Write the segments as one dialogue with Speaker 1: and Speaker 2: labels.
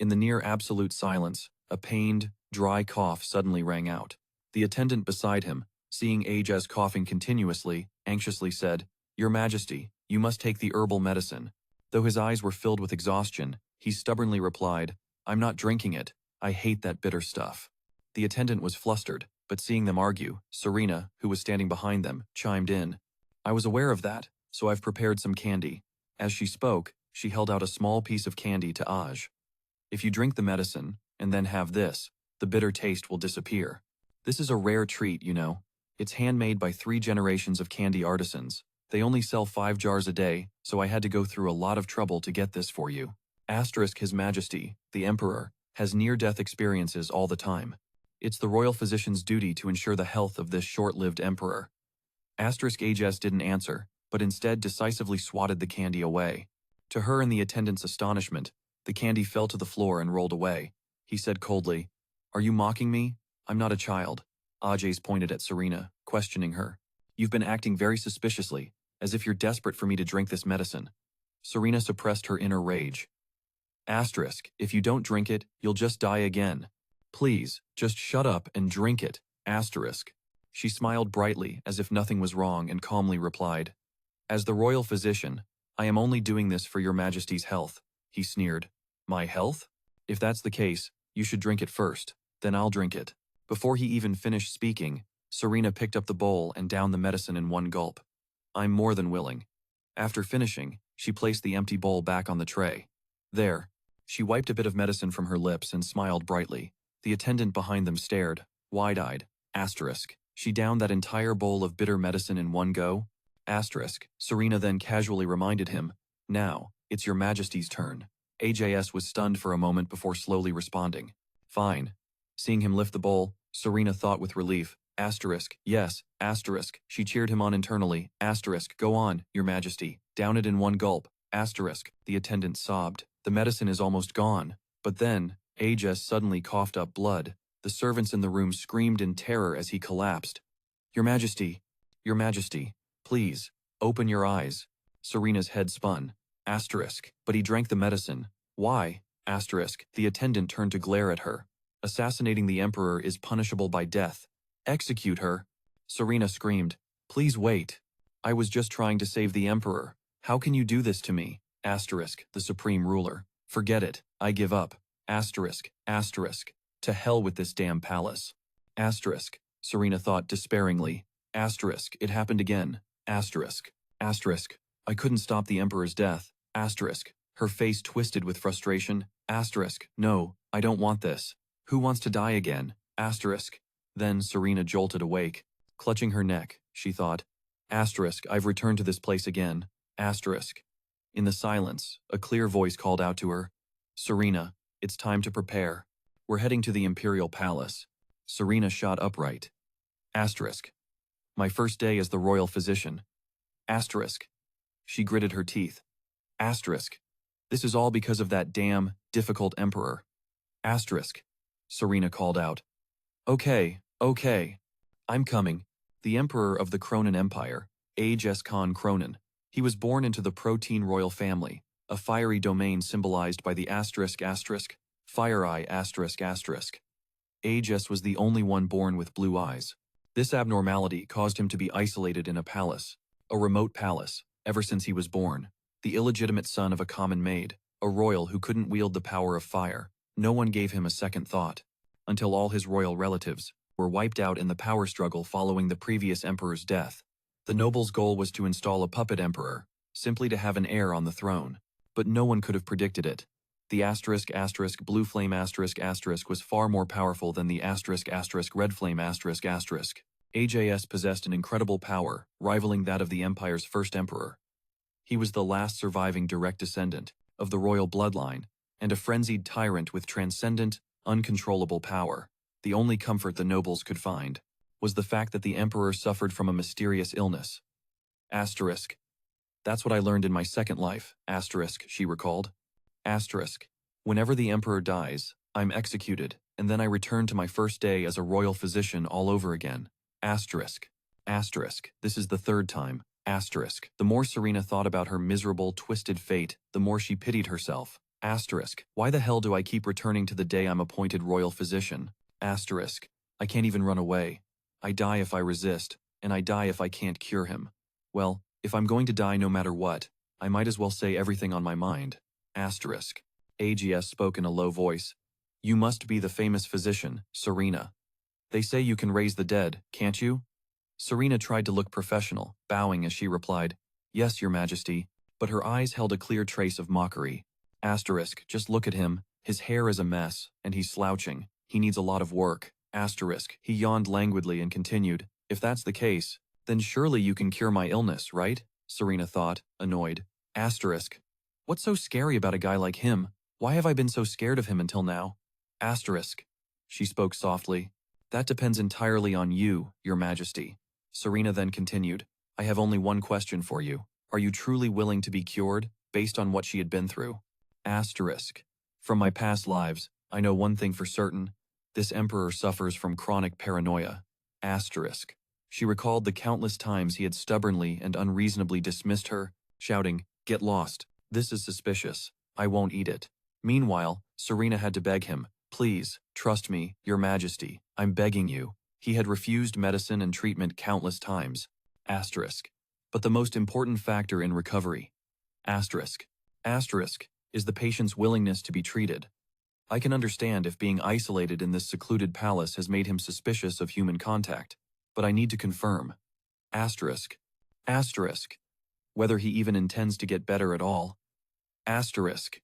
Speaker 1: In the near absolute silence, a pained, dry cough suddenly rang out. The attendant beside him, seeing Ages coughing continuously, anxiously said, "Your Majesty, you must take the herbal medicine." Though his eyes were filled with exhaustion, he stubbornly replied, "I'm not drinking it. I hate that bitter stuff." The attendant was flustered, but seeing them argue, Serena, who was standing behind them, chimed in, "I was aware of that, so I've prepared some candy." As she spoke, she held out a small piece of candy to Aj. "If you drink the medicine, and then have this, the bitter taste will disappear. This is a rare treat, you know. It's handmade by 3 generations of candy artisans. They only sell 5 jars a day, so I had to go through a lot of trouble to get this for you. Asterisk His Majesty, the Emperor, has near-death experiences all the time. It's the royal physician's duty to ensure the health of this short-lived emperor." Asterisk Ages didn't answer, but instead decisively swatted the candy away. To her and the attendant's astonishment, the candy fell to the floor and rolled away. He said coldly, "Are you mocking me? I'm not a child." Ages pointed at Serena, questioning her. "You've been acting very suspiciously, as if you're desperate for me to drink this medicine." Serena suppressed her inner rage. Asterisk, "If you don't drink it, you'll just die again. Please, just shut up and drink it." Asterisk. She smiled brightly as if nothing was wrong and calmly replied, "As the royal physician, I am only doing this for your Majesty's health." He sneered. "My health? If that's the case, you should drink it first, then I'll drink it." Before he even finished speaking, Serena picked up the bowl and downed the medicine in one gulp. "I'm more than willing." After finishing, she placed the empty bowl back on the tray. "There." She wiped a bit of medicine from her lips and smiled brightly. The attendant behind them stared, wide-eyed. Asterisk. She downed that entire bowl of bitter medicine in one go? Asterisk. Serena then casually reminded him, "Now, it's your Majesty's turn." AJS was stunned for a moment before slowly responding, "Fine." Seeing him lift the bowl, Serena thought with relief, Asterisk. "Yes." Asterisk. She cheered him on internally. Asterisk. "Go on, your Majesty. Down it in one gulp." Asterisk. The attendant sobbed. "The medicine is almost gone." But then, Ages suddenly coughed up blood. The servants in the room screamed in terror as he collapsed. "Your Majesty! Your Majesty! Please, open your eyes." Serena's head spun. Asterisk. "But he drank the medicine. Why?" Asterisk. The attendant turned to glare at her. "Assassinating the Emperor is punishable by death. Execute her." Serena screamed, "Please wait. I was just trying to save the Emperor. How can you do this to me?" Asterisk. The supreme ruler. "Forget it. I give up." Asterisk. Asterisk. To hell with this damn palace. Asterisk. Serena thought despairingly. Asterisk. It happened again. Asterisk. Asterisk. I couldn't stop the Emperor's death. Asterisk. Her face twisted with frustration. Asterisk. No, I don't want this. Who wants to die again? Asterisk. Then Serena jolted awake. Clutching her neck, she thought, Asterisk. I've returned to this place again. Asterisk. In the silence, a clear voice called out to her, "Serena, it's time to prepare. We're heading to the Imperial Palace." Serena shot upright. Asterisk. My first day as the royal physician. Asterisk. She gritted her teeth. Asterisk. This is all because of that damn, difficult emperor. Asterisk. Serena called out. Okay. I'm coming. The emperor of the Cronin Empire, Ages Khan Cronin. He was born into the protein royal family, a fiery domain symbolized by the asterisk, fire eye asterisk. Ages was the only one born with blue eyes. This abnormality caused him to be isolated in a palace, a remote palace, ever since he was born. The illegitimate son of a common maid, a royal who couldn't wield the power of fire. No one gave him a second thought, until all his royal relatives were wiped out in the power struggle following the previous emperor's death. The noble's goal was to install a puppet emperor, simply to have an heir on the throne. But no one could have predicted it. The asterisk blue flame asterisk was far more powerful than the asterisk red flame asterisk. AJS possessed an incredible power, rivaling that of the empire's first emperor. He was the last surviving direct descendant of the royal bloodline, and a frenzied tyrant with transcendent, uncontrollable power. The only comfort the nobles could find was the fact that the emperor suffered from a mysterious illness. Asterisk. That's what I learned in my second life, asterisk, she recalled. Asterisk. Whenever the emperor dies, I'm executed, and then I return to my first day as a royal physician all over again. Asterisk. Asterisk. This is the third time. Asterisk. The more Serena thought about her miserable, twisted fate, the more she pitied herself. Asterisk. Why the hell do I keep returning to the day I'm appointed royal physician? Asterisk. I can't even run away. I die if I resist, and I die if I can't cure him. Well, if I'm going to die no matter what, I might as well say everything on my mind. Asterisk. AGS spoke in a low voice. You must be the famous physician, Serena. They say you can raise the dead, can't you? Serena tried to look professional, bowing as she replied, Yes, Your Majesty, but her eyes held a clear trace of mockery. Asterisk, just look at him. His hair is a mess, and he's slouching. He needs a lot of work. Asterisk, he yawned languidly and continued, If that's the case, then surely you can cure my illness, right? Serena thought, annoyed. Asterisk. What's so scary about a guy like him? Why have I been so scared of him until now? Asterisk. She spoke softly. That depends entirely on you, Your Majesty. Serena then continued, I have only one question for you. Are you truly willing to be cured, based on what she had been through? Asterisk. From my past lives, I know one thing for certain. This emperor suffers from chronic paranoia. Asterisk. She recalled the countless times he had stubbornly and unreasonably dismissed her, shouting, Get lost. This is suspicious. I won't eat it. Meanwhile, Serena had to beg him, Please, trust me, Your Majesty, I'm begging you. He had refused medicine and treatment countless times. Asterisk. But the most important factor in recovery. Asterisk. Asterisk is the patient's willingness to be treated. I can understand if being isolated in this secluded palace has made him suspicious of human contact, but I need to confirm. Asterisk. Asterisk. Whether he even intends to get better at all. Asterisk.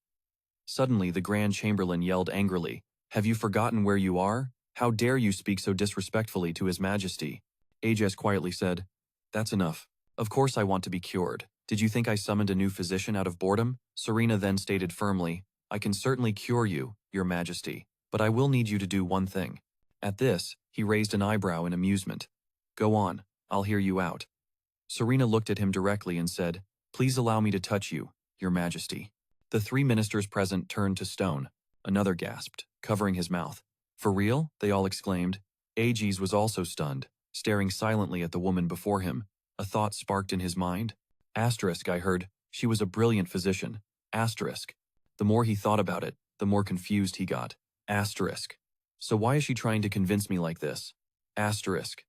Speaker 1: Suddenly the Grand Chamberlain yelled angrily, Have you forgotten where you are? How dare you speak so disrespectfully to His Majesty? Ages quietly said, That's enough. Of course I want to be cured. Did you think I summoned a new physician out of boredom? Serena then stated firmly, I can certainly cure you, Your Majesty, but I will need you to do one thing. At this, he raised an eyebrow in amusement. Go on, I'll hear you out. Serena looked at him directly and said, Please allow me to touch you, Your Majesty. The three ministers present turned to stone. Another gasped, covering his mouth. For real? They all exclaimed. Ages was also stunned, staring silently at the woman before him. A thought sparked in his mind. Asterisk, I heard. She was a brilliant physician. Asterisk. The more he thought about it, the more confused he got. Asterisk. So why is she trying to convince me like this? Asterisk.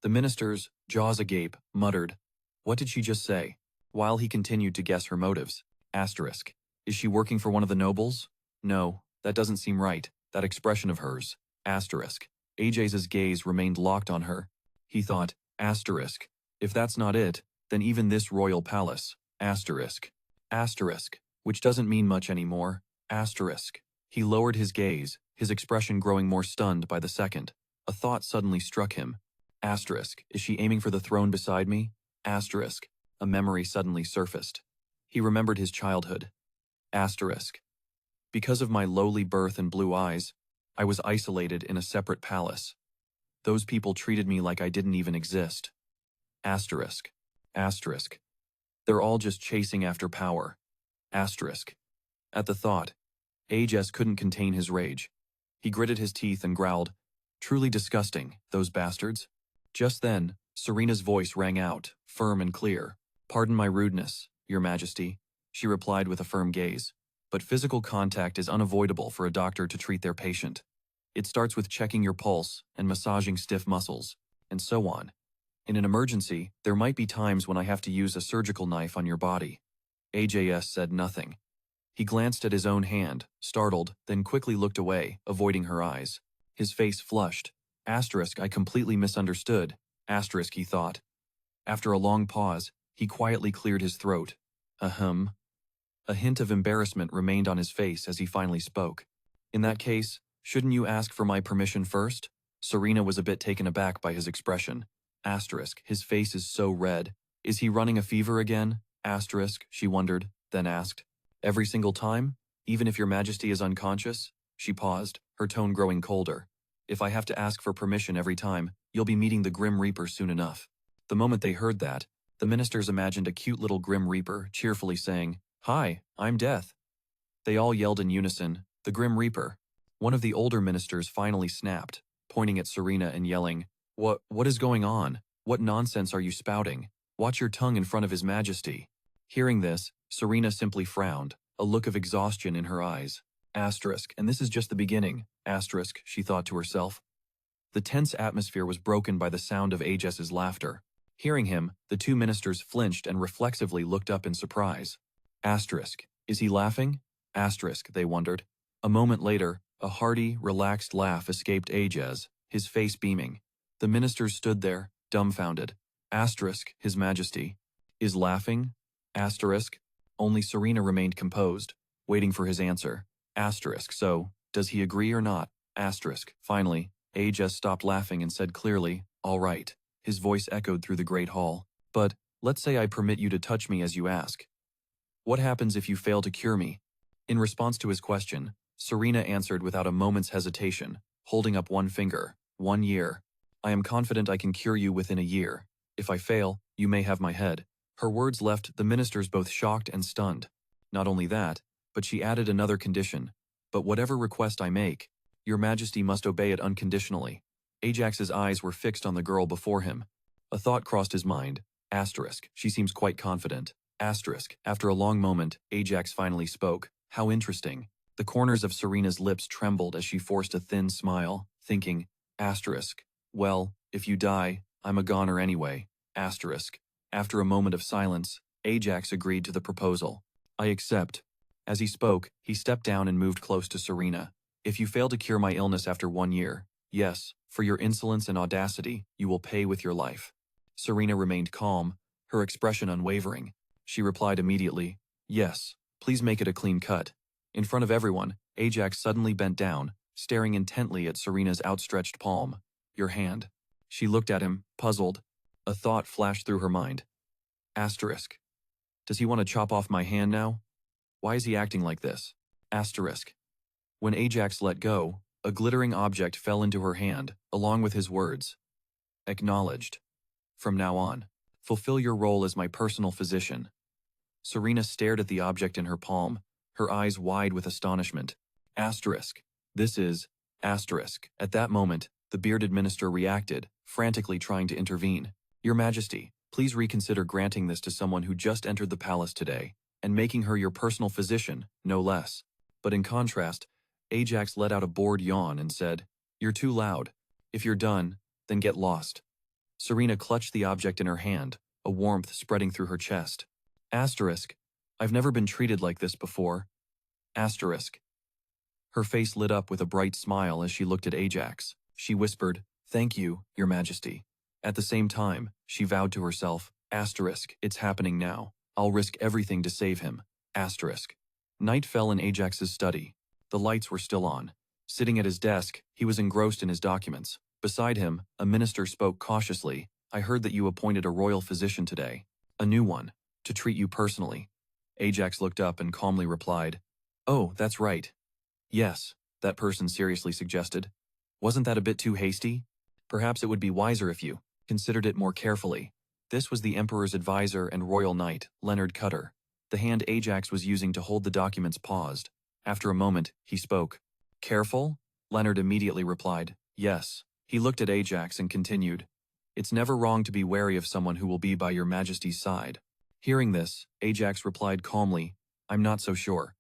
Speaker 1: The ministers, jaws agape, muttered. What did she just say? While he continued to guess her motives. Asterisk. Is she working for one of the nobles? No, that doesn't seem right. That expression of hers. Asterisk. Ages's gaze remained locked on her. He thought, asterisk. If that's not it, then even this royal palace. Asterisk. Asterisk. Which doesn't mean much anymore. Asterisk. He lowered his gaze, his expression growing more stunned by the second. A thought suddenly struck him. Asterisk. Is she aiming for the throne beside me? Asterisk. A memory suddenly surfaced. He remembered his childhood. Asterisk. Because of my lowly birth and blue eyes, I was isolated in a separate palace. Those people treated me like I didn't even exist. Asterisk. Asterisk. They're all just chasing after power. Asterisk. At the thought, Ages couldn't contain his rage. He gritted his teeth and growled, Truly disgusting, those bastards. Just then, Serena's voice rang out, firm and clear. Pardon my rudeness, Your Majesty, she replied with a firm gaze. But physical contact is unavoidable for a doctor to treat their patient. It starts with checking your pulse and massaging stiff muscles, and so on. In an emergency, there might be times when I have to use a surgical knife on your body. AJS said nothing. He glanced at his own hand, startled, then quickly looked away, avoiding her eyes. His face flushed. Asterisk, I completely misunderstood. Asterisk, he thought. After a long pause, he quietly cleared his throat. Ahem. A hint of embarrassment remained on his face as he finally spoke. In that case, shouldn't you ask for my permission first? Serena was a bit taken aback by his expression. Asterisk, his face is so red. Is he running a fever again? Asterisk, she wondered, then asked. Every single time? Even if Your Majesty is unconscious? She paused, her tone growing colder. If I have to ask for permission every time, you'll be meeting the Grim Reaper soon enough. The moment they heard that, the ministers imagined a cute little Grim Reaper cheerfully saying, Hi, I'm Death. They all yelled in unison, the Grim Reaper. One of the older ministers finally snapped, pointing at Serena and yelling, What is going on? What nonsense are you spouting? Watch your tongue in front of His Majesty. Hearing this, Serena simply frowned, a look of exhaustion in her eyes. Asterisk, and this is just the beginning, asterisk, she thought to herself. The tense atmosphere was broken by the sound of Ages's laughter. Hearing him, the two ministers flinched and reflexively looked up in surprise. Asterisk, is he laughing? Asterisk, they wondered. A moment later, a hearty, relaxed laugh escaped Ages, his face beaming. The ministers stood there, dumbfounded. Asterisk, His Majesty, is laughing? Asterisk. Only Serena remained composed, waiting for his answer. Asterisk, so, does he agree or not? Asterisk. Finally, Ages stopped laughing and said clearly, all right. His voice echoed through the great hall. But, let's say I permit you to touch me as you ask. What happens if you fail to cure me? In response to his question, Serena answered without a moment's hesitation, holding up one finger. 1 year. I am confident I can cure you within a year. If I fail, you may have my head. Her words left the ministers both shocked and stunned. Not only that, but she added another condition. But whatever request I make, Your Majesty must obey it unconditionally. Ajax's eyes were fixed on the girl before him. A thought crossed his mind. Asterisk, she seems quite confident. Asterisk, after a long moment, Ajax finally spoke. How interesting. The corners of Serena's lips trembled as she forced a thin smile, thinking, asterisk, well, if you die, I'm a goner anyway. Asterisk. After a moment of silence, Ajax agreed to the proposal. I accept. As he spoke, he stepped down and moved close to Serena. If you fail to cure my illness after 1 year, yes, for your insolence and audacity, you will pay with your life. Serena remained calm, her expression unwavering. She replied immediately, yes, please make it a clean cut. In front of everyone, Ajax suddenly bent down, staring intently at Serena's outstretched palm. Your hand. She looked at him, puzzled. A thought flashed through her mind. Asterisk. Does he want to chop off my hand now? Why is he acting like this? Asterisk. When Ajax let go, a glittering object fell into her hand, along with his words. Acknowledged. From now on, fulfill your role as my personal physician. Serena stared at the object in her palm, her eyes wide with astonishment. Asterisk. This is, asterisk. At that moment, the bearded minister reacted, frantically trying to intervene. Your Majesty, please reconsider granting this to someone who just entered the palace today, and making her your personal physician, no less. But in contrast, Ajax let out a bored yawn and said, You're too loud. If you're done, then get lost. Serena clutched the object in her hand, a warmth spreading through her chest. Asterisk. I've never been treated like this before. Asterisk. Her face lit up with a bright smile as she looked at Ajax. She whispered, Thank you, Your Majesty. At the same time, she vowed to herself, asterisk, it's happening now. I'll risk everything to save him. Asterisk. Night fell in Ajax's study. The lights were still on. Sitting at his desk, he was engrossed in his documents. Beside him, a minister spoke cautiously. I heard that you appointed a royal physician today. A new one. To treat you personally. Ajax looked up and calmly replied, Oh, that's right. Yes, that person seriously suggested. Wasn't that a bit too hasty? Perhaps it would be wiser if you considered it more carefully. This was the Emperor's advisor and royal knight, Leonard Cutter. The hand Ajax was using to hold the documents paused. After a moment, he spoke. Careful? Leonard immediately replied, Yes. He looked at Ajax and continued, It's never wrong to be wary of someone who will be by your Majesty's side. Hearing this, Ajax replied calmly, I'm not so sure.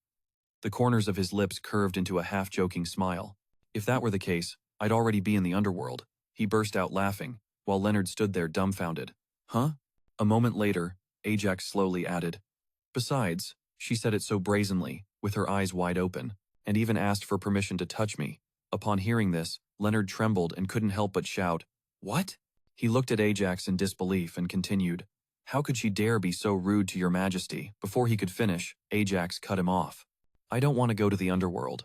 Speaker 1: The corners of his lips curved into a half-joking smile. If that were the case, I'd already be in the underworld. He burst out laughing, while Leonard stood there dumbfounded. Huh? A moment later, Ajax slowly added, Besides, she said it so brazenly, with her eyes wide open, and even asked for permission to touch me. Upon hearing this, Leonard trembled and couldn't help but shout, What? He looked at Ajax in disbelief and continued, How could she dare be so rude to your Majesty? Before he could finish, Ajax cut him off. I don't want to go to the underworld.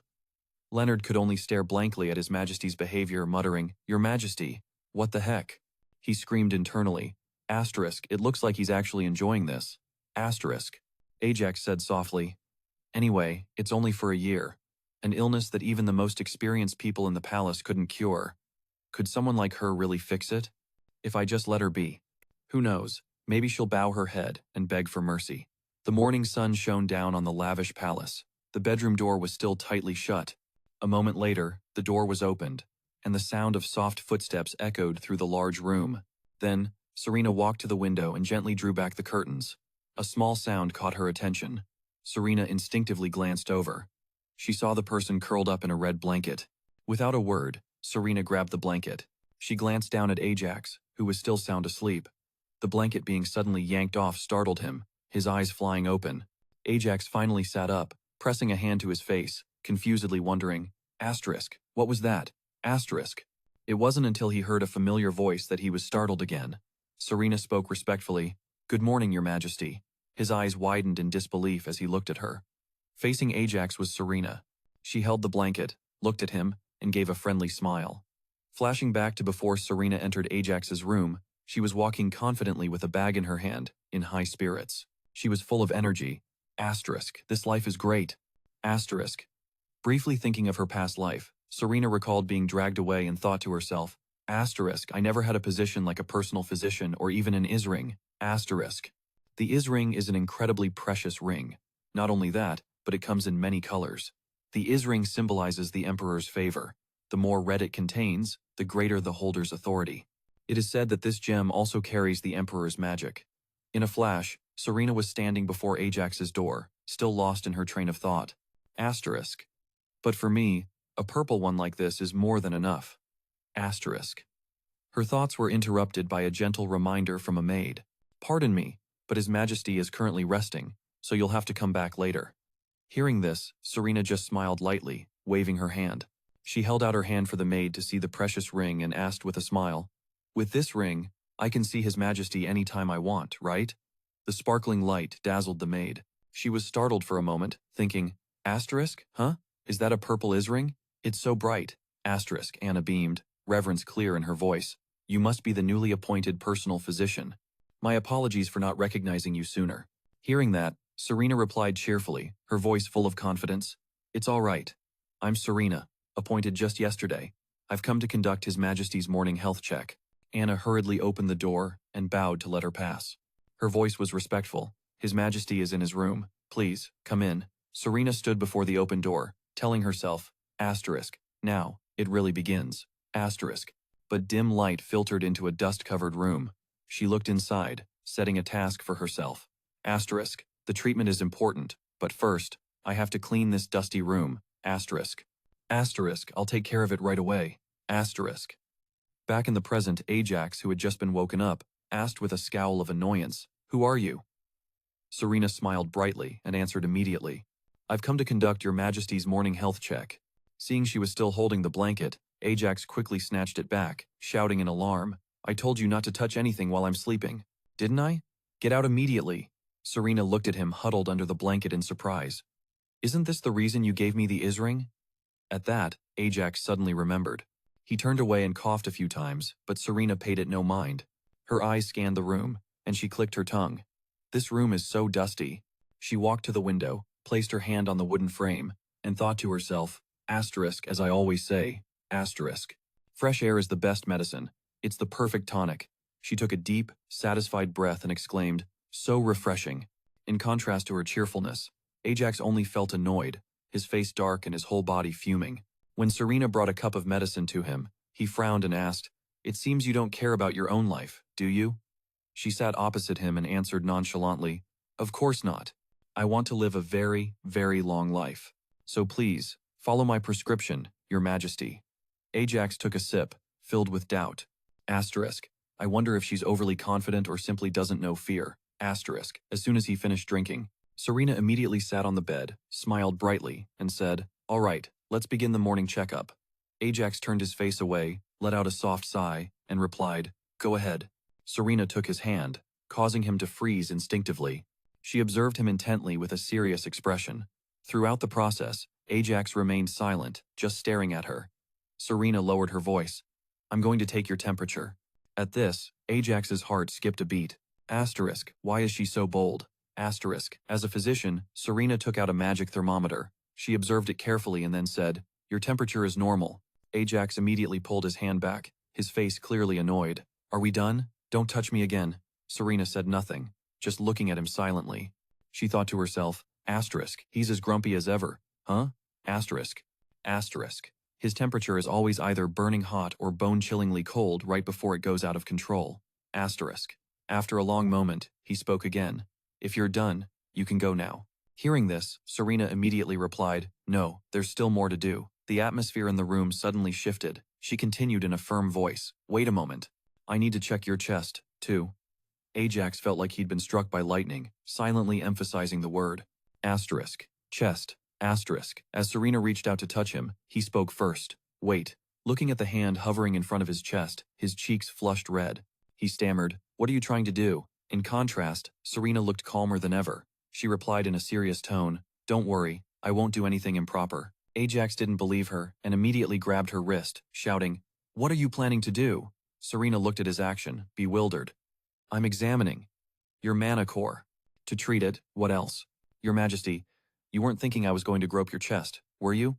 Speaker 1: Leonard could only stare blankly at his Majesty's behavior, muttering, Your Majesty, what the heck? He screamed internally. Asterisk, it looks like he's actually enjoying this. Asterisk. Ajax said softly, Anyway, it's only for a year. An illness that even the most experienced people in the palace couldn't cure. Could someone like her really fix it? If I just let her be. Who knows, maybe she'll bow her head and beg for mercy. The morning sun shone down on the lavish palace. The bedroom door was still tightly shut. A moment later, the door was opened, and the sound of soft footsteps echoed through the large room. Then, Serena walked to the window and gently drew back the curtains. A small sound caught her attention. Serena instinctively glanced over. She saw the person curled up in a red blanket. Without a word, Serena grabbed the blanket. She glanced down at Ajax, who was still sound asleep. The blanket being suddenly yanked off startled him, his eyes flying open. Ajax finally sat up, pressing a hand to his face, confusedly wondering, asterisk, what was that? Asterisk. It wasn't until he heard a familiar voice that he was startled again. Serena spoke respectfully, "Good morning, Your Majesty." His eyes widened in disbelief as he looked at her. Facing Ajax was Serena. She held the blanket, looked at him, and gave a friendly smile. Flashing back to before Serena entered Ajax's room, she was walking confidently with a bag in her hand, in high spirits. She was full of energy. Asterisk, this life is great. Asterisk. Briefly thinking of her past life, Serena recalled being dragged away and thought to herself, asterisk, I never had a position like a personal physician or even an is-ring. Asterisk. The is-ring is an incredibly precious ring. Not only that, but it comes in many colors. The is-ring symbolizes the emperor's favor. The more red it contains, the greater the holder's authority. It is said that this gem also carries the emperor's magic. In a flash, Serena was standing before Ajax's door, still lost in her train of thought. Asterisk. But for me, a purple one like this is more than enough. Asterisk. Her thoughts were interrupted by a gentle reminder from a maid. Pardon me, but His Majesty is currently resting, so you'll have to come back later. Hearing this, Serena just smiled lightly, waving her hand. She held out her hand for the maid to see the precious ring and asked with a smile, "With this ring, I can see His Majesty any time I want, right?" The sparkling light dazzled the maid. She was startled for a moment, thinking, asterisk, huh? Is that a purple is-ring? It's so bright. Asterisk, Anna beamed, reverence clear in her voice. You must be the newly appointed personal physician. My apologies for not recognizing you sooner. Hearing that, Serena replied cheerfully, her voice full of confidence. It's all right. I'm Serena, appointed just yesterday. I've come to conduct His Majesty's morning health check. Anna hurriedly opened the door and bowed to let her pass. Her voice was respectful. His Majesty is in his room. Please, come in. Serena stood before the open door, telling herself, asterisk, now, it really begins. Asterisk. But dim light filtered into a dust-covered room. She looked inside, setting a task for herself. Asterisk. The treatment is important, but first, I have to clean this dusty room. Asterisk. Asterisk, I'll take care of it right away. Asterisk. Back in the present, Ajax, who had just been woken up, asked with a scowl of annoyance, "Who are you?" Serena smiled brightly and answered immediately, "I've come to conduct Your Majesty's morning health check." Seeing she was still holding the blanket, Ajax quickly snatched it back, shouting in alarm, "I told you not to touch anything while I'm sleeping. Didn't I? Get out immediately." Serena looked at him huddled under the blanket in surprise. "Isn't this the reason you gave me the is-ring?" At that, Ajax suddenly remembered. He turned away and coughed a few times, but Serena paid it no mind. Her eyes scanned the room, and she clicked her tongue. This room is so dusty. She walked to the window, placed her hand on the wooden frame, and thought to herself, asterisk, as I always say, asterisk. Fresh air is the best medicine. It's the perfect tonic. She took a deep, satisfied breath and exclaimed, so refreshing. In contrast to her cheerfulness, Ajax only felt annoyed, his face dark and his whole body fuming. When Serena brought a cup of medicine to him, he frowned and asked, "It seems you don't care about your own life, do you?" She sat opposite him and answered nonchalantly, "Of course not. I want to live a very, very long life. So please, follow my prescription, Your Majesty." Ajax took a sip, filled with doubt. Asterisk. I wonder if she's overly confident or simply doesn't know fear. Asterisk. As soon as he finished drinking, Serena immediately sat on the bed, smiled brightly, and said, "All right, let's begin the morning checkup." Ajax turned his face away, let out a soft sigh, and replied, "Go ahead." Serena took his hand, causing him to freeze instinctively. She observed him intently with a serious expression. Throughout the process, Ajax remained silent, just staring at her. Serena lowered her voice. "I'm going to take your temperature." At this, Ajax's heart skipped a beat. Asterisk, why is she so bold? Asterisk, as a physician, Serena took out a magic thermometer. She observed it carefully and then said, "Your temperature is normal." Ajax immediately pulled his hand back, his face clearly annoyed. "Are we done? Don't touch me again." Serena said nothing, just looking at him silently. She thought to herself, asterisk, he's as grumpy as ever, huh? Asterisk. Asterisk. His temperature is always either burning hot or bone-chillingly cold right before it goes out of control. Asterisk. After a long moment, he spoke again. "If you're done, you can go now." Hearing this, Serena immediately replied, "No, there's still more to do." The atmosphere in the room suddenly shifted. She continued in a firm voice, "Wait a moment. I need to check your chest, too." Ajax felt like he'd been struck by lightning, silently emphasizing the word. Asterisk. Chest. Asterisk. As Serena reached out to touch him, he spoke first. "Wait." Looking at the hand hovering in front of his chest, his cheeks flushed red. He stammered, "What are you trying to do?" In contrast, Serena looked calmer than ever. She replied in a serious tone, "Don't worry, I won't do anything improper." Ajax didn't believe her and immediately grabbed her wrist, shouting, "What are you planning to do?" Serena looked at his action, bewildered. "I'm examining your mana core. To treat it, what else? Your Majesty, you weren't thinking I was going to grope your chest, were you?"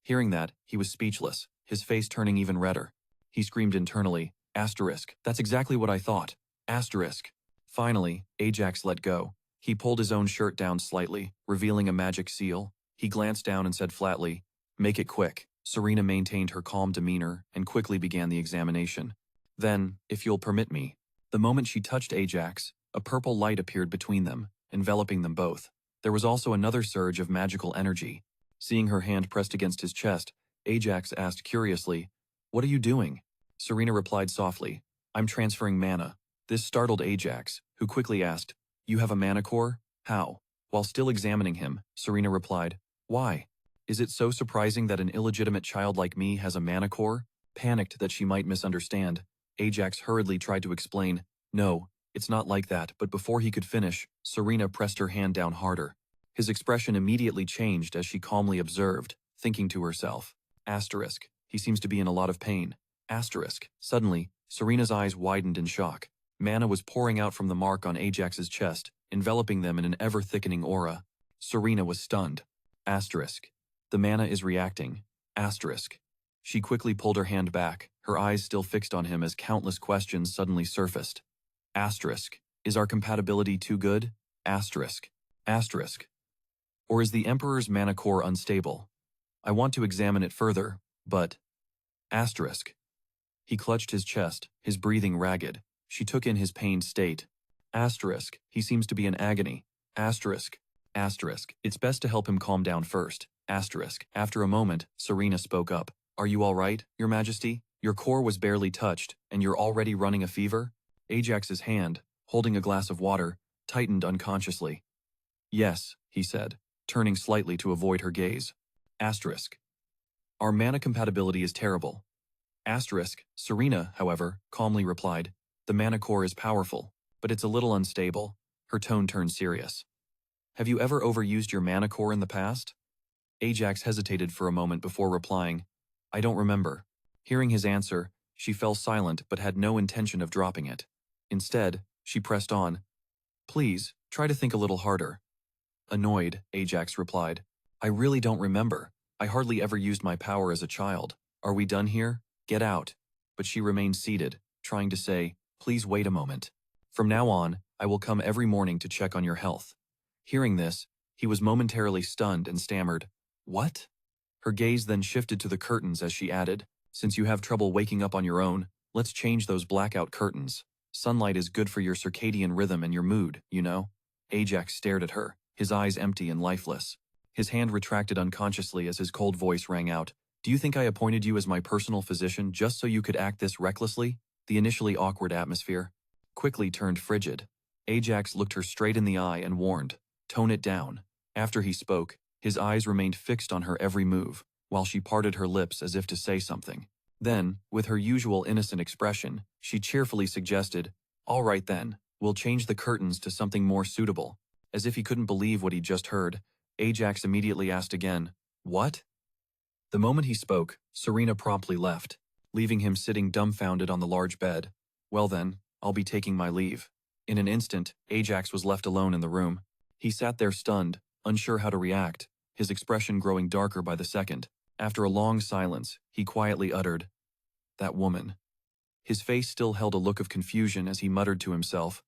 Speaker 1: Hearing that, he was speechless, his face turning even redder. He screamed internally, "Asterisk, that's exactly what I thought. Asterisk." Finally, Ajax let go. He pulled his own shirt down slightly, revealing a magic seal. He glanced down and said flatly, "Make it quick." Serena maintained her calm demeanor and quickly began the examination. "Then, if you'll permit me." The moment she touched Ajax, a purple light appeared between them, enveloping them both. There was also another surge of magical energy. Seeing her hand pressed against his chest, Ajax asked curiously, "What are you doing?" Serena replied softly, "I'm transferring mana." This startled Ajax, who quickly asked, "You have a mana core? How?" While still examining him, Serena replied, "Why? Is it so surprising that an illegitimate child like me has a mana core?" Panicked that she might misunderstand, Ajax hurriedly tried to explain, "No, it's not like that," but before he could finish, Serena pressed her hand down harder. His expression immediately changed as she calmly observed, thinking to herself, "Asterisk, he seems to be in a lot of pain." Asterisk. Suddenly, Serena's eyes widened in shock. Mana was pouring out from the mark on Ajax's chest, enveloping them in an ever-thickening aura. Serena was stunned. Asterisk. The mana is reacting. Asterisk. She quickly pulled her hand back, her eyes still fixed on him as countless questions suddenly surfaced. Asterisk. Is our compatibility too good? Asterisk. Asterisk. Or is the Emperor's mana core unstable? I want to examine it further, but… Asterisk. He clutched his chest, his breathing ragged. She took in his pained state. Asterisk. He seems to be in agony. Asterisk. Asterisk. It's best to help him calm down first. Asterisk. After a moment, Serena spoke up. "Are you all right, Your Majesty? Your core was barely touched, and you're already running a fever?" Ajax's hand, holding a glass of water, tightened unconsciously. "Yes," he said, turning slightly to avoid her gaze. Asterisk. Our mana compatibility is terrible. Asterisk. Serena, however, calmly replied, "The mana core is powerful, but it's a little unstable." Her tone turned serious. "Have you ever overused your mana core in the past?" Ajax hesitated for a moment before replying, "I don't remember." Hearing his answer, she fell silent but had no intention of dropping it. Instead, she pressed on, "Please, try to think a little harder." Annoyed, Ajax replied, "I really don't remember. I hardly ever used my power as a child. Are we done here? Get out." But she remained seated, trying to say, "Please wait a moment. From now on, I will come every morning to check on your health." Hearing this, he was momentarily stunned and stammered, "What?" Her gaze then shifted to the curtains as she added, "Since you have trouble waking up on your own, let's change those blackout curtains. Sunlight is good for your circadian rhythm and your mood, you know." Ajax stared at her, his eyes empty and lifeless. His hand retracted unconsciously as his cold voice rang out, "Do you think I appointed you as my personal physician just so you could act this recklessly?" The initially awkward atmosphere quickly turned frigid. Ajax looked her straight in the eye and warned, "Tone it down." After he spoke, his eyes remained fixed on her every move, while she parted her lips as if to say something. Then, with her usual innocent expression, she cheerfully suggested, "All right then, we'll change the curtains to something more suitable." As if he couldn't believe what he'd just heard, Ajax immediately asked again, "What?" The moment he spoke, Serena promptly left, leaving him sitting dumbfounded on the large bed. "Well then, I'll be taking my leave." In an instant, Ajax was left alone in the room. He sat there stunned, unsure how to react, his expression growing darker by the second. After a long silence, he quietly uttered, "That woman." His face still held a look of confusion as he muttered to himself,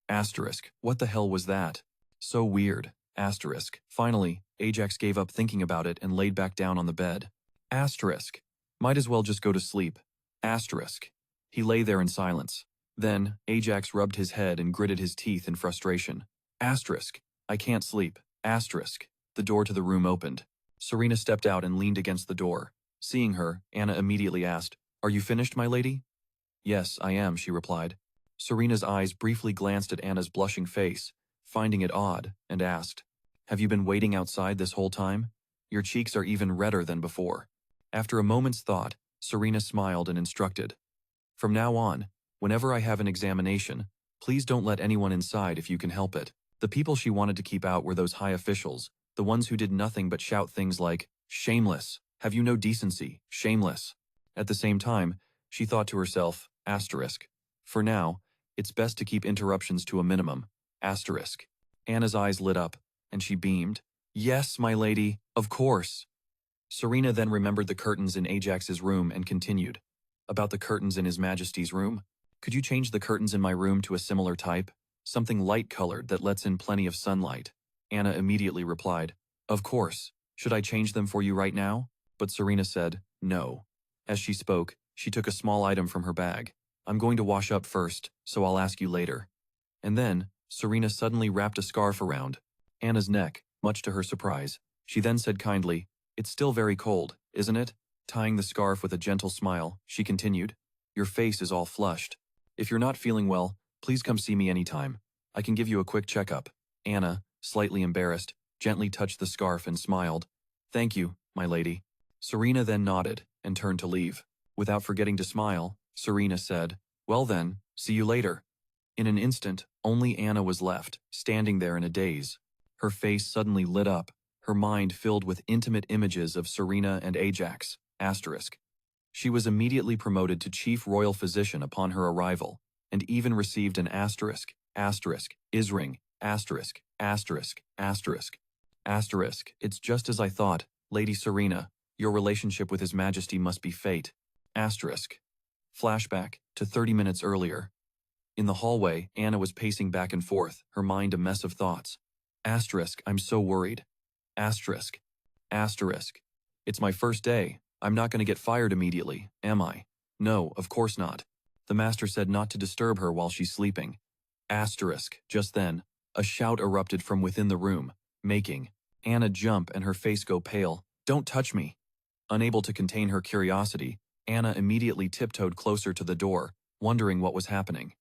Speaker 1: "Asterisk, what the hell was that? So weird." Asterisk. Finally, Ajax gave up thinking about it and laid back down on the bed. Asterisk. Might as well just go to sleep. Asterisk. He lay there in silence. Then, Ajax rubbed his head and gritted his teeth in frustration. Asterisk. I can't sleep. Asterisk. The door to the room opened. Serena stepped out and leaned against the door. Seeing her, Anna immediately asked, "Are you finished, my lady?" "Yes, I am," she replied. Serena's eyes briefly glanced at Anna's blushing face, finding it odd, and asked, "Have you been waiting outside this whole time? Your cheeks are even redder than before." After a moment's thought, Serena smiled and instructed, "From now on, whenever I have an examination, please don't let anyone inside if you can help it." The people she wanted to keep out were those high officials, the ones who did nothing but shout things like, "Shameless! Have you no decency? Shameless!" At the same time, she thought to herself, asterisk, "For now, it's best to keep interruptions to a minimum." Asterisk. Anna's eyes lit up, and she beamed. "Yes, my lady, of course." Serena then remembered the curtains in Ajax's room and continued, "About the curtains in His Majesty's room? Could you change the curtains in my room to a similar type? Something light-colored that lets in plenty of sunlight?" Anna immediately replied, "Of course. Should I change them for you right now?" But Serena said, "No." As she spoke, she took a small item from her bag. "I'm going to wash up first, so I'll ask you later." And then, Serena suddenly wrapped a scarf around Anna's neck, much to her surprise. She then said kindly, "It's still very cold, isn't it?" Tying the scarf with a gentle smile, she continued, "Your face is all flushed. If you're not feeling well, please come see me anytime. I can give you a quick checkup." Anna, slightly embarrassed, gently touched the scarf and smiled. "Thank you, my lady." Serena then nodded and turned to leave. Without forgetting to smile, Serena said, "Well then, see you later." In an instant, only Anna was left, standing there in a daze. Her face suddenly lit up, her mind filled with intimate images of Serena and Ajax, asterisk. She was immediately promoted to chief royal physician upon her arrival, and even received an asterisk, isring, asterisk, asterisk. "It's just as I thought, Lady Serena. Your relationship with His Majesty must be fate." Asterisk. Flashback to 30 minutes earlier. In the hallway, Anna was pacing back and forth, her mind a mess of thoughts. Asterisk, I'm so worried. Asterisk. It's my first day. I'm not going to get fired immediately, am I? No, of course not. The master said not to disturb her while she's sleeping. Asterisk. Just then, a shout erupted from within the room, making Anna jump and her face go pale. "Don't touch me." Unable to contain her curiosity, Anna immediately tiptoed closer to the door, wondering what was happening.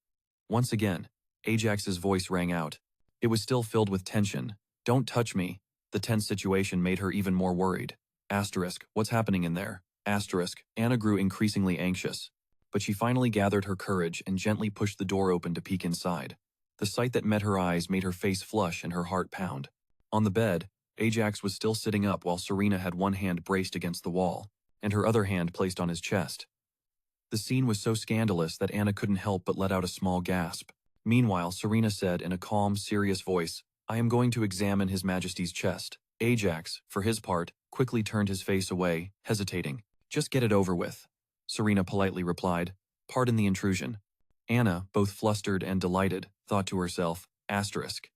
Speaker 1: Once again, Ajax's voice rang out. It was still filled with tension. "Don't touch me." The tense situation made her even more worried. Asterisk, what's happening in there? Asterisk, Anna grew increasingly anxious. But she finally gathered her courage and gently pushed the door open to peek inside. The sight that met her eyes made her face flush and her heart pound. On the bed, Ajax was still sitting up while Serena had one hand braced against the wall, and her other hand placed on his chest. The scene was so scandalous that Anna couldn't help but let out a small gasp. Meanwhile, Serena said in a calm, serious voice, "I am going to examine His Majesty's chest." Ajax, for his part, quickly turned his face away, hesitating. "Just get it over with," Serena politely replied. "Pardon the intrusion." Anna, both flustered and delighted, thought to herself, asterisk.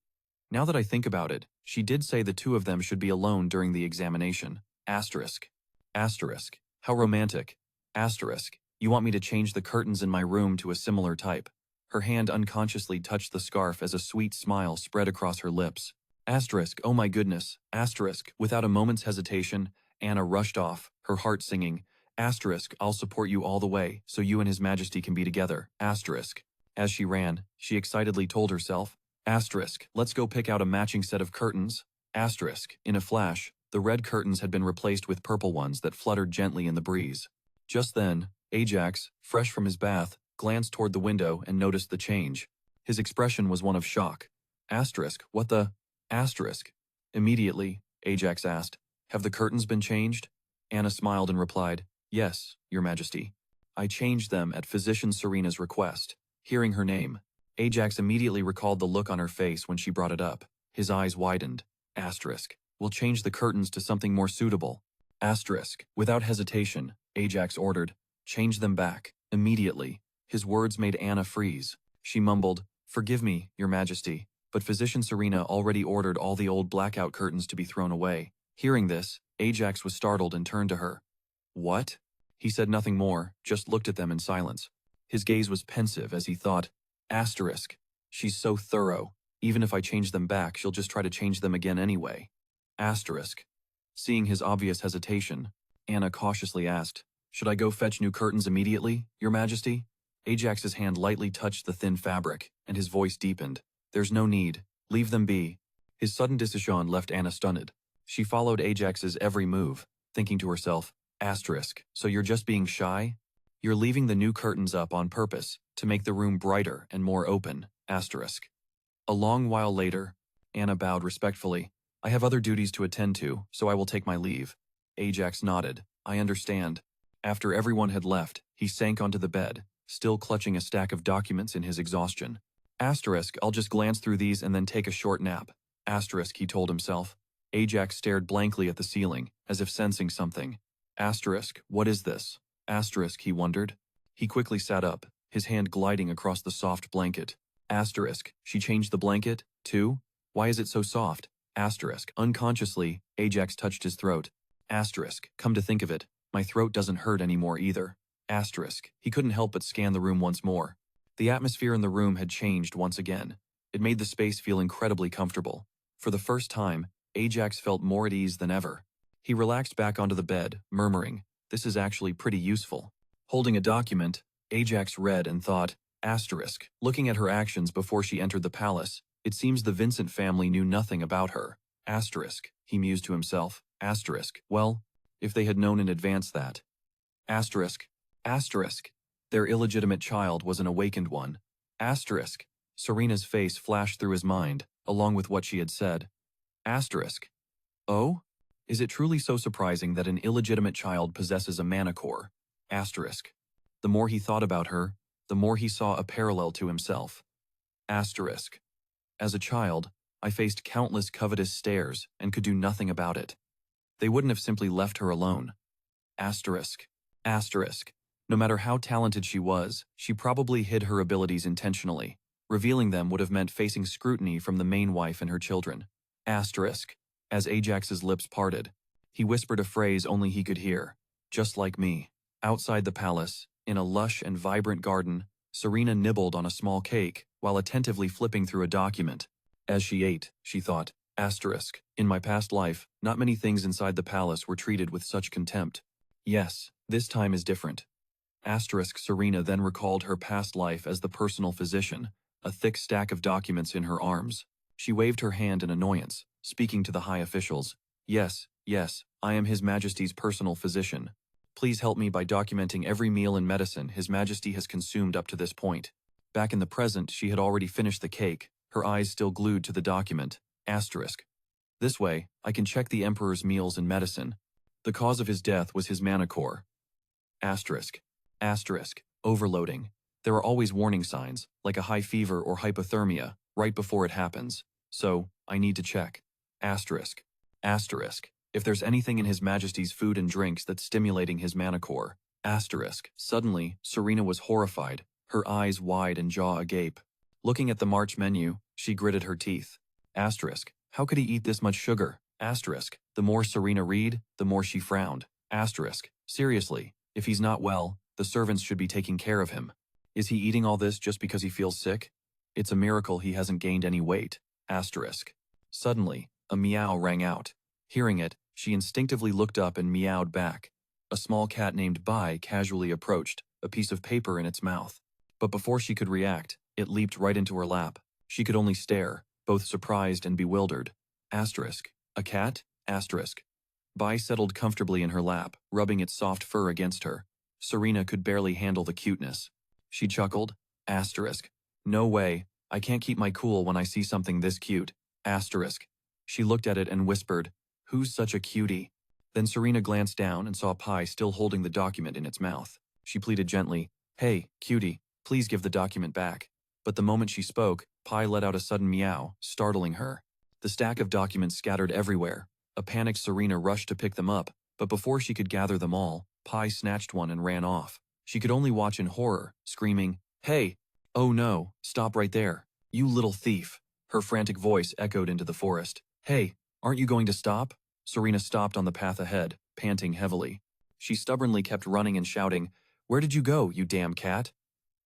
Speaker 1: Now that I think about it, she did say the two of them should be alone during the examination. Asterisk. How romantic. Asterisk. You want me to change the curtains in my room to a similar type. Her hand unconsciously touched the scarf as a sweet smile spread across her lips. Asterisk, oh my goodness. Asterisk, without a moment's hesitation, Anna rushed off, her heart singing, asterisk, I'll support you all the way, so you and His Majesty can be together. Asterisk. As she ran, she excitedly told herself, asterisk, let's go pick out a matching set of curtains. Asterisk. In a flash, the red curtains had been replaced with purple ones that fluttered gently in the breeze. Just then, Ajax, fresh from his bath, glanced toward the window and noticed the change. His expression was one of shock. Asterisk, what the? Asterisk. Immediately, Ajax asked, have the curtains been changed? Anna smiled and replied, yes, Your Majesty. I changed them at Physician Serena's request. Hearing her name, Ajax immediately recalled the look on her face when she brought it up. His eyes widened. Asterisk. We'll change the curtains to something more suitable. Asterisk. Without hesitation, Ajax ordered, change them back, immediately. His words made Anna freeze. She mumbled, forgive me, Your Majesty, but Physician Serena already ordered all the old blackout curtains to be thrown away. Hearing this, Ajax was startled and turned to her. What? He said nothing more, just looked at them in silence. His gaze was pensive as he thought, asterisk. She's so thorough. Even if I change them back, she'll just try to change them again anyway. Asterisk. Seeing his obvious hesitation, Anna cautiously asked, "Should I go fetch new curtains immediately, Your Majesty?" Ajax's hand lightly touched the thin fabric, and his voice deepened. "There's no need. Leave them be." His sudden decision left Anna stunned. She followed Ajax's every move, thinking to herself, asterisk, so you're just being shy? You're leaving the new curtains up on purpose, to make the room brighter and more open, asterisk. A long while later, Anna bowed respectfully. "I have other duties to attend to, so I will take my leave." Ajax nodded. "I understand." After everyone had left, he sank onto the bed, still clutching a stack of documents in his exhaustion. Asterisk, I'll just glance through these and then take a short nap. Asterisk, he told himself. Ajax stared blankly at the ceiling, as if sensing something. Asterisk, what is this? Asterisk, he wondered. He quickly sat up, his hand gliding across the soft blanket. Asterisk, she changed the blanket, too? Why is it so soft? Asterisk, unconsciously, Ajax touched his throat. Asterisk, come to think of it, my throat doesn't hurt anymore either. Asterisk, he couldn't help but scan the room once more. The atmosphere in the room had changed once again. It made the space feel incredibly comfortable. For the first time, Ajax felt more at ease than ever. He relaxed back onto the bed, murmuring, "This is actually pretty useful." Holding a document, Ajax read and thought, asterisk, looking at her actions before she entered the palace, it seems the Vincent family knew nothing about her. Asterisk, he mused to himself, asterisk, well, if they had known in advance that. Asterisk, asterisk, their illegitimate child was an awakened one. Asterisk, Serena's face flashed through his mind, along with what she had said. Asterisk, oh? Is it truly so surprising that an illegitimate child possesses a manicore? Asterisk. The more he thought about her, the more he saw a parallel to himself. Asterisk. As a child, I faced countless covetous stares and could do nothing about it. They wouldn't have simply left her alone. Asterisk. Asterisk. No matter how talented she was, she probably hid her abilities intentionally. Revealing them would have meant facing scrutiny from the main wife and her children. Asterisk. As Ajax's lips parted, he whispered a phrase only he could hear. Just like me. Outside the palace, in a lush and vibrant garden, Serena nibbled on a small cake while attentively flipping through a document. As she ate, she thought, asterisk, in my past life, not many things inside the palace were treated with such contempt. Yes, this time is different. Asterisk, Serena then recalled her past life as the personal physician, a thick stack of documents in her arms. She waved her hand in annoyance, speaking to the high officials. Yes, I am His Majesty's personal physician. Please help me by documenting every meal and medicine His Majesty has consumed up to this point. Back in the present, she had already finished the cake, her eyes still glued to the document. Asterisk. This way, I can check the Emperor's meals and medicine. The cause of his death was his manicore. Asterisk. Asterisk. Overloading. There are always warning signs, like a high fever or hypothermia, right before it happens. So, I need to check. Asterisk. Asterisk. If there's anything in His Majesty's food and drinks that's stimulating his manicore. Asterisk. Suddenly, Serena was horrified, her eyes wide and jaw agape. Looking at the March menu, she gritted her teeth. Asterisk. How could he eat this much sugar? Asterisk. The more Serena read, the more she frowned. Asterisk. Seriously, if he's not well, the servants should be taking care of him. Is he eating all this just because he feels sick? It's a miracle he hasn't gained any weight. Asterisk. Suddenly, a meow rang out. Hearing it, she instinctively looked up and meowed back. A small cat named Bai casually approached, a piece of paper in its mouth. But before she could react, it leaped right into her lap. She could only stare, both surprised and bewildered. Asterisk. A cat? Asterisk. Bai settled comfortably in her lap, rubbing its soft fur against her. Serena could barely handle the cuteness. She chuckled. Asterisk. No way, I can't keep my cool when I see something this cute. Asterisk. She looked at it and whispered, "Who's such a cutie?" Then Serena glanced down and saw Pi still holding the document in its mouth. She pleaded gently, "Hey, cutie, please give the document back." But the moment she spoke, Pi let out a sudden meow, startling her. The stack of documents scattered everywhere. A panicked Serena rushed to pick them up, but before she could gather them all, Pi snatched one and ran off. She could only watch in horror, screaming, "Hey! Oh no, stop right there. You little thief." Her frantic voice echoed into the forest. "Hey, aren't you going to stop?" Serena stopped on the path ahead, panting heavily. She stubbornly kept running and shouting, "Where did you go, you damn cat?"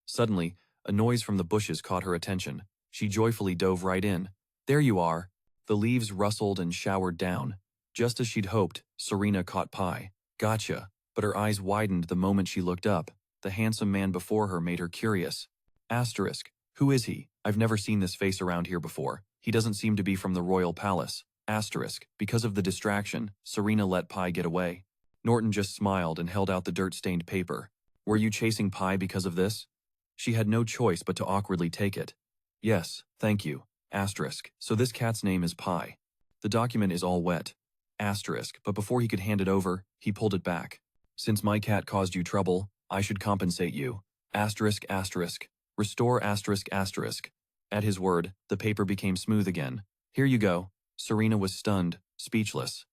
Speaker 1: Suddenly, a noise from the bushes caught her attention. She joyfully dove right in. There you are. The leaves rustled and showered down. Just as she'd hoped, Serena caught Pi. Gotcha. But her eyes widened the moment she looked up. The handsome man before her made her curious. Asterisk. Who is he? I've never seen this face around here before. He doesn't seem to be from the royal palace. Asterisk. Because of the distraction, Serena let Pi get away. Norton just smiled and held out the dirt-stained paper. Were you chasing Pi because of this? She had no choice but to awkwardly take it. Yes, thank you. Asterisk. So this cat's name is Pi. The document is all wet. Asterisk. But before he could hand it over, he pulled it back. Since my cat caused you trouble, I should compensate you. Asterisk asterisk. Restore asterisk asterisk. At his word, the paper became smooth again. Here you go. Serena was stunned, speechless.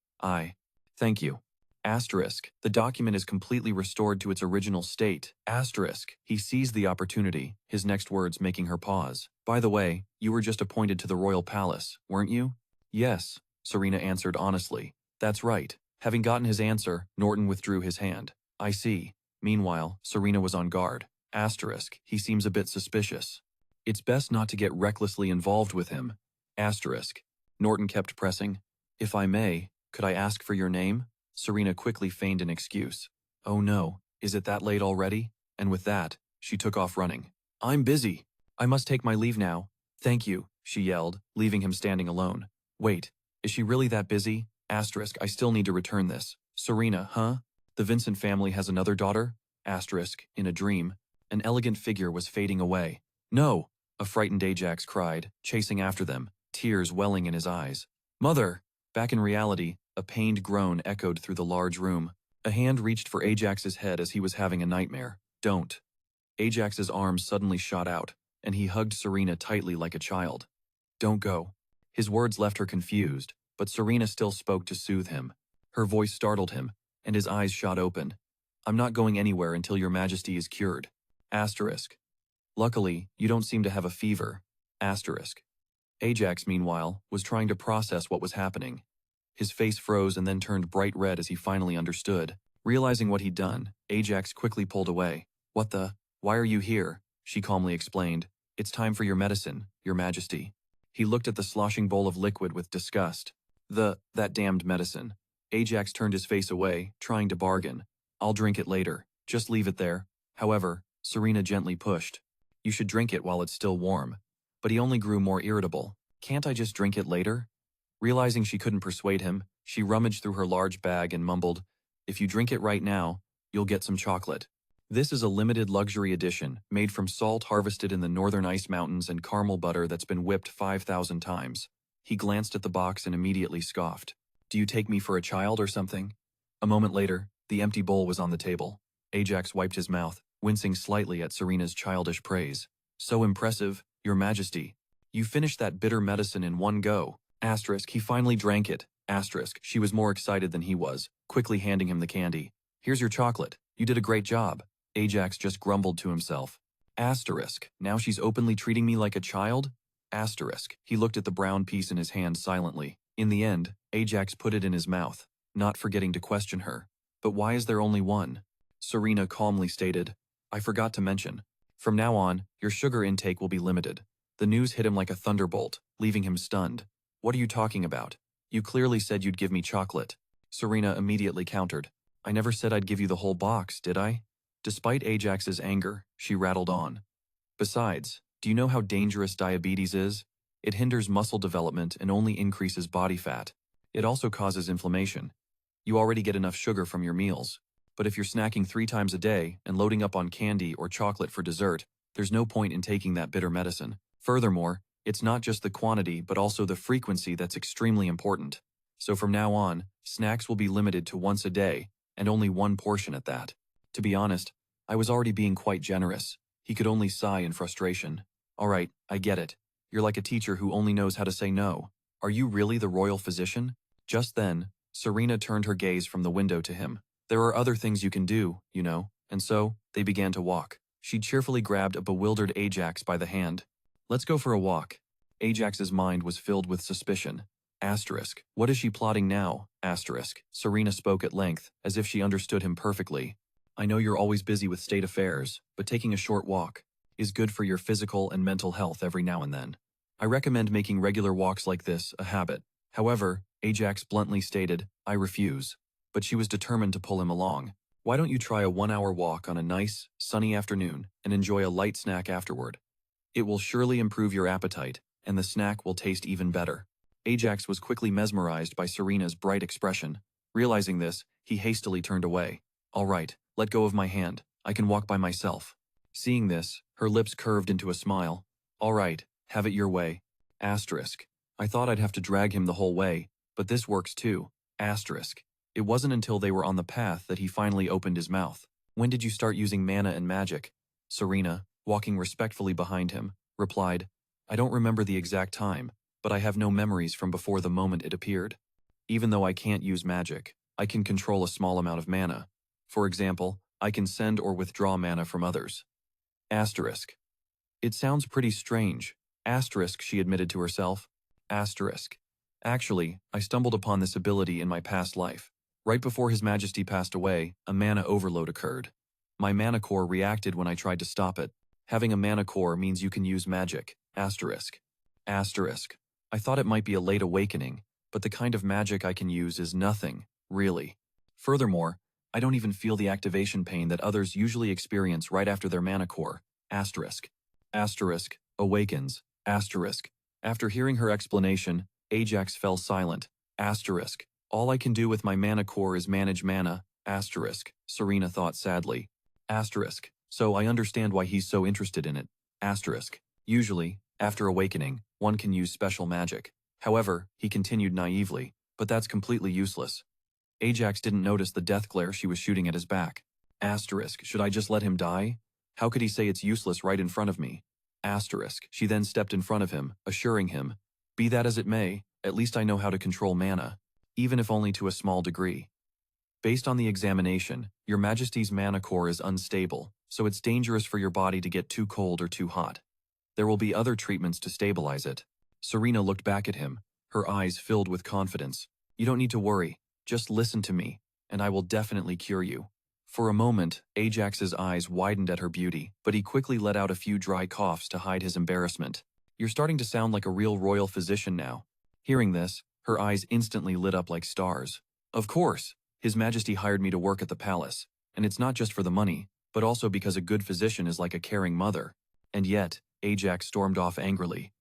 Speaker 1: Thank you. Asterisk. The document is completely restored to its original state. Asterisk. He seized the opportunity, his next words making her pause. By the way, you were just appointed to the royal palace, weren't you? Yes, Serena answered honestly. That's right. Having gotten his answer, Norton withdrew his hand. I see. Meanwhile, Serena was on guard. Asterisk. He seems a bit suspicious. It's best not to get recklessly involved with him. Asterisk. Norton kept pressing. If I may, could I ask for your name? Serena quickly feigned an excuse. Oh no, is it that late already? And with that, she took off running. I'm busy. I must take my leave now. Thank you, she yelled, leaving him standing alone. Wait, is she really that busy? Asterisk. I still need to return this. Serena, huh? The Vincent family has another daughter? Asterisk. In a dream, an elegant figure was fading away. No! A frightened Ajax cried, chasing after them, tears welling in his eyes. Mother! Back in reality, a pained groan echoed through the large room. A hand reached for Ajax's head as he was having a nightmare. Don't. Ajax's arms suddenly shot out, and he hugged Serena tightly like a child. Don't go. His words left her confused, but Serena still spoke to soothe him. Her voice startled him, and his eyes shot open. I'm not going anywhere until your majesty is cured. Asterisk. Luckily, you don't seem to have a fever. Asterisk. Ajax, meanwhile, was trying to process what was happening. His face froze and then turned bright red as he finally understood. Realizing what he'd done, Ajax quickly pulled away. What the? Why are you here? She calmly explained. It's time for your medicine, your majesty. He looked at the sloshing bowl of liquid with disgust. That damned medicine. Ajax turned his face away, trying to bargain. I'll drink it later. Just leave it there. However, Serena gently pushed. You should drink it while it's still warm. But he only grew more irritable. Can't I just drink it later? Realizing she couldn't persuade him, she rummaged through her large bag and mumbled, If you drink it right now, you'll get some chocolate. This is a limited luxury edition, made from salt harvested in the northern ice mountains and caramel butter that's been whipped 5,000 times. He glanced at the box and immediately scoffed. Do you take me for a child or something? A moment later, the empty bowl was on the table. Ajax wiped his mouth, wincing slightly at Serena's childish praise. So impressive, your majesty. You finished that bitter medicine in one go. Asterisk. He finally drank it. Asterisk. She was more excited than he was, quickly handing him the candy. Here's your chocolate. You did a great job. Ajax just grumbled to himself. Asterisk. Now she's openly treating me like a child? Asterisk. He looked at the brown piece in his hand silently. In the end, Ajax put it in his mouth, not forgetting to question her. But why is there only one? Serena calmly stated, I forgot to mention. From now on, your sugar intake will be limited. The news hit him like a thunderbolt, leaving him stunned. What are you talking about? You clearly said you'd give me chocolate. Serena immediately countered. I never said I'd give you the whole box, did I? Despite Ajax's anger, she rattled on. Besides, do you know how dangerous diabetes is? It hinders muscle development and only increases body fat. It also causes inflammation. You already get enough sugar from your meals. But if you're snacking 3 times a day and loading up on candy or chocolate for dessert, there's no point in taking that bitter medicine. Furthermore, it's not just the quantity but also the frequency that's extremely important. So from now on, snacks will be limited to once a day, and only one portion at that. To be honest, I was already being quite generous. He could only sigh in frustration. Alright, I get it. You're like a teacher who only knows how to say no. Are you really the royal physician? Just then, Serena turned her gaze from the window to him. There are other things you can do, you know, and so, they began to walk. She cheerfully grabbed a bewildered Ajax by the hand. Let's go for a walk. Ajax's mind was filled with suspicion. Asterisk. What is she plotting now? Asterisk. Serena spoke at length, as if she understood him perfectly. I know you're always busy with state affairs, but taking a short walk is good for your physical and mental health every now and then. I recommend making regular walks like this a habit. However, Ajax bluntly stated, I refuse. But she was determined to pull him along. Why don't you try a 1-hour walk on a nice, sunny afternoon and enjoy a light snack afterward? It will surely improve your appetite, and the snack will taste even better. Ajax was quickly mesmerized by Serena's bright expression. Realizing this, he hastily turned away. All right, let go of my hand. I can walk by myself. Seeing this, her lips curved into a smile. All right, have it your way. Asterisk. I thought I'd have to drag him the whole way, but this works too. Asterisk. It wasn't until they were on the path that he finally opened his mouth. When did you start using mana and magic? Serena, walking respectfully behind him, replied, I don't remember the exact time, but I have no memories from before the moment it appeared. Even though I can't use magic, I can control a small amount of mana. For example, I can send or withdraw mana from others. Asterisk. It sounds pretty strange. Asterisk, she admitted to herself. Asterisk. Actually, I stumbled upon this ability in my past life. Right before His Majesty passed away, a mana overload occurred. My mana core reacted when I tried to stop it. Having a mana core means you can use magic. Asterisk. Asterisk. I thought it might be a late awakening, but the kind of magic I can use is nothing, really. Furthermore, I don't even feel the activation pain that others usually experience right after their mana core. Asterisk. Asterisk. Awakens. Asterisk. After hearing her explanation, Ajax fell silent. Asterisk. All I can do with my mana core is manage mana. Asterisk. Serena thought sadly. Asterisk. So I understand why he's so interested in it. Asterisk. Usually, after awakening, one can use special magic. However, he continued naively, but that's completely useless. Ajax didn't notice the death glare she was shooting at his back. Asterisk. Should I just let him die? How could he say it's useless right in front of me? Asterisk. She then stepped in front of him, assuring him, be that as it may, at least I know how to control mana, even if only to a small degree. Based on the examination, Your Majesty's mana core is unstable, so it's dangerous for your body to get too cold or too hot. There will be other treatments to stabilize it. Serena looked back at him, her eyes filled with confidence. You don't need to worry, just listen to me, and I will definitely cure you. For a moment, Ajax's eyes widened at her beauty, but he quickly let out a few dry coughs to hide his embarrassment. You're starting to sound like a real royal physician now. Hearing this, her eyes instantly lit up like stars. Of course, His Majesty hired me to work at the palace, and it's not just for the money, but also because a good physician is like a caring mother. And yet, Ajax stormed off angrily.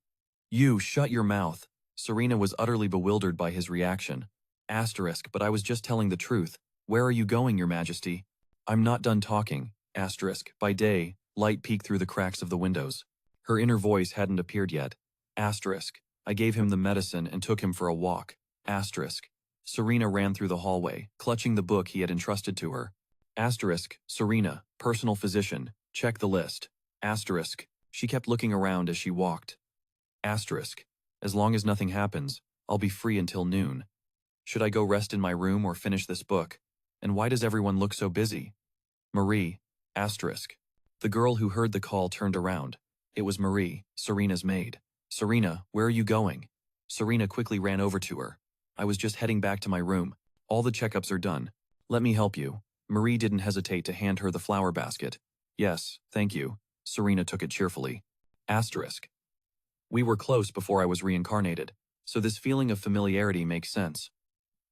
Speaker 1: You, shut your mouth. Serena was utterly bewildered by his reaction. Asterisk, but I was just telling the truth. Where are you going, Your Majesty? I'm not done talking. Asterisk, by day, light peeked through the cracks of the windows. Her inner voice hadn't appeared yet. Asterisk, I gave him the medicine and took him for a walk. Asterisk, Serena ran through the hallway, clutching the book he had entrusted to her. Asterisk, Serena, personal physician, check the list. Asterisk, she kept looking around as she walked. Asterisk, as long as nothing happens, I'll be free until noon. Should I go rest in my room or finish this book? And why does everyone look so busy? Marie, asterisk. The girl who heard the call turned around. It was Marie, Serena's maid. Serena, where are you going? Serena quickly ran over to her. I was just heading back to my room. All the checkups are done. Let me help you. Marie didn't hesitate to hand her the flower basket. Yes, thank you. Serena took it cheerfully. Asterisk. We were close before I was reincarnated, so this feeling of familiarity makes sense.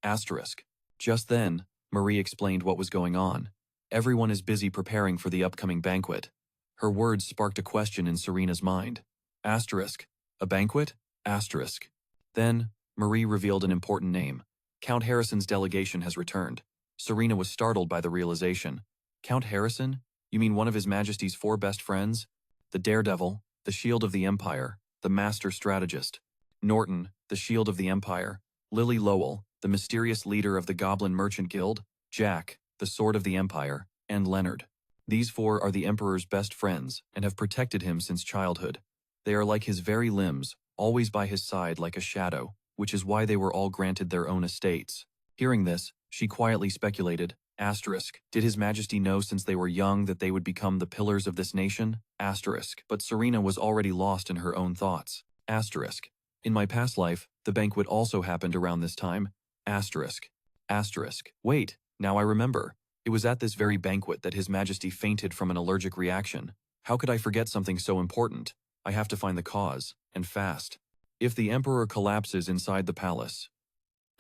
Speaker 1: Asterisk. Just then, Marie explained what was going on. Everyone is busy preparing for the upcoming banquet. Her words sparked a question in Serena's mind. Asterisk. A banquet? Asterisk. Then, Marie revealed an important name. Count Harrison's delegation has returned. Serena was startled by the realization. Count Harrison? You mean one of His Majesty's 4 best friends? The daredevil, the shield of the Empire, the master strategist. Norton, the shield of the Empire. Lily Lowell, the mysterious leader of the Goblin Merchant Guild. Jack, the sword of the Empire. And Leonard. These 4 are the Emperor's best friends and have protected him since childhood. They are like his very limbs, always by his side like a shadow, which is why they were all granted their own estates. Hearing this, she quietly speculated, asterisk, did His Majesty know since they were young that they would become the pillars of this nation? Asterisk, but Serena was already lost in her own thoughts. Asterisk, in my past life, the banquet also happened around this time. Asterisk, asterisk, wait, now I remember. It was at this very banquet that His Majesty fainted from an allergic reaction. How could I forget something so important? I have to find the cause, and fast. If the emperor collapses inside the palace,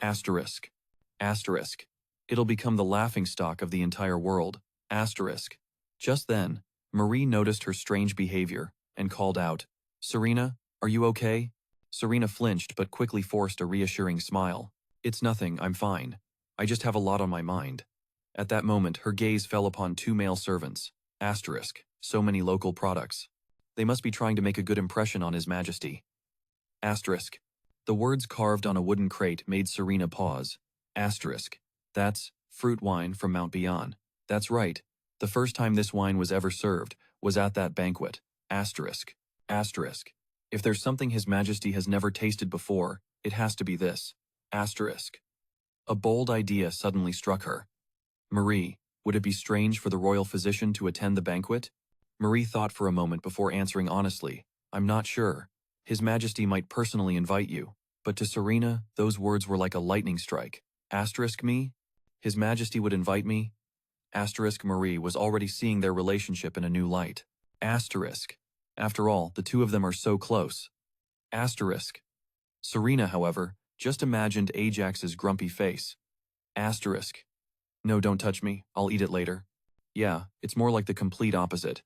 Speaker 1: asterisk, asterisk, it'll become the laughingstock of the entire world, asterisk. Just then, Marie noticed her strange behavior and called out, Serena, are you okay? Serena flinched but quickly forced a reassuring smile. It's nothing, I'm fine. I just have a lot on my mind. At that moment, her gaze fell upon two male servants, asterisk, so many local products. They must be trying to make a good impression on His Majesty. Asterisk. The words carved on a wooden crate made Serena pause. Asterisk. That's fruit wine from Mount Beyond. That's right. The first time this wine was ever served was at that banquet. Asterisk. Asterisk. If there's something His Majesty has never tasted before, it has to be this. Asterisk. A bold idea suddenly struck her. Marie, would it be strange for the royal physician to attend the banquet? Marie thought for a moment before answering honestly, I'm not sure. His Majesty might personally invite you. But to Serena, those words were like a lightning strike. Asterisk me? His Majesty would invite me? Asterisk Marie was already seeing their relationship in a new light. Asterisk. After all, the two of them are so close. Asterisk. Serena, however, just imagined Ajax's grumpy face. Asterisk. No, don't touch me, I'll eat it later. Yeah, it's more like the complete opposite.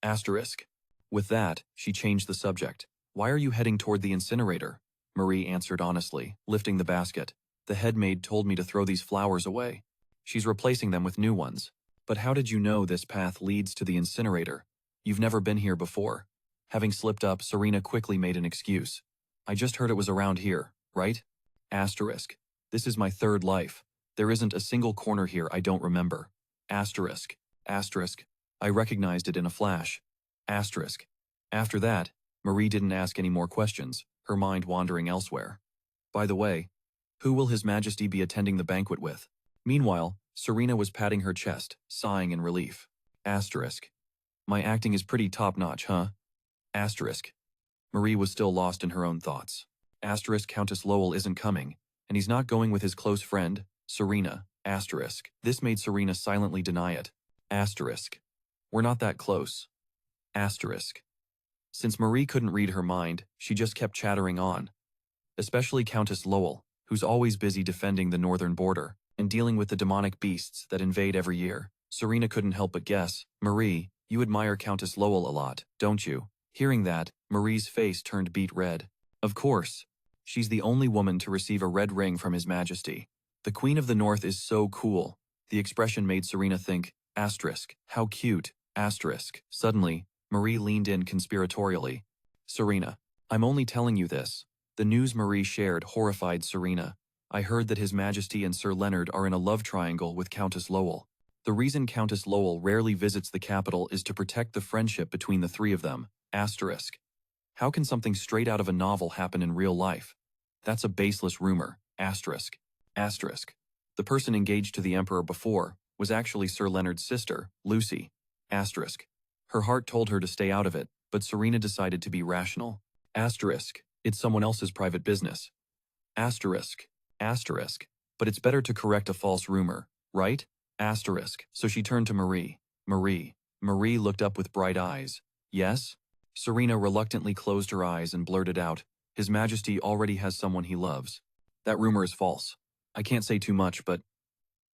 Speaker 1: Asterisk. With that, she changed the subject. Why are you heading toward the incinerator? Marie answered honestly, lifting the basket. The head maid told me to throw these flowers away. She's replacing them with new ones. But how did you know this path leads to the incinerator? You've never been here before. Having slipped up, Serena quickly made an excuse. I just heard it was around here, right? Asterisk. This is my third life. There isn't a single corner here I don't remember. Asterisk. Asterisk. I recognized it in a flash. Asterisk. After that, Marie didn't ask any more questions, her mind wandering elsewhere. By the way, who will His Majesty be attending the banquet with? Meanwhile, Serena was patting her chest, sighing in relief. Asterisk. My acting is pretty top-notch, huh? Asterisk. Marie was still lost in her own thoughts. Asterisk Countess Lowell isn't coming, and he's not going with his close friend, Serena. Asterisk. This made Serena silently deny it. Asterisk. We're not that close. Asterisk. Since Marie couldn't read her mind, she just kept chattering on. Especially Countess Lowell, who's always busy defending the northern border and dealing with the demonic beasts that invade every year. Serena couldn't help but guess, Marie, you admire Countess Lowell a lot, don't you? Hearing that, Marie's face turned beet red. Of course. She's the only woman to receive a red ring from His Majesty. The Queen of the North is so cool. The expression made Serena think, asterisk, how cute, asterisk. Suddenly, Marie leaned in conspiratorially. Serena, I'm only telling you this. The news Marie shared horrified Serena. I heard that His Majesty and Sir Leonard are in a love triangle with Countess Lowell. The reason Countess Lowell rarely visits the capital is to protect the friendship between the three of them. Asterisk. How can something straight out of a novel happen in real life? That's a baseless rumor. Asterisk. Asterisk. The person engaged to the Emperor before was actually Sir Leonard's sister, Lucy. Asterisk. Her heart told her to stay out of it, but Serena decided to be rational. Asterisk. It's someone else's private business. Asterisk. Asterisk. But it's better to correct a false rumor, right? Asterisk. So she turned to Marie. Marie. Marie looked up with bright eyes. Yes? Serena reluctantly closed her eyes and blurted out, His Majesty already has someone he loves. That rumor is false. I can't say too much, but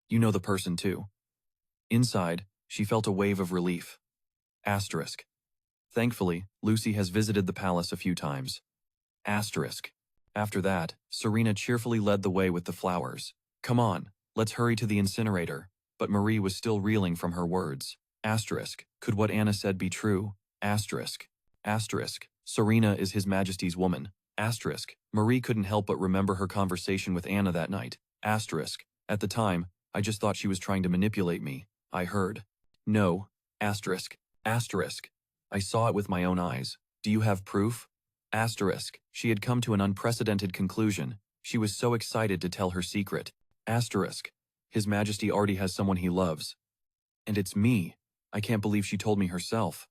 Speaker 1: you know the person too. Inside, she felt a wave of relief. Asterisk. Thankfully, Lucy has visited the palace a few times. Asterisk. After that, Serena cheerfully led the way with the flowers. Come on, let's hurry to the incinerator. But Marie was still reeling from her words. Asterisk. Could what Anna said be true? Asterisk. Asterisk. Serena is His Majesty's woman. Asterisk. Marie couldn't help but remember her conversation with Anna that night. Asterisk. At the time, I just thought she was trying to manipulate me. I heard. No. Asterisk. Asterisk. I saw it with my own eyes. Do you have proof? Asterisk. She had come to an unprecedented conclusion. She was so excited to tell her secret. Asterisk. His Majesty already has someone he loves. And it's me. I can't believe she told me herself.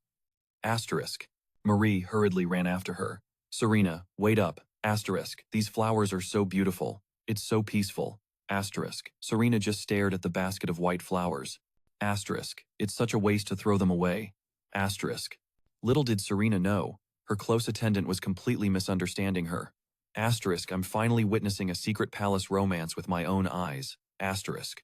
Speaker 1: Asterisk. Marie hurriedly ran after her. Serena, wait up. Asterisk. These flowers are so beautiful. It's so peaceful. Asterisk. Serena just stared at the basket of white flowers. Asterisk. It's such a waste to throw them away. Asterisk. Little did Serena know, Her close attendant was completely misunderstanding her. Asterisk, I'm finally witnessing a secret palace romance with my own eyes. Asterisk.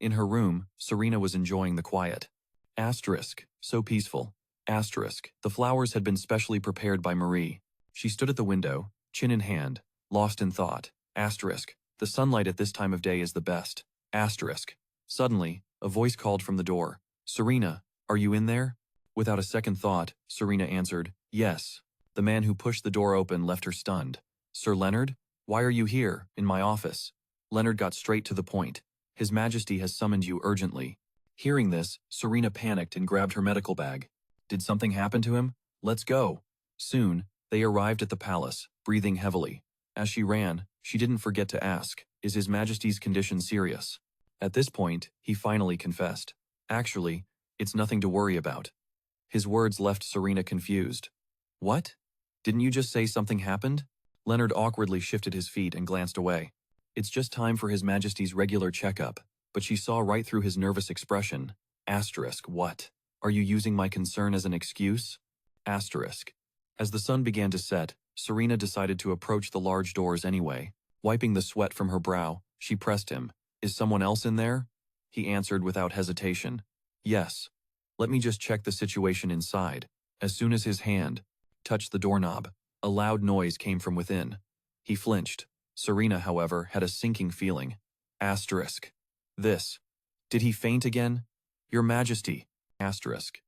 Speaker 1: In her room, Serena was enjoying the quiet. Asterisk, so peaceful. Asterisk, the flowers had been specially prepared by Marie. She stood at the window, chin in hand, lost in thought. Asterisk, the sunlight at this time of day is the best. Asterisk. Suddenly, a voice called from the door. Serena, are you in there? Without a second thought, Serena answered, yes. The man who pushed the door open left her stunned. Sir Leonard? Why are you here, in my office? Leonard got straight to the point. His Majesty has summoned you urgently. Hearing this, Serena panicked and grabbed her medical bag. Did something happen to him? Let's go. Soon, they arrived at the palace, breathing heavily. As she ran, she didn't forget to ask, is His Majesty's condition serious? At this point, he finally confessed. Actually, it's nothing to worry about. His words left Serena confused. What? Didn't you just say something happened? Leonard awkwardly shifted his feet and glanced away. It's just time for His Majesty's regular checkup, but she saw right through his nervous expression. Asterisk, what? Are you using my concern as an excuse? Asterisk. As the sun began to set, Serena decided to approach the large doors anyway. Wiping the sweat from her brow, she pressed him. Is someone else in there? He answered without hesitation. Yes. Let me just check the situation inside. As soon as his hand touched the doorknob, a loud noise came from within. He flinched. Serena, however, had a sinking feeling. Asterisk. This. Did he faint again? Your Majesty. Asterisk.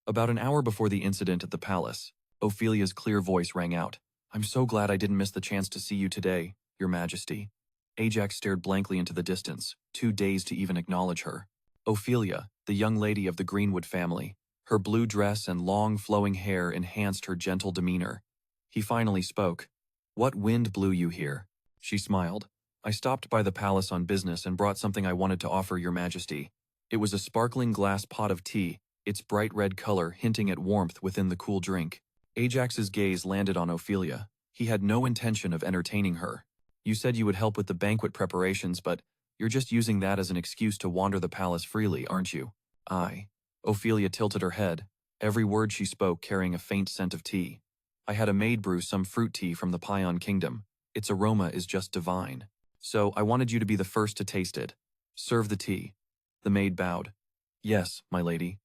Speaker 1: About an hour before the incident at the palace, Ophelia's clear voice rang out. I'm so glad I didn't miss the chance to see you today, Your Majesty. Ajax stared blankly into the distance, too dazed to even acknowledge her. Ophelia, the young lady of the Greenwood family. Her blue dress and long flowing hair enhanced her gentle demeanor. He finally spoke. What wind blew you here? She smiled. I stopped by the palace on business and brought something I wanted to offer Your Majesty. It was a sparkling glass pot of tea, its bright red color hinting at warmth within the cool drink. Ajax's gaze landed on Ophelia. He had no intention of entertaining her. You said you would help with the banquet preparations, but you're just using that as an excuse to wander the palace freely, aren't you? I. Ophelia tilted her head, every word she spoke carrying a faint scent of tea. I had a maid brew some fruit tea from the Paeon Kingdom. Its aroma is just divine. So I wanted you to be the first to taste it. Serve the tea. The maid bowed. Yes, my lady.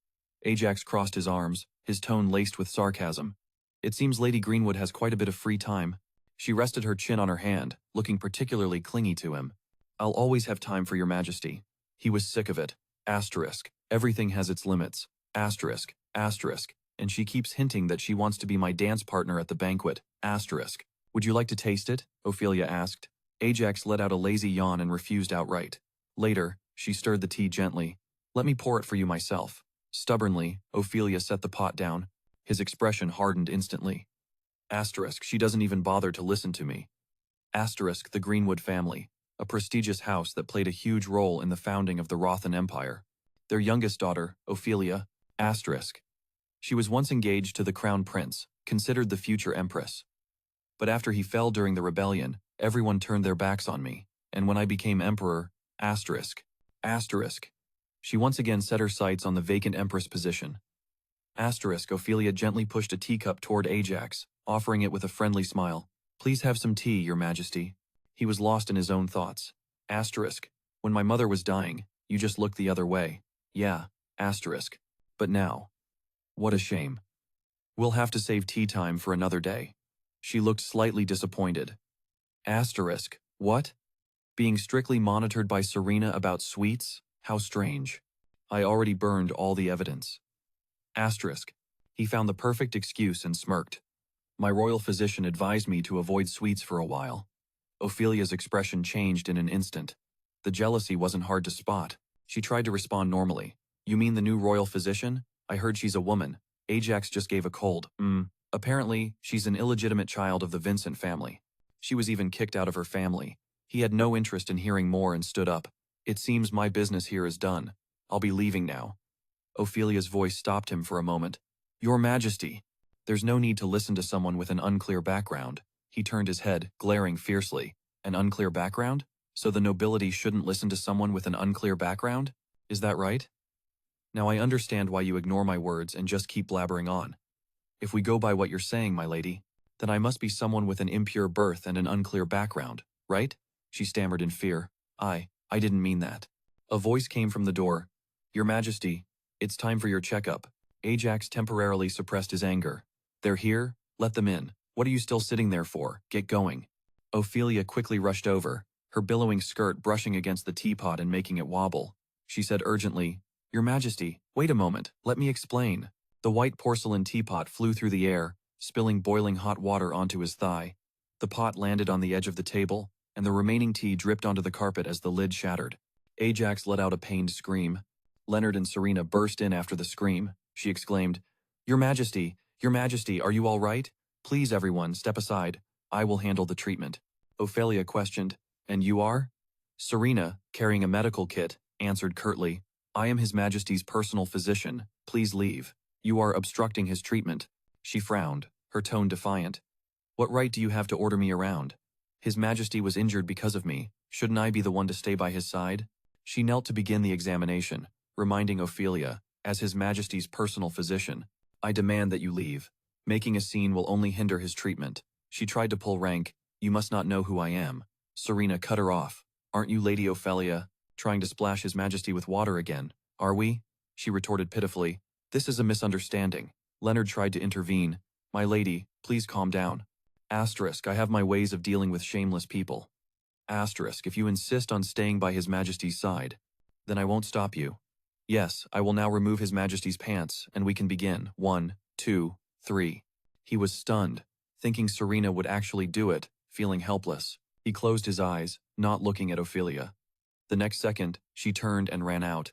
Speaker 1: Ajax crossed his arms, his tone laced with sarcasm. It seems Lady Greenwood has quite a bit of free time. She rested her chin on her hand, looking particularly clingy to him. I'll always have time for Your Majesty. He was sick of it. Asterisk. Everything has its limits. Asterisk. Asterisk. And she keeps hinting that she wants to be my dance partner at the banquet. Asterisk. Would you like to taste it? Ophelia asked. Ajax let out a lazy yawn and refused outright. Later, she stirred the tea gently. Let me pour it for you myself. Stubbornly, Ophelia set the pot down. His expression hardened instantly. Asterisk, she doesn't even bother to listen to me. Asterisk, the Greenwood family, a prestigious house that played a huge role in the founding of the Rothan Empire. Their youngest daughter, Ophelia, asterisk. She was once engaged to the crown prince, considered the future empress. But after he fell during the rebellion, everyone turned their backs on me, and when I became emperor, asterisk. She once again set her sights on the vacant empress position. Asterisk, Ophelia gently pushed a teacup toward Ajax, offering it with a friendly smile. Please have some tea, Your Majesty. He was lost in his own thoughts. Asterisk. When my mother was dying, you just looked the other way. Yeah, asterisk. But now. What a shame. We'll have to save tea time for another day. She looked slightly disappointed. Asterisk. What? Being strictly monitored by Serena about sweets? How strange. I already burned all the evidence. Asterisk. He found the perfect excuse and smirked. My royal physician advised me to avoid sweets for a while. Ophelia's expression changed in an instant. The jealousy wasn't hard to spot. She tried to respond normally. You mean the new royal physician? I heard she's a woman. Ajax just gave a cold. Apparently, she's an illegitimate child of the Vincent family. She was even kicked out of her family. He had no interest in hearing more and stood up. It seems my business here is done. I'll be leaving now. Ophelia's voice stopped him for a moment. Your Majesty. There's no need to listen to someone with an unclear background. He turned his head, glaring fiercely. An unclear background? So the nobility shouldn't listen to someone with an unclear background? Is that right? Now I understand why you ignore my words and just keep blabbering on. If we go by what you're saying, my lady, then I must be someone with an impure birth and an unclear background, right? She stammered in fear. I didn't mean that. A voice came from the door. Your Majesty, it's time for your checkup. Ajax temporarily suppressed his anger. They're here? Let them in. What are you still sitting there for? Get going. Ophelia quickly rushed over, her billowing skirt brushing against the teapot and making it wobble. She said urgently, Your Majesty, wait a moment, let me explain. The white porcelain teapot flew through the air, spilling boiling hot water onto his thigh. The pot landed on the edge of the table, and the remaining tea dripped onto the carpet as the lid shattered. Ajax let out a pained scream. Leonard and Serena burst in after the scream. She exclaimed, Your Majesty, are you all right? Please everyone, step aside. I will handle the treatment. Ophelia questioned, And you are? Serena, carrying a medical kit, answered curtly, I am His Majesty's personal physician. Please leave. You are obstructing his treatment. She frowned, her tone defiant. What right do you have to order me around? His Majesty was injured because of me. Shouldn't I be the one to stay by his side? She knelt to begin the examination, reminding Ophelia, as His Majesty's personal physician, I demand that you leave. Making a scene will only hinder his treatment. She tried to pull rank. You must not know who I am. Serena cut her off. Aren't you Lady Ophelia, trying to splash His Majesty with water again? Are we? She retorted pitifully. This is a misunderstanding. Leonard tried to intervene. My lady, please calm down. Asterisk, I have my ways of dealing with shameless people. Asterisk, if you insist on staying by His Majesty's side, then I won't stop you. Yes, I will now remove His Majesty's pants, and we can begin. 1, 2, 3. He was stunned, thinking Serena would actually do it, feeling helpless. He closed his eyes, not looking at Ophelia. The next second, she turned and ran out.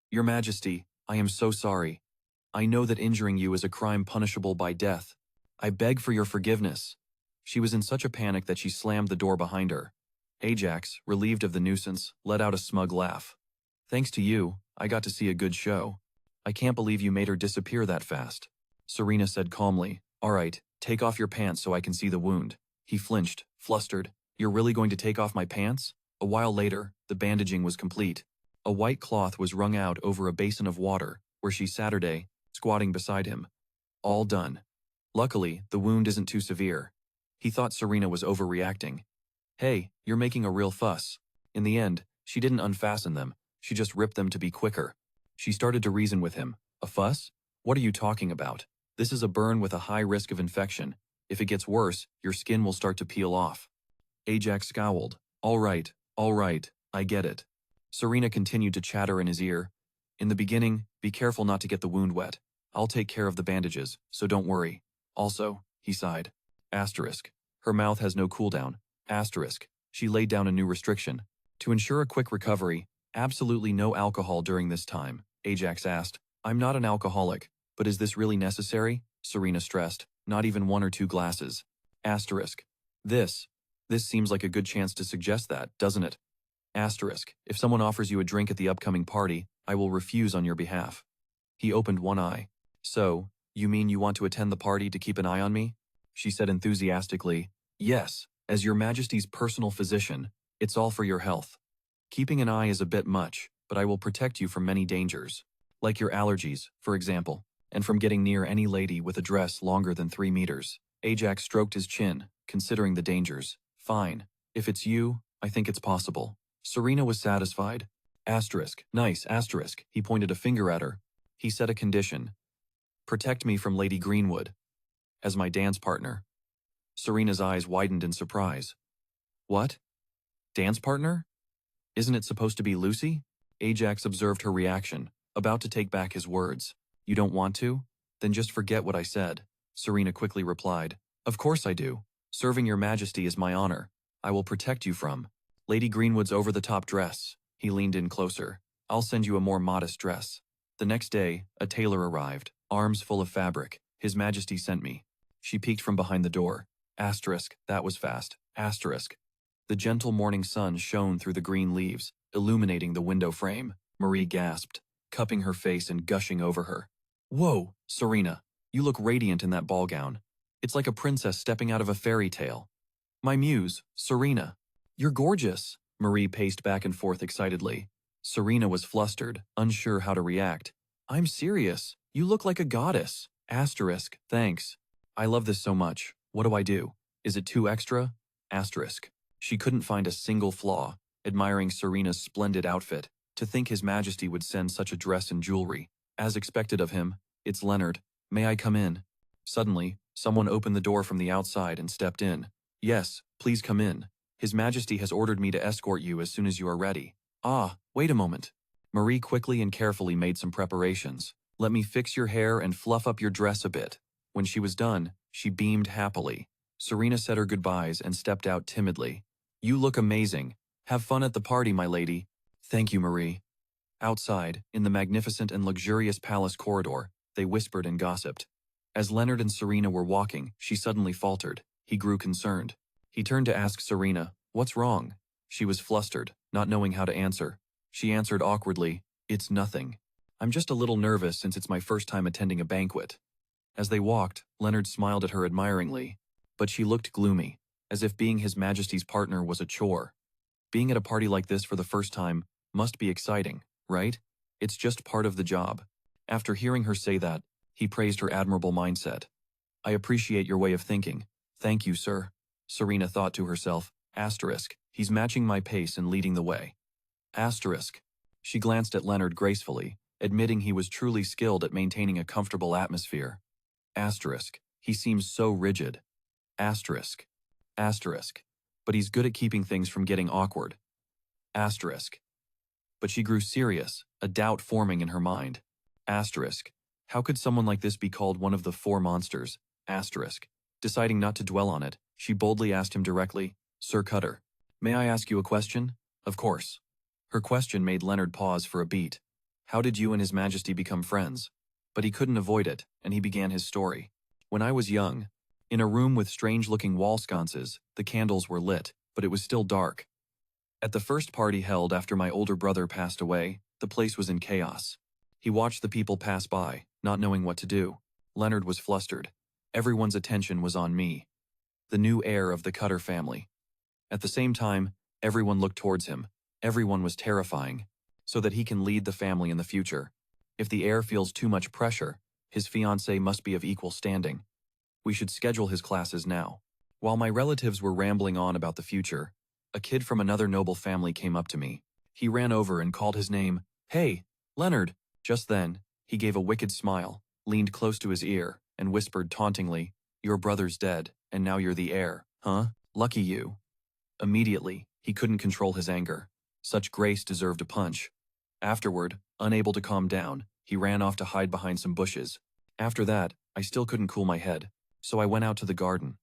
Speaker 1: Your Majesty, I am so sorry. I know that injuring you is a crime punishable by death. I beg for your forgiveness. She was in such a panic that she slammed the door behind her. Ajax, relieved of the nuisance, let out a smug laugh. Thanks to you, I got to see a good show. I can't believe you made her disappear that fast. Serena said calmly, All right, take off your pants so I can see the wound. He flinched, flustered. You're really going to take off my pants? A while later, the bandaging was complete. A white cloth was wrung out over a basin of water, where she Saturday, squatting beside him. All done. Luckily, the wound isn't too severe. He thought Serena was overreacting. Hey, you're making a real fuss. In the end, she didn't unfasten them, she just ripped them to be quicker. She started to reason with him. A fuss? What are you talking about? This is a burn with a high risk of infection. If it gets worse, your skin will start to peel off. Ajax scowled. All right, I get it. Serena continued to chatter in his ear. In the beginning, be careful not to get the wound wet. I'll take care of the bandages, so don't worry. Also, he sighed. Asterisk. Her mouth has no cooldown. Asterisk. She laid down a new restriction. To ensure a quick recovery, absolutely no alcohol during this time, Ajax asked. I'm not an alcoholic, but is this really necessary? Serena stressed. Not even 1 or 2 glasses. Asterisk. This seems like a good chance to suggest that, doesn't it? Asterisk. If someone offers you a drink at the upcoming party, I will refuse on your behalf. He opened one eye. So, you mean you want to attend the party to keep an eye on me? She said enthusiastically. Yes, as your Majesty's personal physician, it's all for your health. Keeping an eye is a bit much, but I will protect you from many dangers. Like your allergies, for example, and from getting near any lady with a dress longer than 3 meters. Ajax stroked his chin, considering the dangers. Fine. If it's you, I think it's possible. Serena was satisfied. Asterisk. Nice, asterisk. He pointed a finger at her. He set a condition. Protect me from Lady Greenwood. As my dance partner. Serena's eyes widened in surprise. What? Dance partner? Isn't it supposed to be Lucy? Ajax observed her reaction, about to take back his words. You don't want to? Then just forget what I said. Serena quickly replied. Of course I do. Serving your Majesty is my honor. I will protect you from Lady Greenwood's over-the-top dress. He leaned in closer. I'll send you a more modest dress. The next day, a tailor arrived, arms full of fabric. His Majesty sent me. She peeked from behind the door. Asterisk, that was fast. Asterisk. The gentle morning sun shone through the green leaves, illuminating the window frame. Marie gasped, cupping her face and gushing over her. Whoa, Serena, you look radiant in that ball gown. It's like a princess stepping out of a fairy tale. My muse, Serena. You're gorgeous. Marie paced back and forth excitedly. Serena was flustered, unsure how to react. I'm serious. You look like a goddess. Asterisk, thanks. I love this so much. What do I do? Is it too extra? Asterisk. She couldn't find a single flaw, admiring Serena's splendid outfit. To think His Majesty would send such a dress and jewelry. As expected of him, it's Leonard. May I come in? Suddenly, someone opened the door from the outside and stepped in. Yes, please come in. His Majesty has ordered me to escort you as soon as you are ready. Ah, wait a moment. Marie quickly and carefully made some preparations. Let me fix your hair and fluff up your dress a bit. When she was done, she beamed happily. Serena said her goodbyes and stepped out timidly. You look amazing. Have fun at the party, my lady. Thank you, Marie. Outside, in the magnificent and luxurious palace corridor, they whispered and gossiped. As Leonard and Serena were walking, she suddenly faltered. He grew concerned. He turned to ask Serena, "What's wrong?" She was flustered, not knowing how to answer. She answered awkwardly, "It's nothing. I'm just a little nervous since it's my first time attending a banquet." As they walked, Leonard smiled at her admiringly, but she looked gloomy, as if being His Majesty's partner was a chore. Being at a party like this for the first time must be exciting, right? It's just part of the job. After hearing her say that, he praised her admirable mindset. I appreciate your way of thinking. Thank you, sir. Serena thought to herself, asterisk, he's matching my pace and leading the way. Asterisk. She glanced at Leonard gracefully, admitting he was truly skilled at maintaining a comfortable atmosphere. Asterisk. He seems so rigid. Asterisk. Asterisk. But he's good at keeping things from getting awkward. Asterisk. But she grew serious, a doubt forming in her mind. Asterisk. How could someone like this be called one of the four monsters? Asterisk. Deciding not to dwell on it, she boldly asked him directly, Sir Cutter, may I ask you a question? Of course. Her question made Leonard pause for a beat. How did you and His Majesty become friends? But he couldn't avoid it, and he began his story. When I was young, in a room with strange-looking wall sconces, the candles were lit, but it was still dark. At the first party held after my older brother passed away, the place was in chaos. He watched the people pass by, not knowing what to do. Leonard was flustered. Everyone's attention was on me, the new heir of the Cutter family. At the same time, everyone looked towards him. Everyone was terrifying, so that he can lead the family in the future. If the heir feels too much pressure, his fiancée must be of equal standing. We should schedule his classes now. While my relatives were rambling on about the future, a kid from another noble family came up to me. He ran over and called his name. Hey, Leonard! Just then, he gave a wicked smile, leaned close to his ear, and whispered tauntingly, Your brother's dead, and now you're the heir, huh? Lucky you. Immediately, he couldn't control his anger. Such grace deserved a punch. Afterward, unable to calm down, he ran off to hide behind some bushes. After that, I still couldn't cool my head, so I went out to the garden.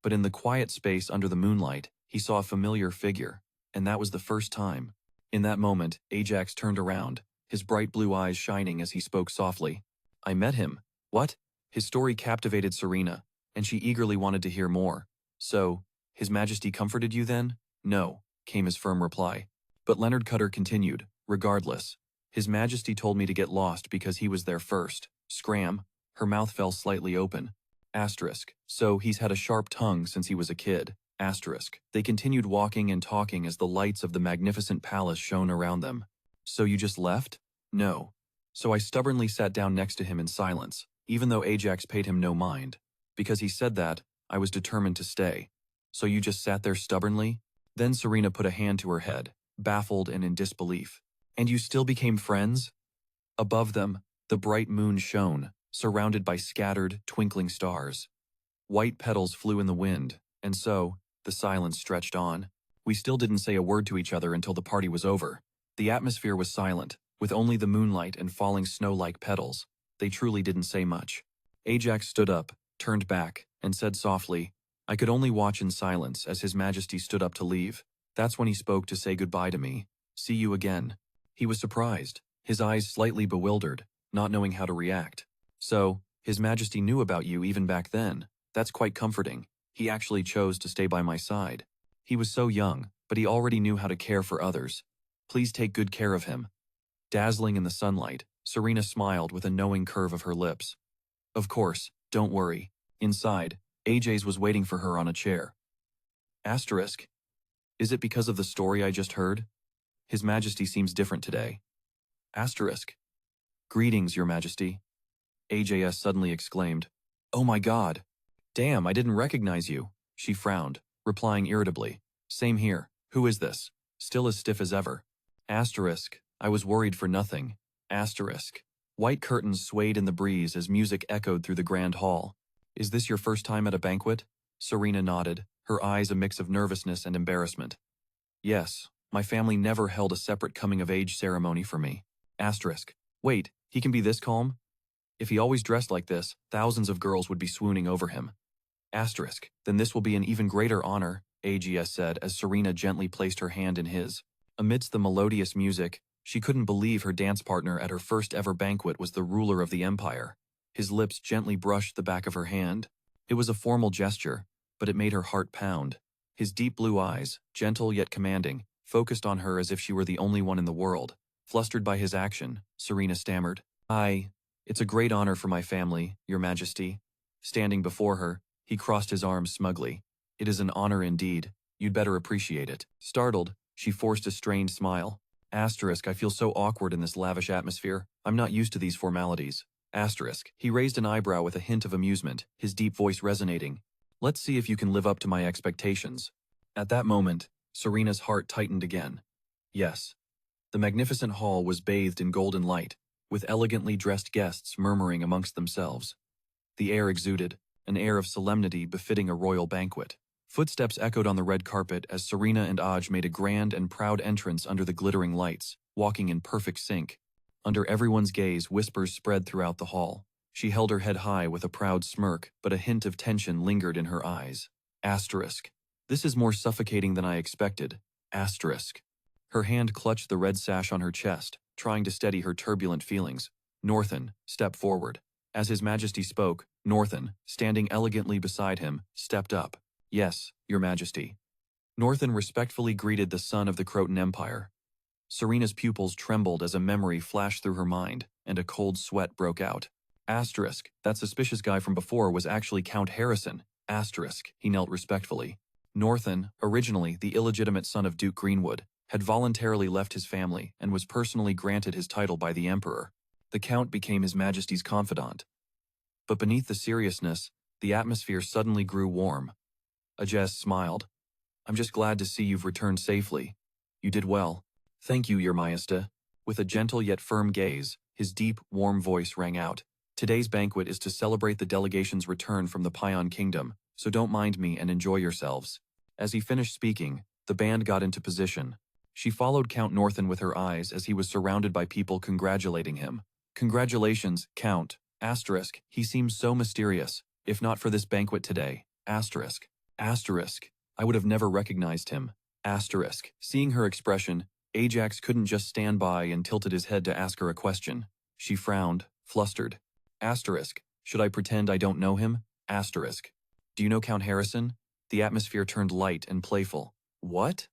Speaker 1: But in the quiet space under the moonlight, he saw a familiar figure, and that was the first time. In that moment, Ajax turned around, his bright blue eyes shining as he spoke softly. I met him. What? His story captivated Serena, and she eagerly wanted to hear more. So, His Majesty comforted you then? No, came his firm reply. But Leonard Cutter continued, regardless. His Majesty told me to get lost because he was there first. Scram. Her mouth fell slightly open. Asterisk. So he's had a sharp tongue since he was a kid. Asterisk. They continued walking and talking as the lights of the magnificent palace shone around them. So you just left? No. So I stubbornly sat down next to him in silence, even though Ajax paid him no mind. Because he said that, I was determined to stay. So you just sat there stubbornly? Then Serena put a hand to her head, baffled and in disbelief. And you still became friends? Above them, the bright moon shone, surrounded by scattered, twinkling stars. White petals flew in the wind, and so, the silence stretched on. We still didn't say a word to each other until the party was over. The atmosphere was silent, with only the moonlight and falling snow-like petals. They truly didn't say much. Ajax stood up, turned back, and said softly, I could only watch in silence as His Majesty stood up to leave. That's when he spoke to say goodbye to me. See you again. He was surprised, his eyes slightly bewildered, not knowing how to react. So, His Majesty knew about you even back then. That's quite comforting. He actually chose to stay by my side. He was so young, but he already knew how to care for others. Please take good care of him. Dazzling in the sunlight, Serena smiled with a knowing curve of her lips. Of course, don't worry. Inside, AJ's was waiting for her on a chair. Asterisk. Is it because of the story I just heard? His Majesty seems different today. Asterisk. Greetings, Your Majesty. AJS suddenly exclaimed. Oh my god. Damn, I didn't recognize you. She frowned, replying irritably. Same here. Who is this? Still as stiff as ever. Asterisk. I was worried for nothing. Asterisk. White curtains swayed in the breeze as music echoed through the grand hall. Is this your first time at a banquet? Serena nodded, her eyes a mix of nervousness and embarrassment. Yes, my family never held a separate coming-of-age ceremony for me. Asterisk. Wait, he can be this calm? If he always dressed like this, thousands of girls would be swooning over him. Asterisk. Then this will be an even greater honor, AGS said as Serena gently placed her hand in his. Amidst the melodious music, she couldn't believe her dance partner at her first ever banquet was the ruler of the empire. His lips gently brushed the back of her hand. It was a formal gesture, but it made her heart pound. His deep blue eyes, gentle yet commanding, focused on her as if she were the only one in the world. Flustered by his action, Serena stammered, It's a great honor for my family, Your Majesty. Standing before her, he crossed his arms smugly. It is an honor indeed. You'd better appreciate it. Startled, she forced a strained smile. Asterisk, I feel so awkward in this lavish atmosphere. I'm not used to these formalities. Asterisk. He raised an eyebrow with a hint of amusement, his deep voice resonating. Let's see if you can live up to my expectations. At that moment, Serena's heart tightened again. Yes. The magnificent hall was bathed in golden light, with elegantly dressed guests murmuring amongst themselves. The air exuded, an air of solemnity befitting a royal banquet. Footsteps echoed on the red carpet as Serena and Aj made a grand and proud entrance under the glittering lights, walking in perfect sync. Under everyone's gaze, whispers spread throughout the hall. She held her head high with a proud smirk, but a hint of tension lingered in her eyes. Asterisk. This is more suffocating than I expected. Asterisk. Her hand clutched the red sash on her chest, trying to steady her turbulent feelings. Northen, step forward. As His Majesty spoke, Northen, standing elegantly beside him, stepped up. Yes, Your Majesty. Northen respectfully greeted the son of the Croton Empire. Serena's pupils trembled as a memory flashed through her mind, and a cold sweat broke out. Asterisk, that suspicious guy from before was actually Count Harrison. Asterisk, he knelt respectfully. Northen, originally the illegitimate son of Duke Greenwood, had voluntarily left his family and was personally granted his title by the Emperor. The Count became His Majesty's confidant. But beneath the seriousness, the atmosphere suddenly grew warm. Ajaz smiled. I'm just glad to see you've returned safely. You did well. Thank you, Your Majesty. With a gentle yet firm gaze, his deep, warm voice rang out. Today's banquet is to celebrate the delegation's return from the Payan Kingdom, so don't mind me and enjoy yourselves. As he finished speaking, the band got into position. She followed Count Northen with her eyes as he was surrounded by people congratulating him. Congratulations, Count. Asterisk, he seems so mysterious. If not for this banquet today. Asterisk. Asterisk. I would have never recognized him. Asterisk. Seeing her expression, Ajax couldn't just stand by and tilted his head to ask her a question. She frowned, flustered. Asterisk. Should I pretend I don't know him? Asterisk. Do you know Count Harrison? The atmosphere turned light and playful. What?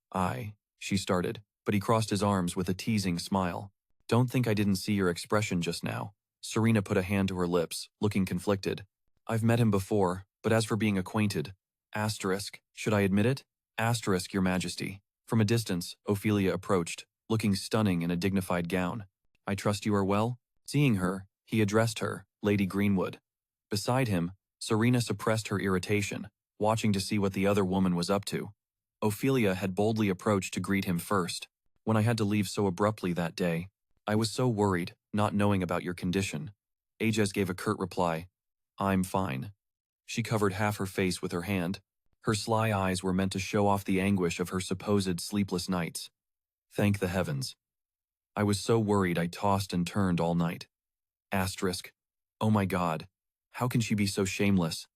Speaker 1: She started, but he crossed his arms with a teasing smile. Don't think I didn't see your expression just now. Serena put a hand to her lips, looking conflicted. I've met him before, but as for being acquainted, asterisk, should I admit it? Asterisk, Your Majesty. From a distance, Ophelia approached, looking stunning in a dignified gown. I trust you are well? Seeing her, he addressed her, Lady Greenwood. Beside him, Serena suppressed her irritation, watching to see what the other woman was up to. Ophelia had boldly approached to greet him first. When I had to leave so abruptly that day, I was so worried, not knowing about your condition. Ajaz gave a curt reply. I'm fine. She covered half her face with her hand. Her sly eyes were meant to show off the anguish of her supposed sleepless nights. Thank the heavens. I was so worried I tossed and turned all night. Asterisk. Oh my God. How can she be so shameless?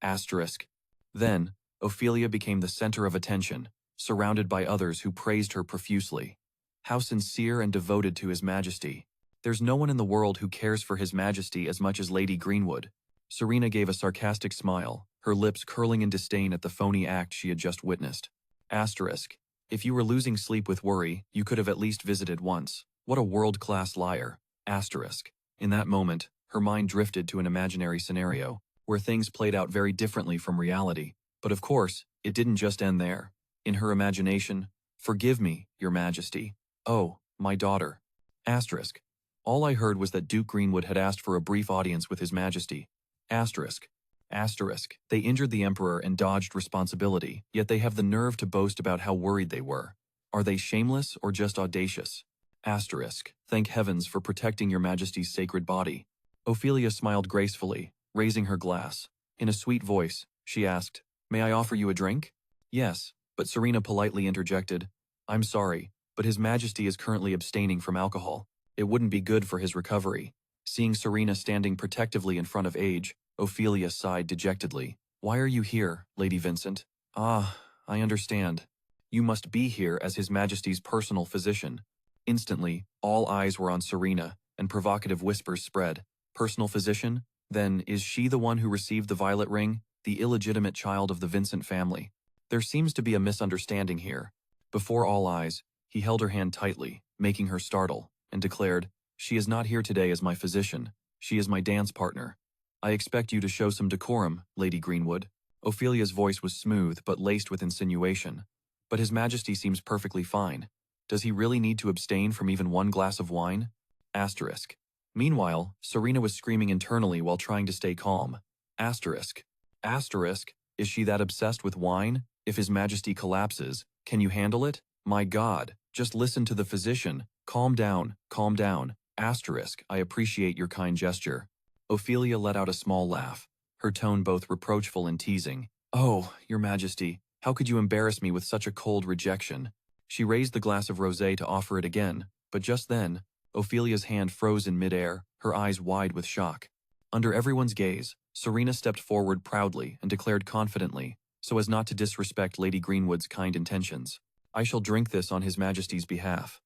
Speaker 1: Asterisk. Then, Ophelia became the center of attention, surrounded by others who praised her profusely. How sincere and devoted to His Majesty. There's no one in the world who cares for His Majesty as much as Lady Greenwood. Serena gave a sarcastic smile, her lips curling in disdain at the phony act she had just witnessed. Asterisk. If you were losing sleep with worry, you could have at least visited once. What a world-class liar. Asterisk. In that moment, her mind drifted to an imaginary scenario, where things played out very differently from reality. But of course, it didn't just end there. In her imagination, forgive me, Your Majesty. Oh, my daughter. Asterisk. All I heard was that Duke Greenwood had asked for a brief audience with His Majesty. Asterisk. Asterisk. They injured the Emperor and dodged responsibility, yet they have the nerve to boast about how worried they were. Are they shameless or just audacious? Asterisk. Thank heavens for protecting your Majesty's sacred body. Ophelia smiled gracefully, raising her glass. In a sweet voice, she asked, "May I offer you a drink?" "Yes," but Serena politely interjected, "I'm sorry, but His Majesty is currently abstaining from alcohol. It wouldn't be good for his recovery." Seeing Serena standing protectively in front of Age, Ophelia sighed dejectedly. "Why are you here, Lady Vincent?" "Ah, I understand. You must be here as His Majesty's personal physician." Instantly, all eyes were on Serena, and provocative whispers spread. "Personal physician? Then is she the one who received the violet ring, the illegitimate child of the Vincent family? There seems to be a misunderstanding here." Before all eyes, he held her hand tightly, making her startle, and declared, "She is not here today as my physician. She is my dance partner. I expect you to show some decorum, Lady Greenwood." Ophelia's voice was smooth but laced with insinuation. "But His Majesty seems perfectly fine. Does he really need to abstain from even one glass of wine?" Asterisk. Meanwhile, Serena was screaming internally while trying to stay calm. Asterisk. Asterisk. Is she that obsessed with wine? If His Majesty collapses, can you handle it? My God, just listen to the physician. Calm down, calm down. Asterisk. I appreciate your kind gesture. Ophelia let out a small laugh, her tone both reproachful and teasing. "Oh, Your Majesty, how could you embarrass me with such a cold rejection?" She raised the glass of rosé to offer it again, but just then, Ophelia's hand froze in midair, her eyes wide with shock. Under everyone's gaze, Serena stepped forward proudly and declared confidently, so as not to disrespect Lady Greenwood's kind intentions, "I shall drink this on His Majesty's behalf."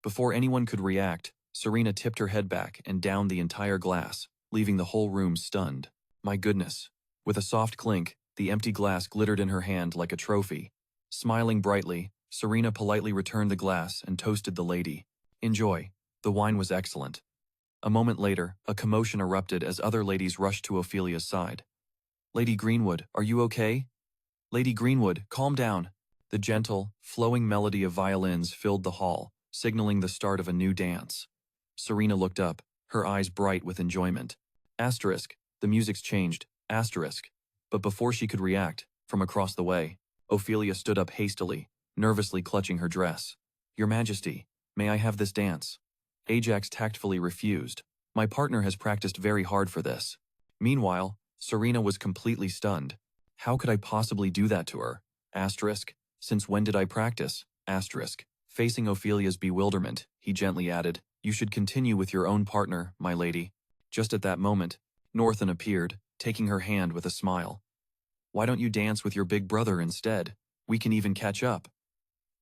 Speaker 1: Before anyone could react, Serena tipped her head back and downed the entire glass, leaving the whole room stunned. My goodness. With a soft clink, the empty glass glittered in her hand like a trophy. Smiling brightly, Serena politely returned the glass and toasted the lady. "Enjoy. The wine was excellent." A moment later, a commotion erupted as other ladies rushed to Ophelia's side. "Lady Greenwood, are you okay?" "Lady Greenwood, calm down." The gentle, flowing melody of violins filled the hall, signaling the start of a new dance. Serena looked up, her eyes bright with enjoyment. Asterisk. The music's changed. Asterisk. But before she could react, from across the way, Ophelia stood up hastily, nervously clutching her dress. "Your Majesty, may I have this dance?" Ajax tactfully refused. "My partner has practiced very hard for this." Meanwhile, Serena was completely stunned. "How could I possibly do that to her?" Asterisk. "Since when did I practice?" Asterisk. Facing Ophelia's bewilderment, he gently added, "You should continue with your own partner, my lady." Just at that moment, Northen appeared, taking her hand with a smile. "Why don't you dance with your big brother instead? We can even catch up."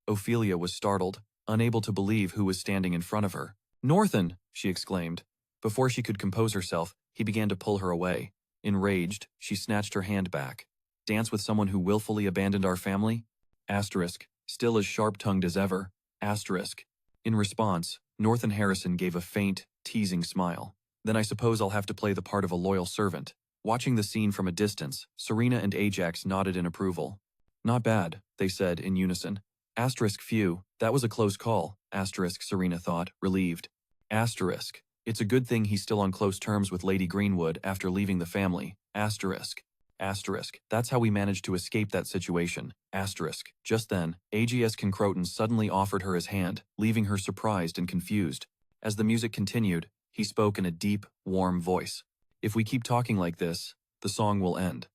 Speaker 1: Ophelia was startled, unable to believe who was standing in front of her. "Northen!" she exclaimed. Before she could compose herself, he began to pull her away. Enraged, she snatched her hand back. "Dance with someone who willfully abandoned our family?" Asterisk. Still as sharp-tongued as ever. Asterisk. In response, Northen Harrison gave a faint, teasing smile. "Then I suppose I'll have to play the part of a loyal servant." Watching the scene from a distance, Serena and Ajax nodded in approval. "Not bad," they said in unison. Asterisk. Phew, that was a close call, asterisk, Serena thought, relieved. Asterisk. It's a good thing he's still on close terms with Lady Greenwood after leaving the family. Asterisk. Asterisk. That's how we managed to escape that situation. Asterisk. Just then, AGS Concroton suddenly offered her his hand, leaving her surprised and confused. As the music continued, he spoke in a deep, warm voice. "If we keep talking like this, the song will end."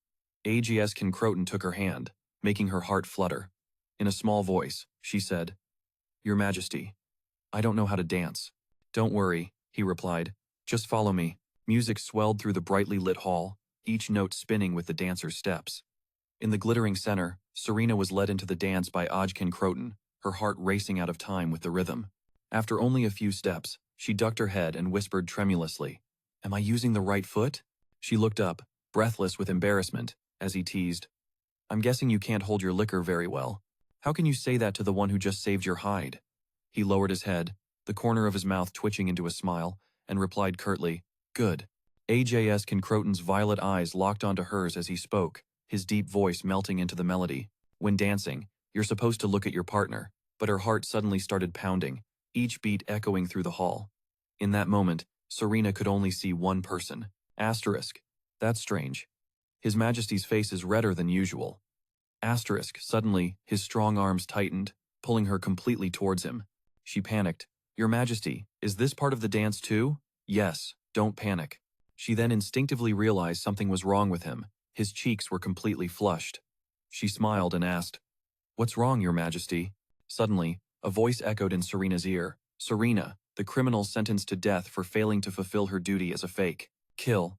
Speaker 1: AGS Concroton took her hand, making her heart flutter. In a small voice, she said, "Your Majesty, I don't know how to dance." "Don't worry," he replied. "Just follow me." Music swelled through the brightly lit hall, each note spinning with the dancer's steps. In the glittering center, Serena was led into the dance by Ojkin Croton, her heart racing out of time with the rhythm. After only a few steps, she ducked her head and whispered tremulously, "Am I using the right foot?" She looked up, breathless with embarrassment, as he teased, "I'm guessing you can't hold your liquor very well. How can you say that to the one who just saved your hide?" He lowered his head, the corner of his mouth twitching into a smile, and replied curtly, "Good." AJS Concroton's violet eyes locked onto hers as he spoke, his deep voice melting into the melody. When dancing, you're supposed to look at your partner, but her heart suddenly started pounding, each beat echoing through the hall. In that moment, Serena could only see one person. Asterisk. That's strange. His Majesty's face is redder than usual. Asterisk. Suddenly, his strong arms tightened, pulling her completely towards him. She panicked. Your Majesty, is this part of the dance too? Yes, don't panic. She then instinctively realized something was wrong with him. His cheeks were completely flushed. She smiled and asked, What's wrong, Your Majesty? Suddenly, a voice echoed in Serena's ear. Serena, the criminal sentenced to death for failing to fulfill her duty as a fake. Kill,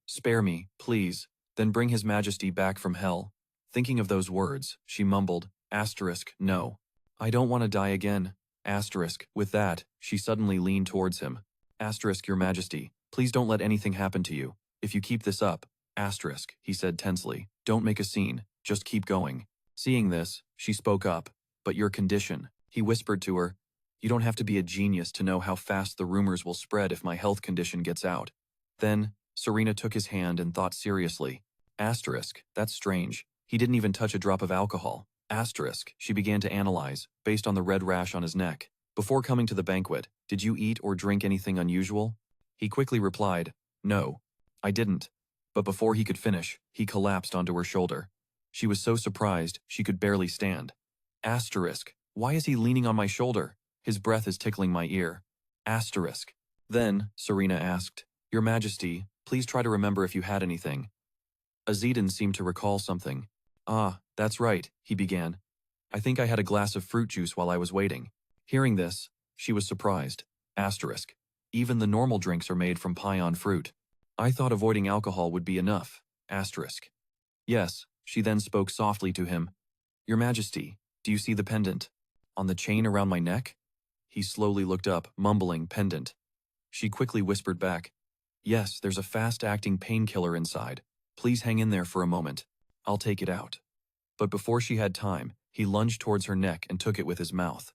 Speaker 1: spare me, please, then bring His Majesty back from hell. Thinking of those words, she mumbled, asterisk, no. I don't want to die again, asterisk. With that, she suddenly leaned towards him. Asterisk, Your Majesty, please don't let anything happen to you. If you keep this up, asterisk, he said tensely, don't make a scene, just keep going. Seeing this, she spoke up. But your condition, he whispered to her. You don't have to be a genius to know how fast the rumors will spread if my health condition gets out. Then, Serena took his hand and thought seriously. Asterisk, that's strange. He didn't even touch a drop of alcohol. Asterisk, she began to analyze, based on the red rash on his neck. Before coming to the banquet, did you eat or drink anything unusual? He quickly replied, No, I didn't. But before he could finish, he collapsed onto her shoulder. She was so surprised, she could barely stand. Asterisk, why is he leaning on my shoulder? His breath is tickling my ear. Asterisk. Then, Serena asked, Your Majesty, please try to remember if you had anything. Azedin seemed to recall something. Ah, that's right, he began. I think I had a glass of fruit juice while I was waiting. Hearing this, she was surprised. Asterisk. Even the normal drinks are made from pion fruit. I thought avoiding alcohol would be enough. Asterisk. Yes, she then spoke softly to him. Your Majesty, do you see the pendant? On the chain around my neck? He slowly looked up, mumbling, pendant. She quickly whispered back, Yes, there's a fast-acting painkiller inside. Please hang in there for a moment. I'll take it out. But before she had time, he lunged towards her neck and took it with his mouth.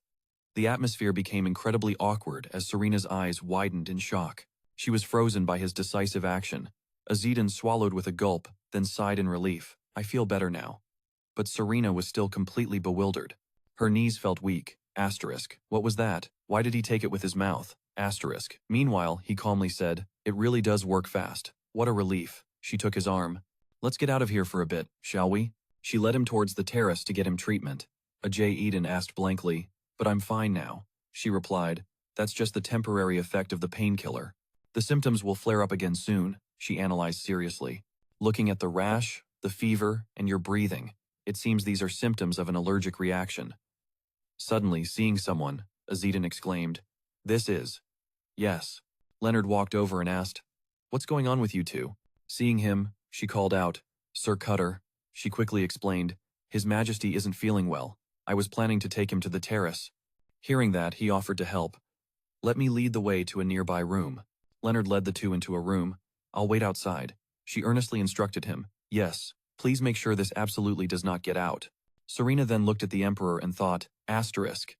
Speaker 1: The atmosphere became incredibly awkward as Serena's eyes widened in shock. She was frozen by his decisive action. Azedin swallowed with a gulp, then sighed in relief. I feel better now. But Serena was still completely bewildered. Her knees felt weak. Asterisk. What was that? Why did he take it with his mouth? Asterisk. Meanwhile, he calmly said, It really does work fast. What a relief. She took his arm. Let's get out of here for a bit, shall we? She led him towards the terrace to get him treatment. Ajay Eden asked blankly, But I'm fine now. She replied, That's just the temporary effect of the painkiller. The symptoms will flare up again soon, she analyzed seriously. Looking at the rash, the fever, and your breathing, it seems these are symptoms of an allergic reaction. Suddenly, seeing someone, Azedin exclaimed, This is. Yes. Leonard walked over and asked, What's going on with you two? Seeing him, she called out, Sir Cutter. She quickly explained, His Majesty isn't feeling well. I was planning to take him to the terrace. Hearing that, he offered to help. Let me lead the way to a nearby room. Leonard led the two into a room. I'll wait outside. She earnestly instructed him, Yes, please make sure this absolutely does not get out. Serena then looked at the Emperor and thought, asterisk.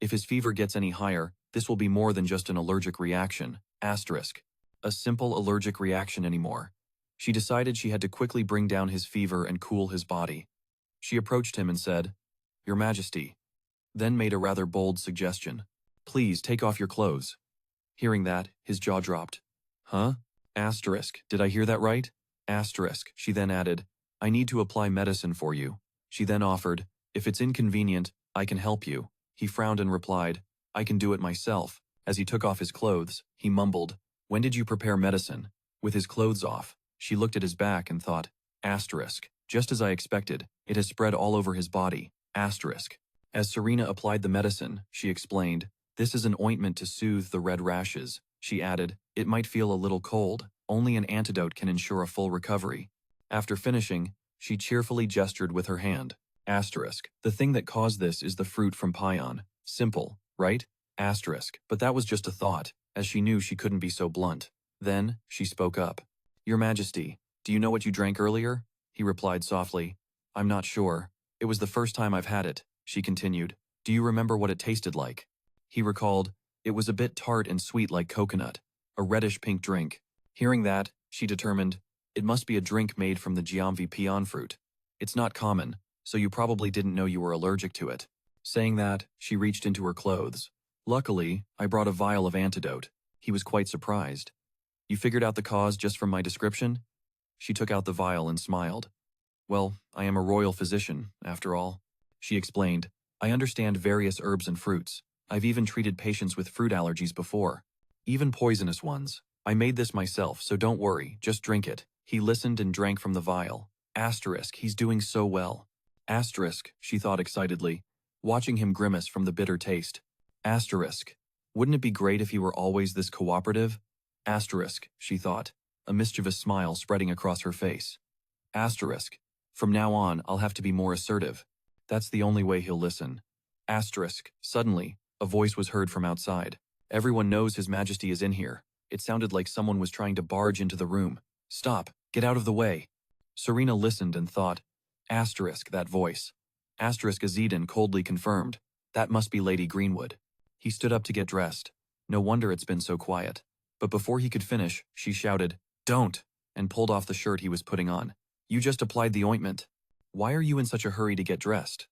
Speaker 1: If his fever gets any higher, this will be more than just an allergic reaction, asterisk. A simple allergic reaction anymore. She decided she had to quickly bring down his fever and cool his body. She approached him and said, Your Majesty. Then made a rather bold suggestion. Please take off your clothes. Hearing that, his jaw dropped. Huh? Asterisk. Did I hear that right? Asterisk. She then added, I need to apply medicine for you. She then offered, If it's inconvenient, I can help you. He frowned and replied, I can do it myself. As he took off his clothes, he mumbled, When did you prepare medicine? With his clothes off, she looked at his back and thought, asterisk. Just as I expected, it has spread all over his body, asterisk. As Serena applied the medicine, she explained, This is an ointment to soothe the red rashes. She added, It might feel a little cold. Only an antidote can ensure a full recovery. After finishing, she cheerfully gestured with her hand. Asterisk. The thing that caused this is the fruit from Pion. Simple, right? Asterisk. But that was just a thought, as she knew she couldn't be so blunt. Then, she spoke up. Your Majesty, do you know what you drank earlier? He replied softly. I'm not sure. It was the first time I've had it, she continued. Do you remember what it tasted like? He recalled, It was a bit tart and sweet like coconut, a reddish-pink drink. Hearing that, she determined, It must be a drink made from the Giamvi peon fruit. It's not common, so you probably didn't know you were allergic to it. Saying that, she reached into her clothes. Luckily, I brought a vial of antidote. He was quite surprised. You figured out the cause just from my description? She took out the vial and smiled. Well, I am a royal physician, after all. She explained, I understand various herbs and fruits. I've even treated patients with fruit allergies before. Even poisonous ones. I made this myself, so don't worry, just drink it. He listened and drank from the vial. Asterisk, he's doing so well. Asterisk, she thought excitedly, watching him grimace from the bitter taste. Asterisk, wouldn't it be great if he were always this cooperative? Asterisk, she thought, a mischievous smile spreading across her face. Asterisk, from now on I'll have to be more assertive. That's the only way he'll listen. Asterisk, suddenly, a voice was heard from outside. Everyone knows His Majesty is in here. It sounded like someone was trying to barge into the room. Stop, get out of the way. Serena listened and thought, asterisk, that voice. Asterisk Azedin coldly confirmed, that must be Lady Greenwood. He stood up to get dressed. No wonder it's been so quiet. But before he could finish, she shouted, don't, and pulled off the shirt he was putting on. You just applied the ointment. Why are you in such a hurry to get dressed?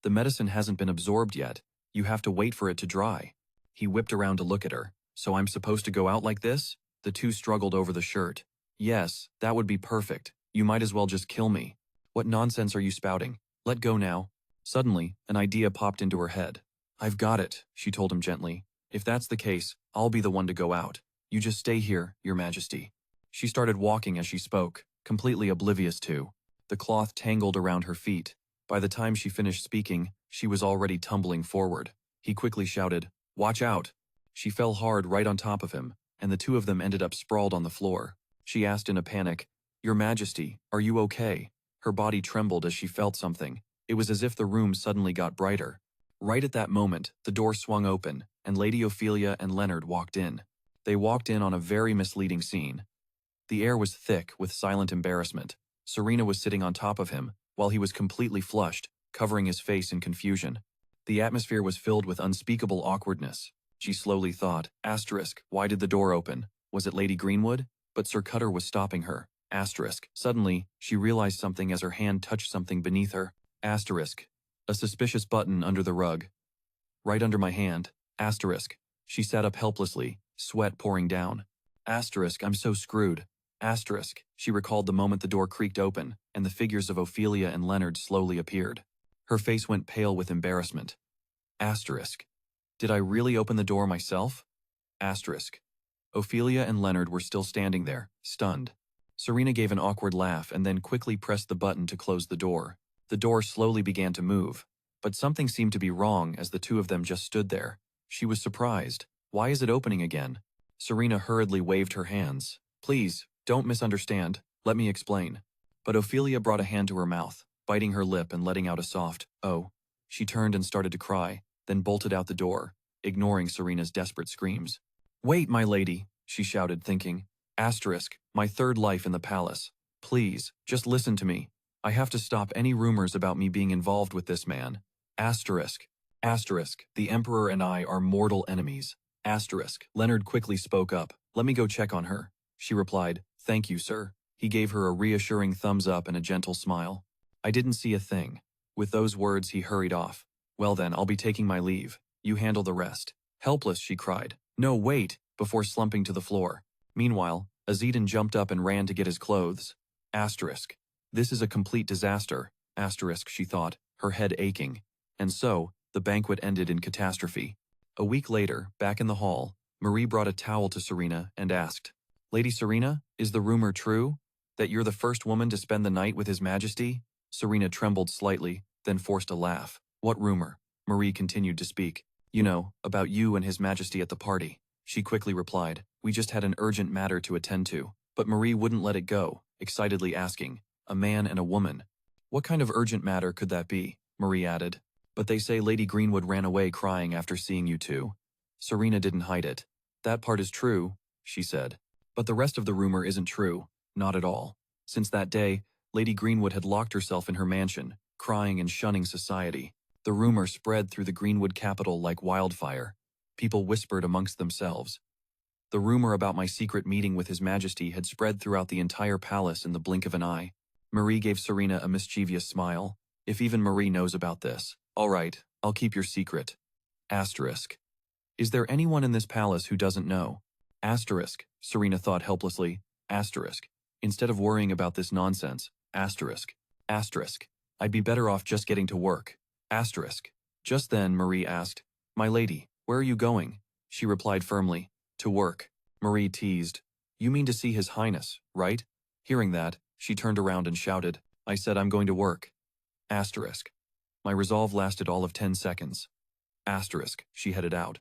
Speaker 1: The medicine hasn't been absorbed yet. You have to wait for it to dry. He whipped around to look at her. So I'm supposed to go out like this? The two struggled over the shirt. Yes, that would be perfect. You might as well just kill me. What nonsense are you spouting? Let go now. Suddenly, an idea popped into her head. I've got it, she told him gently. If that's the case, I'll be the one to go out. You just stay here, Your Majesty. She started walking as she spoke, completely oblivious to. The cloth tangled around her feet. By the time she finished speaking, she was already tumbling forward. He quickly shouted, watch out. She fell hard right on top of him, and the two of them ended up sprawled on the floor. She asked in a panic, Your Majesty, are you okay? Her body trembled as she felt something. It was as if the room suddenly got brighter. Right at that moment, the door swung open, and Lady Ophelia and Leonard walked in. They walked in on a very misleading scene. The air was thick with silent embarrassment. Serena was sitting on top of him, while he was completely flushed, covering his face in confusion. The atmosphere was filled with unspeakable awkwardness. She slowly thought, asterisk, why did the door open? Was it Lady Greenwood? But Sir Cutter was stopping her. Asterisk. Suddenly, she realized something as her hand touched something beneath her. Asterisk. A suspicious button under the rug. Right under my hand. Asterisk. She sat up helplessly, sweat pouring down. Asterisk, I'm so screwed. Asterisk. She recalled the moment the door creaked open, and the figures of Ophelia and Leonard slowly appeared. Her face went pale with embarrassment. Asterisk. Did I really open the door myself? Asterisk. Ophelia and Leonard were still standing there, stunned. Serena gave an awkward laugh and then quickly pressed the button to close the door. The door slowly began to move, but something seemed to be wrong as the two of them just stood there. She was surprised. Why is it opening again? Serena hurriedly waved her hands. Please, don't misunderstand. Let me explain. But Ophelia brought a hand to her mouth, biting her lip and letting out a soft, oh. She turned and started to cry, then bolted out the door, ignoring Serena's desperate screams. Wait, my lady, she shouted, thinking. Asterisk, my third life in the palace. Please, just listen to me. I have to stop any rumors about me being involved with this man. Asterisk. Asterisk, the Emperor and I are mortal enemies. Asterisk, Leonard quickly spoke up. Let me go check on her. She replied, thank you, sir. He gave her a reassuring thumbs up and a gentle smile. I didn't see a thing. With those words, he hurried off. Well then, I'll be taking my leave. You handle the rest. Helpless, she cried. No, wait, before slumping to the floor. Meanwhile, Azedin jumped up and ran to get his clothes. Asterisk. This is a complete disaster. Asterisk, she thought, her head aching. And so, the banquet ended in catastrophe. A week later, back in the hall, Marie brought a towel to Serena and asked, Lady Serena, is the rumor true? That you're the first woman to spend the night with His Majesty? Serena trembled slightly, then forced a laugh. What rumor? Marie continued to speak. You know, about you and His Majesty at the party. She quickly replied, we just had an urgent matter to attend to. But Marie wouldn't let it go, excitedly asking, a man and a woman. What kind of urgent matter could that be? Marie added. But they say Lady Greenwood ran away crying after seeing you two. Serena didn't hide it. That part is true, she said. But the rest of the rumor isn't true, not at all. Since that day, Lady Greenwood had locked herself in her mansion, crying and shunning society. The rumor spread through the Greenwood capital like wildfire. People whispered amongst themselves. The rumor about my secret meeting with His Majesty had spread throughout the entire palace in the blink of an eye. Marie gave Serena a mischievous smile. If even Marie knows about this, all right, I'll keep your secret. Asterisk. Is there anyone in this palace who doesn't know? Asterisk, Serena thought helplessly. Asterisk. Instead of worrying about this nonsense. Asterisk. Asterisk. I'd be better off just getting to work. Asterisk. Just then Marie asked, "My lady, where are you going?" She replied firmly, "To work." Marie teased, "You mean to see His Highness, right?" Hearing that, she turned around and shouted, "I said I'm going to work." Asterisk. My resolve lasted all of 10 seconds. Asterisk. She headed out.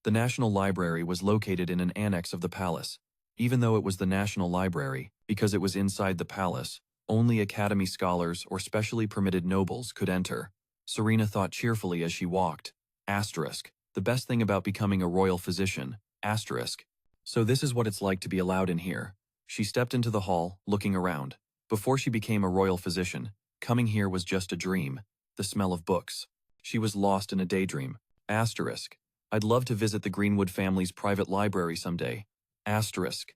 Speaker 1: The National Library was located in an annex of the palace. Even though it was the National Library, because it was inside the palace, only Academy scholars or specially permitted nobles could enter. Serena thought cheerfully as she walked. Asterisk. The best thing about becoming a royal physician. Asterisk. So this is what it's like to be allowed in here. She stepped into the hall, looking around. Before she became a royal physician, coming here was just a dream. The smell of books. She was lost in a daydream. Asterisk. I'd love to visit the Greenwood family's private library someday. Asterisk.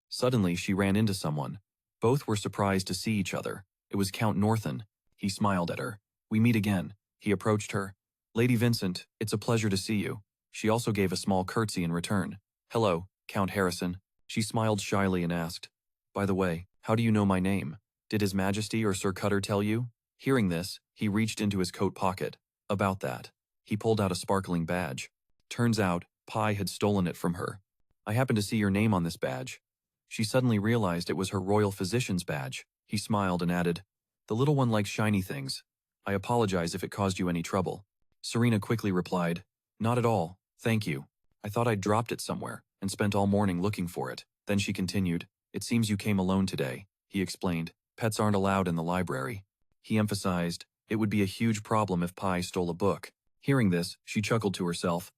Speaker 1: Suddenly she ran into someone. Both were surprised to see each other. It was Count Northen. He smiled at her. "We meet again." He approached her. "Lady Vincent, it's a pleasure to see you." She also gave a small curtsy in return. "Hello, Count Harrison." She smiled shyly and asked, "By the way, how do you know my name? Did His Majesty or Sir Cutter tell you?" Hearing this, he reached into his coat pocket. About that. He pulled out a sparkling badge. Turns out, Pi had stolen it from her. "I happen to see your name on this badge." She suddenly realized it was her royal physician's badge. He smiled and added, "The little one likes shiny things. I apologize if it caused you any trouble." Serena quickly replied, "Not at all, thank you. I thought I'd dropped it somewhere and spent all morning looking for it." Then she continued, "It seems you came alone today." He explained, "Pets aren't allowed in the library." He emphasized, it would be a huge problem if Pi stole a book. Hearing this, she chuckled to herself.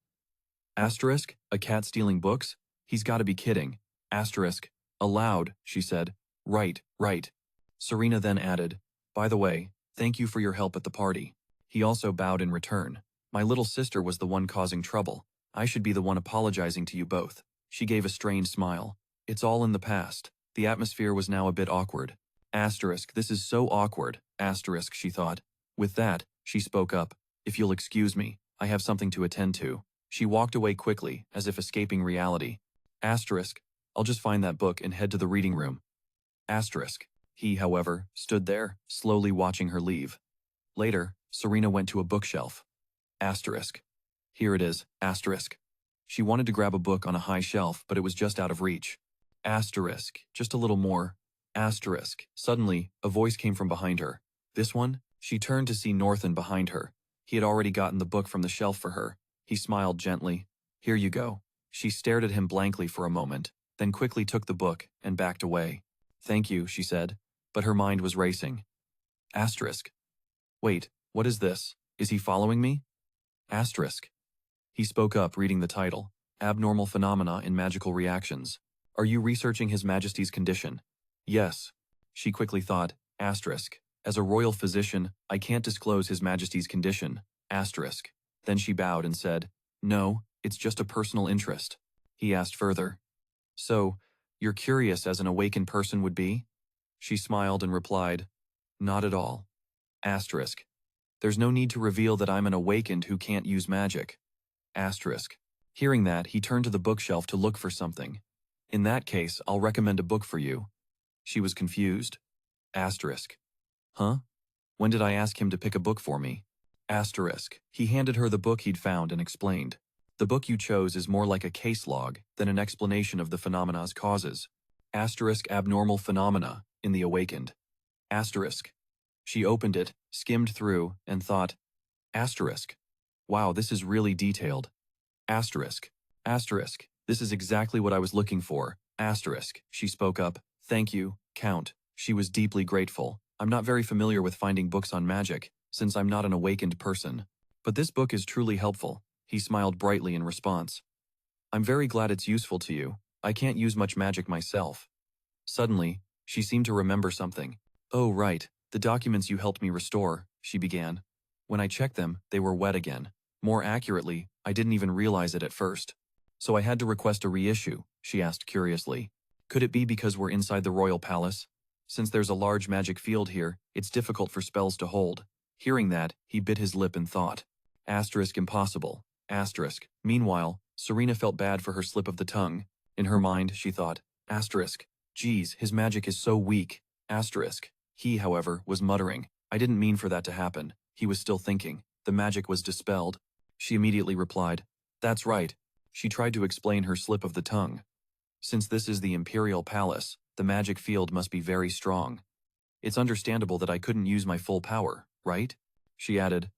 Speaker 1: Asterisk, a cat stealing books? He's got to be kidding. Asterisk, aloud, she said. Right, right. Serena then added, "By the way, thank you for your help at the party." He also bowed in return. "My little sister was the one causing trouble. I should be the one apologizing to you both." She gave a strained smile. "It's all in the past." The atmosphere was now a bit awkward. Asterisk, this is so awkward. Asterisk, she thought. With that, she spoke up. "If you'll excuse me, I have something to attend to." She walked away quickly, as if escaping reality. Asterisk, I'll just find that book and head to the reading room. Asterisk. He, however, stood there, slowly watching her leave. Later, Serena went to a bookshelf. Asterisk. Here it is. Asterisk. She wanted to grab a book on a high shelf, but it was just out of reach. Asterisk. Just a little more. Asterisk. Suddenly, a voice came from behind her. This one? She turned to see Northen behind her. He had already gotten the book from the shelf for her. He smiled gently. "Here you go." She stared at him blankly for a moment, then quickly took the book and backed away. "Thank you," she said, but her mind was racing. Asterisk. Wait, what is this? Is he following me? Asterisk. He spoke up, reading the title, Abnormal Phenomena in Magical Reactions. Are you researching His Majesty's condition? Yes. She quickly thought, asterisk. As a royal physician, I can't disclose His Majesty's condition, asterisk. Then she bowed and said, No, it's just a personal interest. He asked further, So, you're curious as an awakened person would be? She smiled and replied, Not at all. Asterisk. There's no need to reveal that I'm an awakened who can't use magic. Asterisk. Hearing that, he turned to the bookshelf to look for something. In that case, I'll recommend a book for you. She was confused. Asterisk. Huh? When did I ask him to pick a book for me? Asterisk. He handed her the book he'd found and explained. The book you chose is more like a case log than an explanation of the phenomeno's causes. Asterisk abnormal phenomena in the awakened. Asterisk. She opened it, skimmed through, and thought, asterisk. Wow, this is really detailed. Asterisk. Asterisk. This is exactly what I was looking for. Asterisk. She spoke up. Thank you, Count. She was deeply grateful. I'm not very familiar with finding books on magic, since I'm not an awakened person. But this book is truly helpful. He smiled brightly in response. I'm very glad it's useful to you. I can't use much magic myself. Suddenly, she seemed to remember something. Oh, right. The documents you helped me restore, she began. When I checked them, they were wet again. More accurately, I didn't even realize it at first. So I had to request a reissue, she asked curiously. Could it be because we're inside the royal palace? Since there's a large magic field here, it's difficult for spells to hold. Hearing that, he bit his lip and thought. Asterisk impossible. Asterisk. Meanwhile, Serena felt bad for her slip of the tongue. In her mind, she thought, asterisk, geez, his magic is so weak, asterisk. He, however, was muttering, I didn't mean for that to happen. He was still thinking. The magic was dispelled. She immediately replied, that's right. She tried to explain her slip of the tongue. Since this is the Imperial Palace, the magic field must be very strong. It's understandable that I couldn't use my full power, right? She added,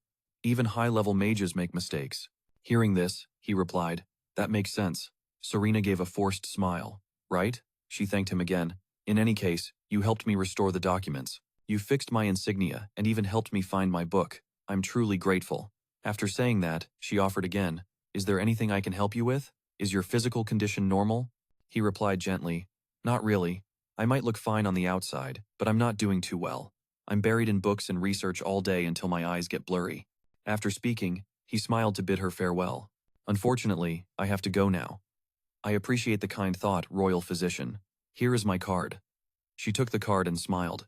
Speaker 1: even high-level mages make mistakes. Hearing this, he replied, that makes sense. Serena gave a forced smile. Right? She thanked him again. In any case, you helped me restore the documents. You fixed my insignia and even helped me find my book. I'm truly grateful. After saying that, she offered again, is there anything I can help you with? Is your physical condition normal? He replied gently, not really. I might look fine on the outside, but I'm not doing too well. I'm buried in books and research all day until my eyes get blurry. After speaking, he smiled to bid her farewell. Unfortunately, I have to go now. I appreciate the kind thought, royal physician. Here is my card. She took the card and smiled.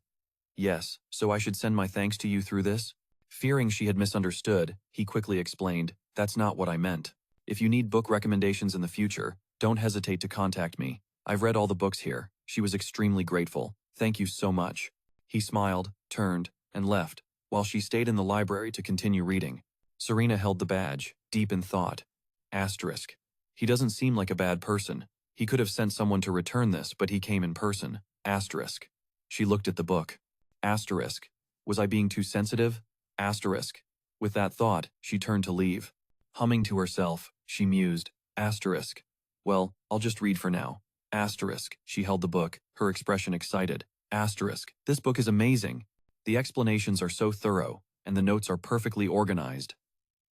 Speaker 1: Yes, so I should send my thanks to you through this? Fearing she had misunderstood, he quickly explained, that's not what I meant. If you need book recommendations in the future, don't hesitate to contact me. I've read all the books here. She was extremely grateful. Thank you so much. He smiled, turned, and left, while she stayed in the library to continue reading. Serena held the badge, deep in thought. Asterisk. He doesn't seem like a bad person. He could have sent someone to return this, but he came in person. Asterisk. She looked at the book. Asterisk. Was I being too sensitive? Asterisk. With that thought, she turned to leave. Humming to herself, she mused. Asterisk. Well, I'll just read for now. Asterisk. She held the book, her expression excited. Asterisk. This book is amazing. The explanations are so thorough, and the notes are perfectly organized.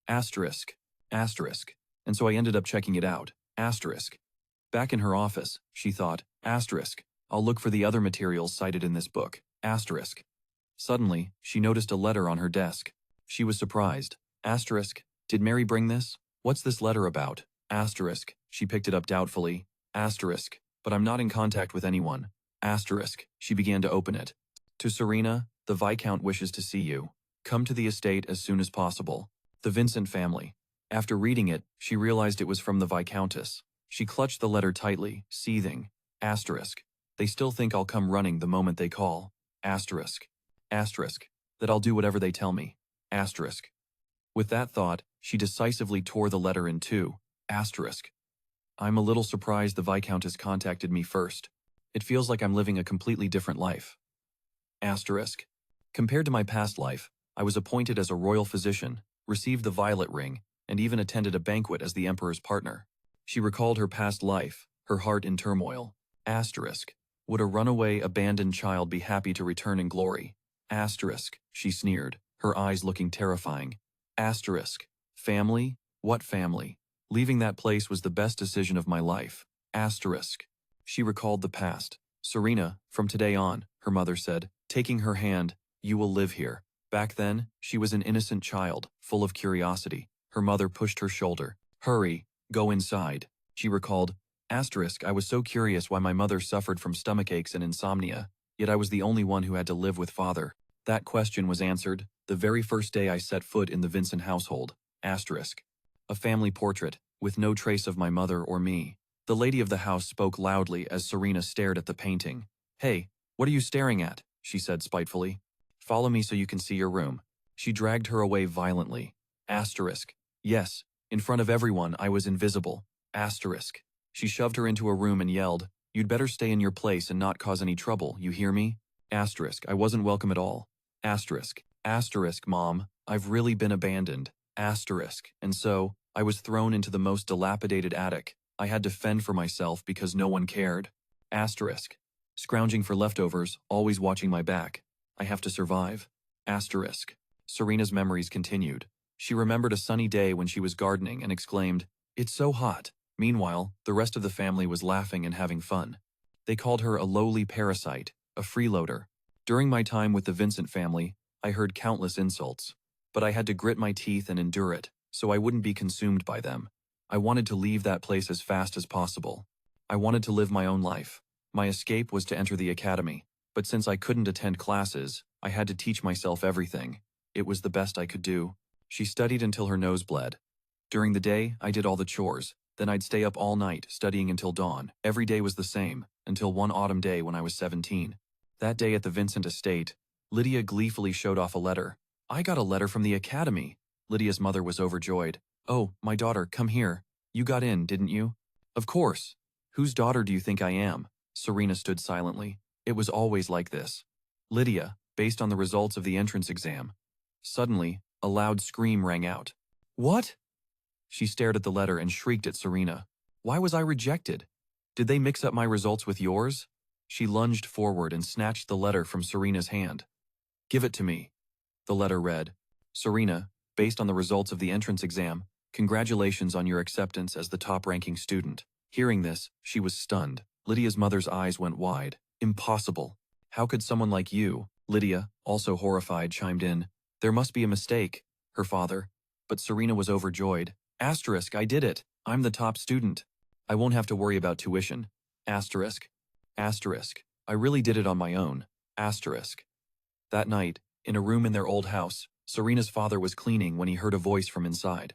Speaker 1: Asterisk. Asterisk. And so I ended up checking it out. Asterisk. Back in her office, she thought, asterisk. I'll look for the other materials cited in this book. Asterisk. Suddenly, she noticed a letter on her desk. She was surprised. Asterisk. Did Mary bring this? What's this letter about? Asterisk. She picked it up doubtfully. Asterisk. But I'm not in contact with anyone. Asterisk. She began to open it. To Serena, the Viscount wishes to see you. Come to the estate as soon as possible. The Vincent family. After reading it, she realized it was from the Viscountess. She clutched the letter tightly, seething. Asterisk. They still think I'll come running the moment they call. Asterisk. Asterisk. That I'll do whatever they tell me. Asterisk. With that thought, she decisively tore the letter in two. Asterisk. I'm a little surprised the Viscountess contacted me first. It feels like I'm living a completely different life. Asterisk. Compared to my past life, I was appointed as a royal physician, received the violet ring, and even attended a banquet as the emperor's partner. She recalled her past life, her heart in turmoil. Asterisk. Would a runaway, abandoned child be happy to return in glory? Asterisk. She sneered, her eyes looking terrifying. Asterisk. Family? What family? Leaving that place was the best decision of my life. Asterisk. She recalled the past. Serena, from today on, her mother said, taking her hand, you will live here. Back then, she was an innocent child, full of curiosity. Her mother pushed her shoulder. Hurry, go inside. She recalled, asterisk, I was so curious why my mother suffered from stomach aches and insomnia, yet I was the only one who had to live with father. That question was answered the very first day I set foot in the Vincent household. Asterisk. A family portrait, with no trace of my mother or me. The lady of the house spoke loudly as Serena stared at the painting. Hey, what are you staring at? She said spitefully. Follow me so you can see your room. She dragged her away violently. Asterisk. Yes, in front of everyone I was invisible. Asterisk. She shoved her into a room and yelled, you'd better stay in your place and not cause any trouble, you hear me? Asterisk. I wasn't welcome at all. Asterisk. Asterisk, Mom. I've really been abandoned. Asterisk. And so, I was thrown into the most dilapidated attic. I had to fend for myself because no one cared. Asterisk. Scrounging for leftovers, always watching my back. I have to survive. Asterisk. Serena's memories continued. She remembered a sunny day when she was gardening and exclaimed, it's so hot. Meanwhile, the rest of the family was laughing and having fun. They called her a lowly parasite, a freeloader. During my time with the Vincent family, I heard countless insults. But I had to grit my teeth and endure it, so I wouldn't be consumed by them. I wanted to leave that place as fast as possible. I wanted to live my own life. My escape was to enter the academy, but since I couldn't attend classes, I had to teach myself everything. It was the best I could do. She studied until her nose bled. During the day, I did all the chores. Then I'd stay up all night, studying until dawn. Every day was the same, until one autumn day when I was 17. That day at the Vincent estate, Lydia gleefully showed off a letter. I got a letter from the academy. Lydia's mother was overjoyed. Oh, my daughter, come here. You got in, didn't you? Of course. Whose daughter do you think I am? Serena stood silently. It was always like this. Lydia, based on the results of the entrance exam. Suddenly, a loud scream rang out. What? She stared at the letter and shrieked at Serena. Why was I rejected? Did they mix up my results with yours? She lunged forward and snatched the letter from Serena's hand. Give it to me. The letter read, Serena, based on the results of the entrance exam, congratulations on your acceptance as the top-ranking student. Hearing this, she was stunned. Lydia's mother's eyes went wide. Impossible. How could someone like you? Lydia, also horrified, chimed in. There must be a mistake, her father. But Serena was overjoyed. Asterisk, I did it. I'm the top student. I won't have to worry about tuition. Asterisk. Asterisk. I really did it on my own. Asterisk. That night, in a room in their old house, Serena's father was cleaning when he heard a voice from inside.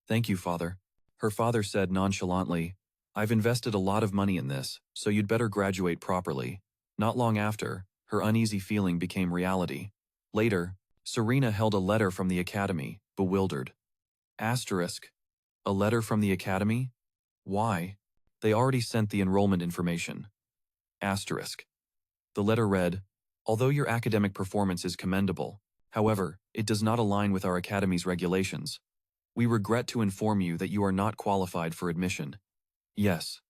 Speaker 1: Thank you, father. Her father said nonchalantly, I've invested a lot of money in this, so you'd better graduate properly. Not long after, her uneasy feeling became reality. Later, Serena held a letter from the academy, bewildered. Asterisk. A letter from the academy? Why? They already sent the enrollment information. Asterisk. The letter read, although your academic performance is commendable, however, it does not align with our academy's regulations. We regret to inform you that you are not qualified for admission. Yes.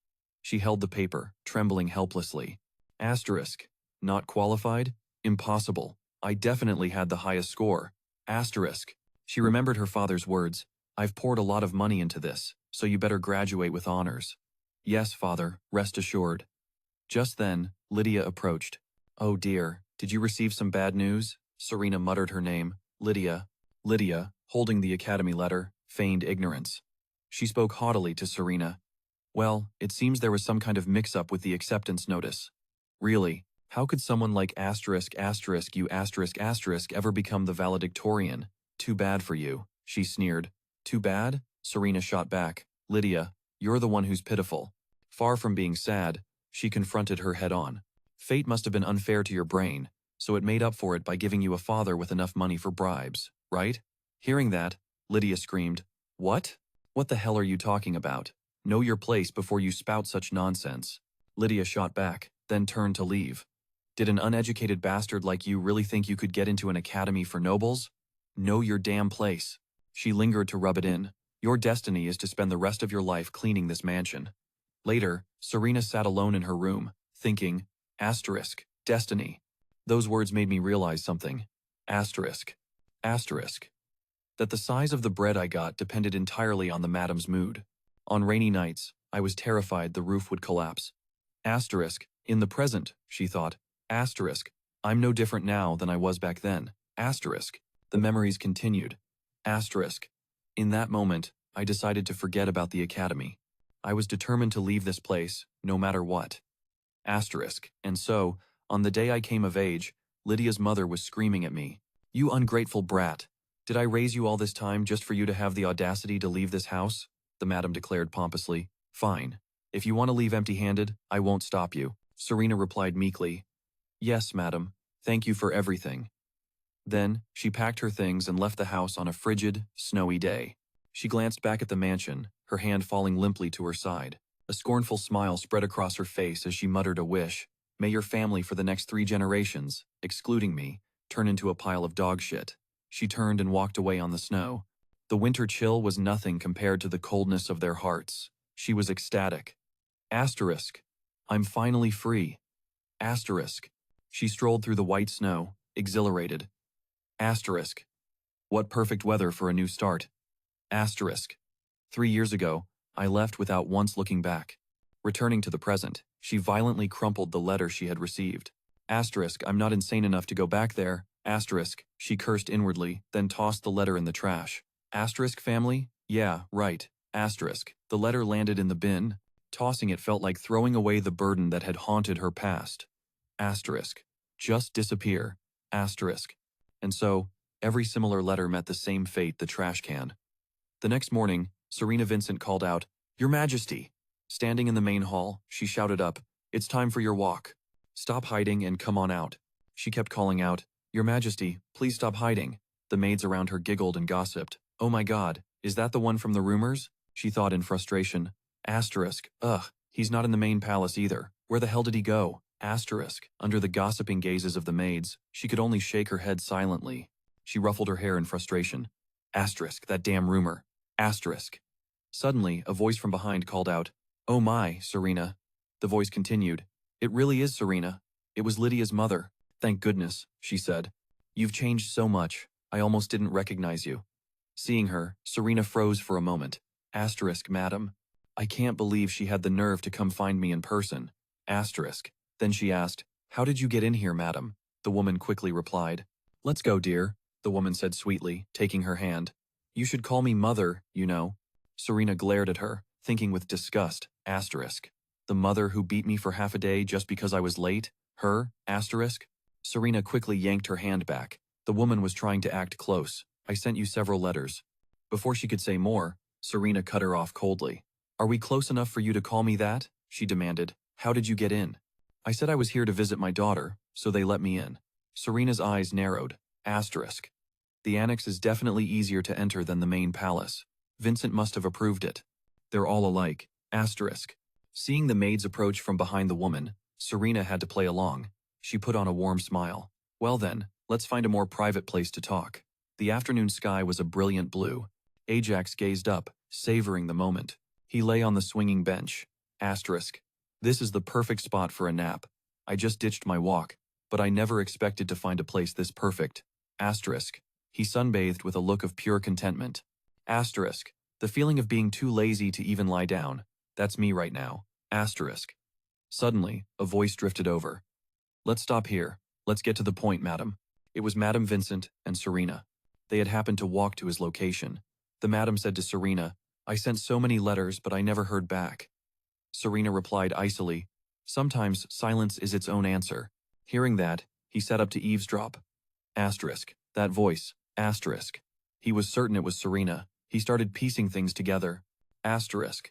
Speaker 1: She held the paper, trembling helplessly. Asterisk. Not qualified? Impossible. I definitely had the highest score. Asterisk. She remembered her father's words. I've poured a lot of money into this, so you better graduate with honors. Yes, father, rest assured. Just then, Lydia approached. Oh dear, did you receive some bad news? Serena muttered her name. Lydia. Lydia, holding the academy letter, feigned ignorance. She spoke haughtily to Serena. Well, it seems there was some kind of mix-up with the acceptance notice. Really, how could someone like asterisk asterisk you asterisk asterisk ever become the valedictorian? Too bad for you, she sneered. Too bad? Serena shot back. Lydia, you're the one who's pitiful. Far from being sad, she confronted her head-on. Fate must have been unfair to your brain, so it made up for it by giving you a father with enough money for bribes, right? Hearing that, Lydia screamed, What? What the hell are you talking about? Know your place before you spout such nonsense. Lydia shot back, then turned to leave. Did an uneducated bastard like you really think you could get into an academy for nobles? Know your damn place. She lingered to rub it in. Your destiny is to spend the rest of your life cleaning this mansion. Later, Serena sat alone in her room, thinking, asterisk, destiny. Those words made me realize something. Asterisk. Asterisk. That the size of the bread I got depended entirely on the madam's mood. On rainy nights, I was terrified the roof would collapse. Asterisk, in the present, she thought. Asterisk, I'm no different now than I was back then. Asterisk, the memories continued. Asterisk, in that moment, I decided to forget about the academy. I was determined to leave this place, no matter what. Asterisk, and so, on the day I came of age, Lydia's mother was screaming at me. You ungrateful brat. Did I raise you all this time just for you to have the audacity to leave this house? The madam declared pompously. Fine. If you want to leave empty-handed, I won't stop you. Serena replied meekly. Yes, madam. Thank you for everything. Then, she packed her things and left the house on a frigid, snowy day. She glanced back at the mansion, her hand falling limply to her side. A scornful smile spread across her face as she muttered a wish. May your family for the next 3 generations, excluding me, turn into a pile of dog shit. She turned and walked away on the snow. The winter chill was nothing compared to the coldness of their hearts. She was ecstatic. Asterisk. I'm finally free. Asterisk. She strolled through the white snow, exhilarated. Asterisk. What perfect weather for a new start. Asterisk. 3 years ago, I left without once looking back. Returning to the present, she violently crumpled the letter she had received. Asterisk, I'm not insane enough to go back there. Asterisk, she cursed inwardly, then tossed the letter in the trash. Asterisk family? Yeah, right. Asterisk. The letter landed in the bin. Tossing it felt like throwing away the burden that had haunted her past. Asterisk. Just disappear. Asterisk. And so, every similar letter met the same fate, the trash can. The next morning, Serena Vincent called out, Your Majesty! Standing in the main hall, she shouted up, It's time for your walk. Stop hiding and come on out. She kept calling out, Your Majesty, please stop hiding. The maids around her giggled and gossiped. Oh my God, is that the one from the rumors? She thought in frustration. Asterisk, ugh, he's not in the main palace either. Where the hell did he go? Asterisk, under the gossiping gazes of the maids, she could only shake her head silently. She ruffled her hair in frustration. Asterisk, that damn rumor. Asterisk. Suddenly, a voice from behind called out, Oh my, Serena. The voice continued, It really is Serena. It was Lydia's mother. Thank goodness, she said. You've changed so much, I almost didn't recognize you. Seeing her, Serena froze for a moment. Asterisk, madam. I can't believe she had the nerve to come find me in person. Asterisk. Then she asked, How did you get in here, madam? The woman quickly replied. Let's go, dear, the woman said sweetly, taking her hand. You should call me mother, you know. Serena glared at her, thinking with disgust, asterisk. The mother who beat me for half a day just because I was late? Her? Asterisk? Serena quickly yanked her hand back. The woman was trying to act close. I sent you several letters. Before she could say more, Serena cut her off coldly. Are we close enough for you to call me that? She demanded. How did you get in? I said I was here to visit my daughter, so they let me in. Serena's eyes narrowed. Asterisk. The annex is definitely easier to enter than the main palace. Vincent must have approved it. They're all alike. Asterisk. Seeing the maids approach from behind the woman, Serena had to play along. She put on a warm smile. Well then, let's find a more private place to talk. The afternoon sky was a brilliant blue. Ajax gazed up, savoring the moment. He lay on the swinging bench. Asterisk. This is the perfect spot for a nap. I just ditched my walk, but I never expected to find a place this perfect. Asterisk. He sunbathed with a look of pure contentment. Asterisk. The feeling of being too lazy to even lie down. That's me right now. Asterisk. Suddenly, a voice drifted over. Let's stop here. Let's get to the point, madam. It was Madam Vincent and Serena. They had happened to walk to his location. The madam said to Serena, I sent so many letters, but I never heard back. Serena replied icily, Sometimes silence is its own answer. Hearing that, he sat up to eavesdrop. Asterisk. That voice. Asterisk. He was certain it was Serena. He started piecing things together. Asterisk.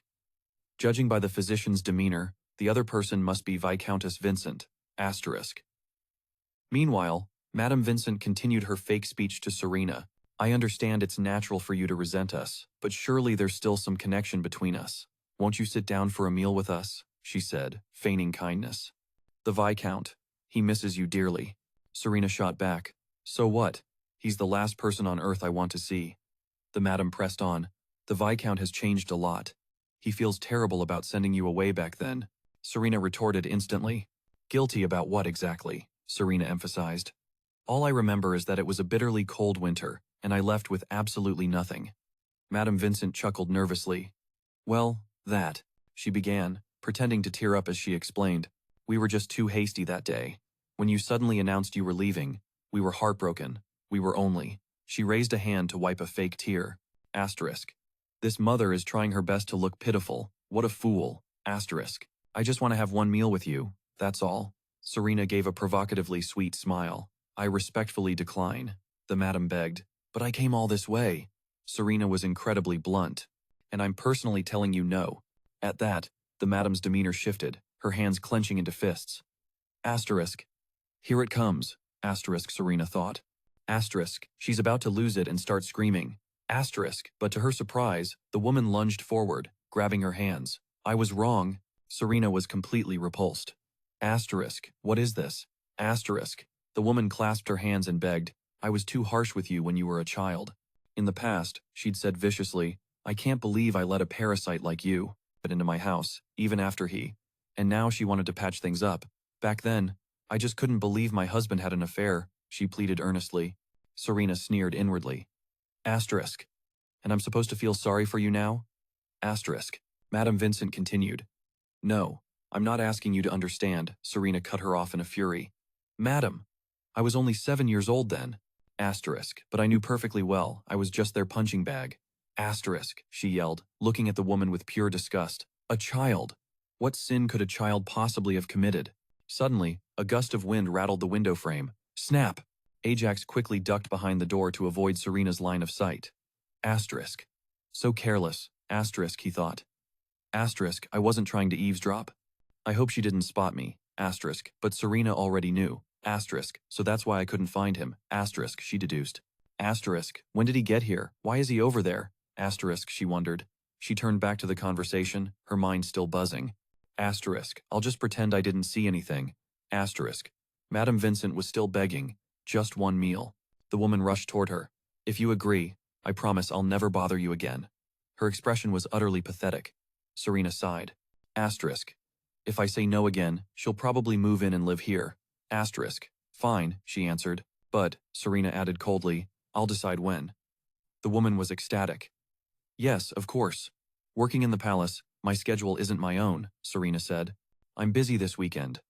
Speaker 1: Judging by the physician's demeanor, the other person must be Viscountess Vincent. Asterisk. Meanwhile, Madame Vincent continued her fake speech to Serena. I understand it's natural for you to resent us, but surely there's still some connection between us. Won't you sit down for a meal with us? She said, feigning kindness. The Viscount. He misses you dearly. Serena shot back. So what? He's the last person on earth I want to see. The madam pressed on. The Viscount has changed a lot. He feels terrible about sending you away back then. Serena retorted instantly. Guilty about what exactly? Serena emphasized. All I remember is that it was a bitterly cold winter, and I left with absolutely nothing. Madame Vincent chuckled nervously. Well, that, she began, pretending to tear up as she explained. We were just too hasty that day. When you suddenly announced you were leaving, we were heartbroken. We were only. She raised a hand to wipe a fake tear. Asterisk. This mother is trying her best to look pitiful. What a fool. Asterisk. I just want to have one meal with you, that's all. Serena gave a provocatively sweet smile. I respectfully decline. The madam begged. But I came all this way. Serena was incredibly blunt. And I'm personally telling you no. At that, the madam's demeanor shifted, her hands clenching into fists. Asterisk. Here it comes. Asterisk, Serena thought. Asterisk. She's about to lose it and start screaming. Asterisk. But to her surprise, the woman lunged forward, grabbing her hands. I was wrong. Serena was completely repulsed. Asterisk. What is this? Asterisk. The woman clasped her hands and begged. I was too harsh with you when you were a child. In the past, she'd said viciously, I can't believe I let a parasite like you get into my house, even after he. And now she wanted to patch things up. Back then, I just couldn't believe my husband had an affair, she pleaded earnestly. Serena sneered inwardly. Asterisk. And I'm supposed to feel sorry for you now? Asterisk. Madame Vincent continued. No, I'm not asking you to understand, Serena cut her off in a fury. Madam, I was only 7 years old then. Asterisk. But I knew perfectly well I was just their punching bag. Asterisk, she yelled, looking at the woman with pure disgust. A child. What sin could a child possibly have committed? Suddenly, a gust of wind rattled the window frame. Snap! Ajax quickly ducked behind the door to avoid Serena's line of sight. Asterisk. So careless. Asterisk, he thought. Asterisk, I wasn't trying to eavesdrop. I hope she didn't spot me. Asterisk, but Serena already knew. Asterisk, so that's why I couldn't find him. Asterisk, she deduced. Asterisk, when did he get here? Why is he over there? Asterisk, she wondered. She turned back to the conversation, her mind still buzzing. Asterisk, I'll just pretend I didn't see anything. Asterisk. Madame Vincent was still begging. Just one meal. The woman rushed toward her. If you agree, I promise I'll never bother you again. Her expression was utterly pathetic. Serena sighed. Asterisk. If I say no again, she'll probably move in and live here. Asterisk. Fine, she answered. But, Serena added coldly, I'll decide when. The woman was ecstatic. Yes, of course. Working in the palace, my schedule isn't my own, Serena said. I'm busy this weekend.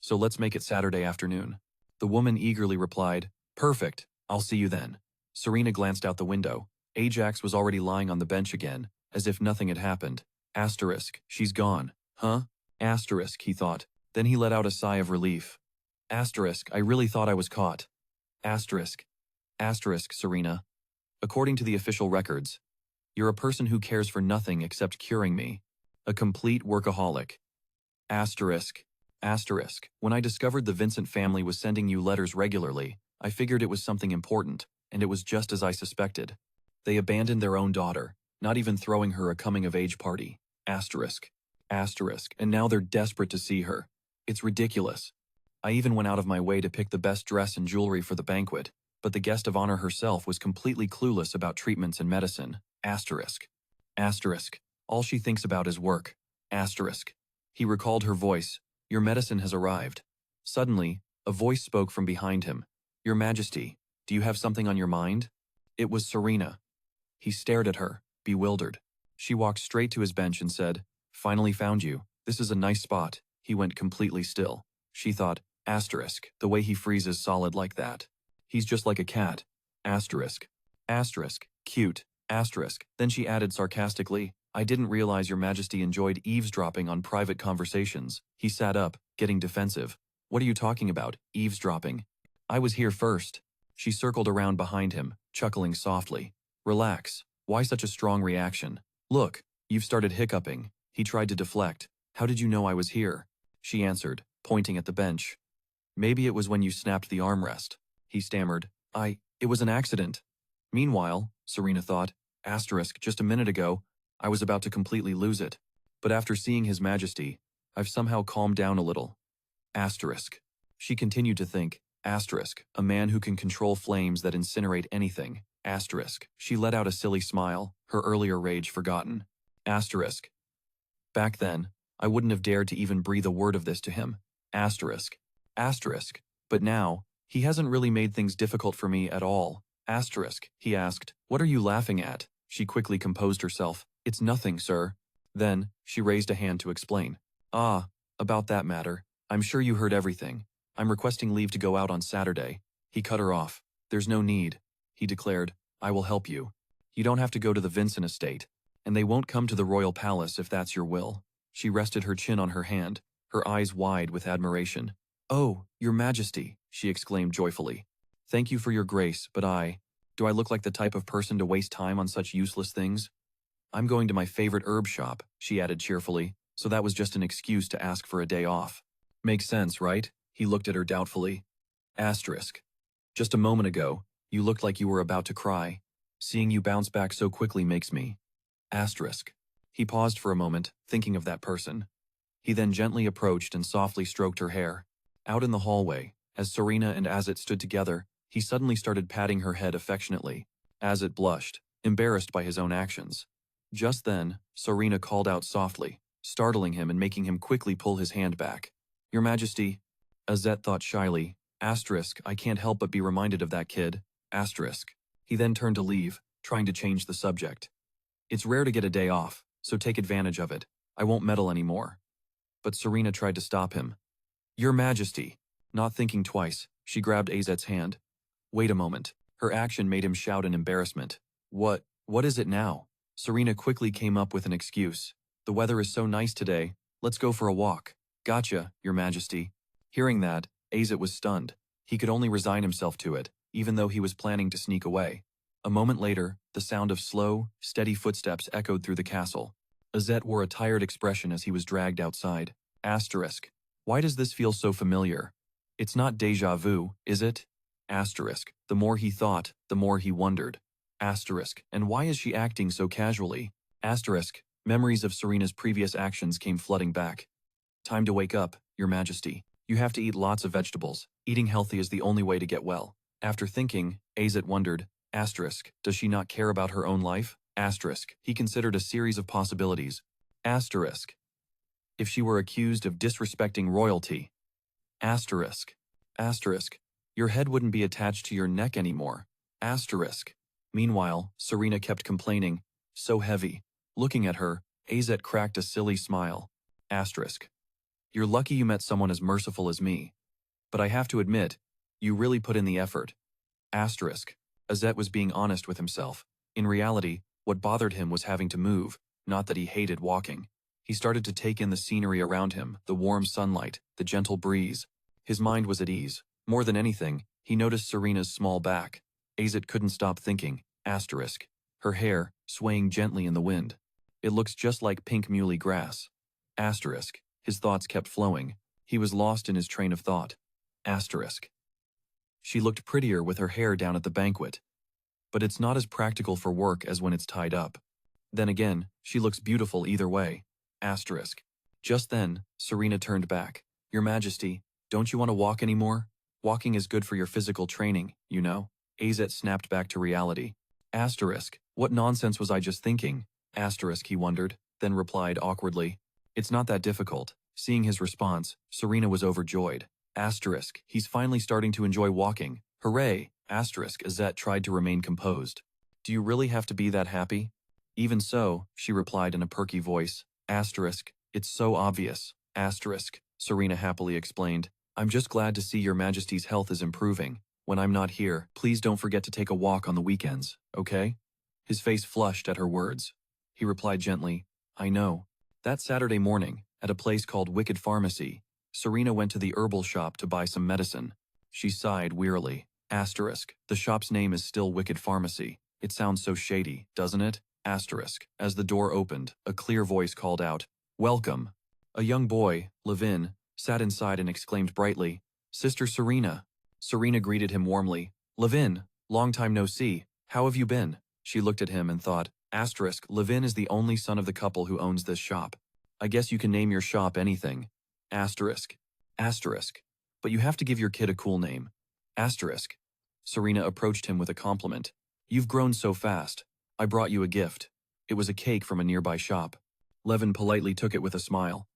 Speaker 1: So let's make it Saturday afternoon. The woman eagerly replied, Perfect, I'll see you then. Serena glanced out the window. Ajax was already lying on the bench again, as if nothing had happened. Asterisk, she's gone. Huh? Asterisk, he thought. Then he let out a sigh of relief. Asterisk, I really thought I was caught. Asterisk. Asterisk, Serena. According to the official records, you're a person who cares for nothing except curing me. A complete workaholic. Asterisk. Asterisk. When I discovered the Vincent family was sending you letters regularly, I figured it was something important, and it was just as I suspected. They abandoned their own daughter, not even throwing her a coming-of-age party. Asterisk. Asterisk. And now they're desperate to see her. It's ridiculous. I even went out of my way to pick the best dress and jewelry for the banquet, but the guest of honor herself was completely clueless about treatments and medicine. Asterisk. Asterisk. All she thinks about is work. Asterisk. He recalled her voice. Your medicine has arrived. Suddenly, a voice spoke from behind him. Your Majesty, do you have something on your mind? It was Serena. He stared at her, bewildered. She walked straight to his bench and said, Finally found you. This is a nice spot. He went completely still. She thought, asterisk, the way he freezes solid like that. He's just like a cat. Asterisk. Asterisk, cute. Asterisk. Then she added sarcastically, I didn't realize your Majesty enjoyed eavesdropping on private conversations. He sat up, getting defensive. What are you talking about, eavesdropping? I was here first. She circled around behind him, chuckling softly. Relax. Why such a strong reaction? Look, you've started hiccuping. He tried to deflect. How did you know I was here? She answered, pointing at the bench. Maybe it was when you snapped the armrest. He stammered. It was an accident. Meanwhile, Serena thought, asterisk, just a minute ago, I was about to completely lose it. But after seeing His Majesty, I've somehow calmed down a little. Asterisk. She continued to think, asterisk, a man who can control flames that incinerate anything. Asterisk. She let out a silly smile, her earlier rage forgotten. Asterisk. Back then, I wouldn't have dared to even breathe a word of this to him. Asterisk. Asterisk. But now, he hasn't really made things difficult for me at all. Asterisk. He asked, what are you laughing at? She quickly composed herself. It's nothing, sir. Then, she raised a hand to explain. Ah, about that matter. I'm sure you heard everything. I'm requesting leave to go out on Saturday. He cut her off. There's no need. He declared, I will help you. You don't have to go to the Vincent estate, and they won't come to the royal palace if that's your will. She rested her chin on her hand, her eyes wide with admiration. Oh, your Majesty, she exclaimed joyfully. Thank you for your grace, but do I look like the type of person to waste time on such useless things? I'm going to my favorite herb shop, she added cheerfully, so that was just an excuse to ask for a day off. Makes sense, right? He looked at her doubtfully. Asterisk. Just a moment ago, you looked like you were about to cry. Seeing you bounce back so quickly makes me. Asterisk. He paused for a moment, thinking of that person. He then gently approached and softly stroked her hair. Out in the hallway, as Serena and Azit stood together, he suddenly started patting her head affectionately. Azit blushed, embarrassed by his own actions. Just then, Serena called out softly, startling him and making him quickly pull his hand back. Your Majesty. Azet thought shyly, asterisk, I can't help but be reminded of that kid, asterisk. He then turned to leave, trying to change the subject. It's rare to get a day off, so take advantage of it. I won't meddle anymore. But Serena tried to stop him. Your Majesty. Not thinking twice, she grabbed Azet's hand. Wait a moment. Her action made him shout in embarrassment. What is it now? Serena quickly came up with an excuse. The weather is so nice today, let's go for a walk. Gotcha, Your Majesty. Hearing that, Azet was stunned. He could only resign himself to it, even though he was planning to sneak away. A moment later, the sound of slow, steady footsteps echoed through the castle. Azet wore a tired expression as he was dragged outside. Asterisk. Why does this feel so familiar? It's not déjà vu, is it? Asterisk. The more he thought, the more he wondered. Asterisk. And why is she acting so casually? Asterisk. Memories of Serena's previous actions came flooding back. Time to wake up, Your Majesty. You have to eat lots of vegetables. Eating healthy is the only way to get well. After thinking, Azet wondered, asterisk, does she not care about her own life? Asterisk. He considered a series of possibilities. Asterisk. If she were accused of disrespecting royalty. Asterisk. Asterisk. Your head wouldn't be attached to your neck anymore. Asterisk. Meanwhile, Serena kept complaining, so heavy. Looking at her, Azet cracked a silly smile. Asterisk. You're lucky you met someone as merciful as me. But I have to admit, you really put in the effort. Asterisk. Azet was being honest with himself. In reality, what bothered him was having to move, not that he hated walking. He started to take in the scenery around him, the warm sunlight, the gentle breeze. His mind was at ease. More than anything, he noticed Serena's small back. Azet couldn't stop thinking, asterisk. Her hair, swaying gently in the wind. It looks just like pink muley grass. Asterisk. His thoughts kept flowing. He was lost in his train of thought. Asterisk. She looked prettier with her hair down at the banquet. But it's not as practical for work as when it's tied up. Then again, she looks beautiful either way. Asterisk. Just then, Serena turned back. Your Majesty, don't you want to walk anymore? Walking is good for your physical training, you know? Azet snapped back to reality. Asterisk. What nonsense was I just thinking? Asterisk, he wondered, then replied awkwardly. It's not that difficult. Seeing his response, Serena was overjoyed. Asterisk. He's finally starting to enjoy walking. Hooray! Asterisk. Azet tried to remain composed. Do you really have to be that happy? Even so, she replied in a perky voice. Asterisk. It's so obvious. Asterisk. Serena happily explained. I'm just glad to see Your Majesty's health is improving. When I'm not here, please don't forget to take a walk on the weekends, okay? His face flushed at her words. He replied gently, I know. That Saturday morning, at a place called Wicked Pharmacy, Serena went to the herbal shop to buy some medicine. She sighed wearily. Asterisk. The shop's name is still Wicked Pharmacy. It sounds so shady, doesn't it? Asterisk. As the door opened, a clear voice called out, Welcome. A young boy, Levin, sat inside and exclaimed brightly, Sister Serena. Serena greeted him warmly. Levin, long time no see. How have you been? She looked at him and thought, asterisk, Levin is the only son of the couple who owns this shop. I guess you can name your shop anything. Asterisk. Asterisk. But you have to give your kid a cool name. Asterisk. Serena approached him with a compliment. You've grown so fast. I brought you a gift. It was a cake from a nearby shop. Levin politely took it with a smile.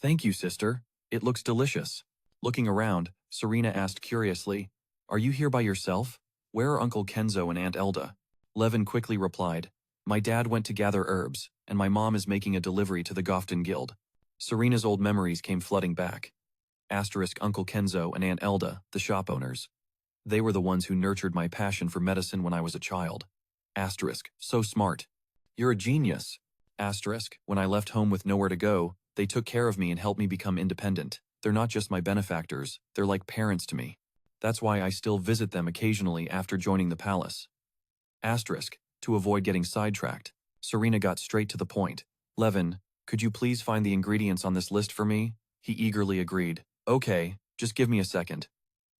Speaker 1: Thank you, sister. It looks delicious. Looking around, Serena asked curiously, Are you here by yourself? Where are Uncle Kenzo and Aunt Elda? Levin quickly replied, My dad went to gather herbs, and my mom is making a delivery to the Gofton Guild. Serena's old memories came flooding back. Asterisk Uncle Kenzo and Aunt Elda, the shop owners. They were the ones who nurtured my passion for medicine when I was a child. Asterisk, so smart. You're a genius. Asterisk, when I left home with nowhere to go, they took care of me and helped me become independent. They're not just my benefactors, they're like parents to me. That's why I still visit them occasionally after joining the palace. Asterisk, to avoid getting sidetracked, Serena got straight to the point. Levin, could you please find the ingredients on this list for me? He eagerly agreed. Okay, just give me a second.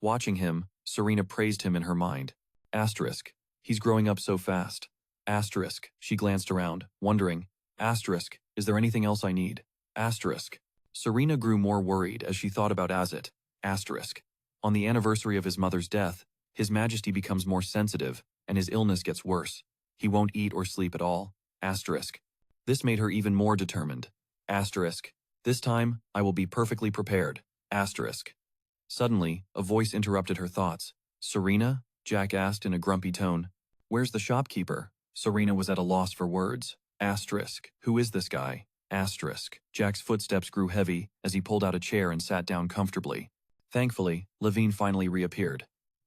Speaker 1: Watching him, Serena praised him in her mind. Asterisk, he's growing up so fast. Asterisk, she glanced around, wondering. Asterisk, is there anything else I need? Asterisk. Serena grew more worried as she thought about Azet. Asterisk. On the anniversary of his mother's death, His Majesty becomes more sensitive, and his illness gets worse. He won't eat or sleep at all. Asterisk. This made her even more determined. Asterisk. This time, I will be perfectly prepared. Asterisk. Suddenly, a voice interrupted her thoughts. Serena? Jack asked in a grumpy tone. Where's the shopkeeper? Serena was at a loss for words. Asterisk. Who is this guy? Asterisk. Jack's footsteps grew heavy as he pulled out a chair and sat down comfortably. Thankfully, Levine finally reappeared.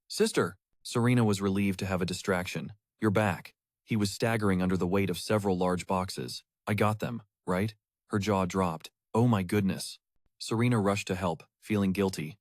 Speaker 1: Sister! Serena was relieved to have a distraction. You're back. He was staggering under the weight of several large boxes. I got them, right? Her jaw dropped. Oh my goodness. Serena rushed to help, feeling guilty.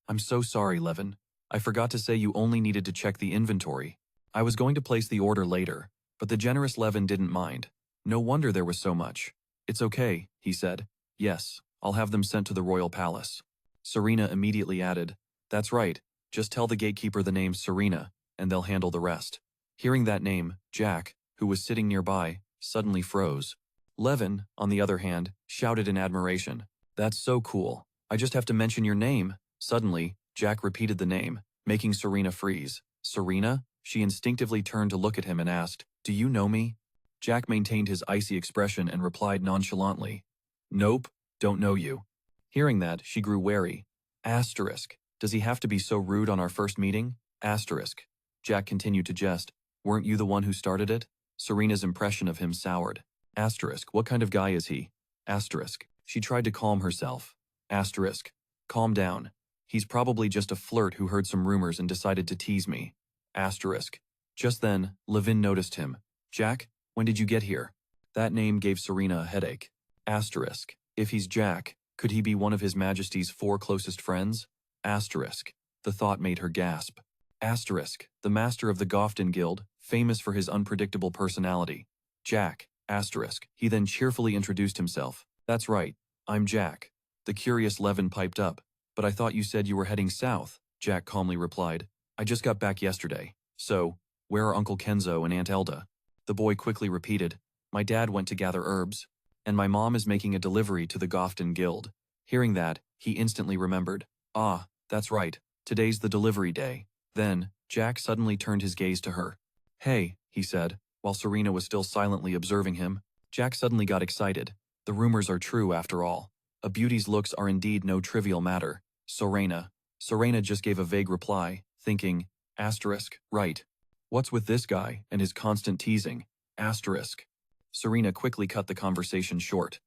Speaker 1: I'm so sorry, Levin. I forgot to say you only needed to check the inventory. I was going to place the order later, but the generous Levin didn't mind. No wonder there was so much. It's okay, he said. Yes, I'll have them sent to the royal palace. Serena immediately added, That's right, just tell the gatekeeper the name Serena, and they'll handle the rest. Hearing that name, Jack, who was sitting nearby, suddenly froze. Levin, on the other hand, shouted in admiration, That's so cool. I just have to mention your name. Suddenly, Jack repeated the name, making Serena freeze. Serena? She instinctively turned to look at him and asked, Do you know me? Jack maintained his icy expression and replied nonchalantly, Nope, don't know you. Hearing that, she grew wary. Asterisk. Does he have to be so rude on our first meeting? Asterisk. Jack continued to jest. Weren't you the one who started it? Serena's impression of him soured. Asterisk. What kind of guy is he? Asterisk. She tried to calm herself. Asterisk. Calm down. He's probably just a flirt who heard some rumors and decided to tease me. Asterisk. Just then, Levin noticed him. Jack, when did you get here? That name gave Serena a headache. Asterisk. If he's Jack, could he be one of His Majesty's 4 closest friends? Asterisk. The thought made her gasp. Asterisk. The master of the Gofton Guild, famous for his unpredictable personality. Jack. Asterisk. He then cheerfully introduced himself. That's right. I'm Jack. The curious Levin piped up. But I thought you said you were heading south, Jack calmly replied. I just got back yesterday. So, where are Uncle Kenzo and Aunt Elda? The boy quickly repeated. My dad went to gather herbs. And my mom is making a delivery to the Gofton Guild. Hearing that, he instantly remembered. Ah, that's right. Today's the delivery day. Then, Jack suddenly turned his gaze to her. Hey, he said, while Serena was still silently observing him. Jack suddenly got excited. The rumors are true after all. A beauty's looks are indeed no trivial matter. Serena. Serena just gave a vague reply, thinking, asterisk, right. What's with this guy and his constant teasing? Asterisk. Serena quickly cut the conversation short.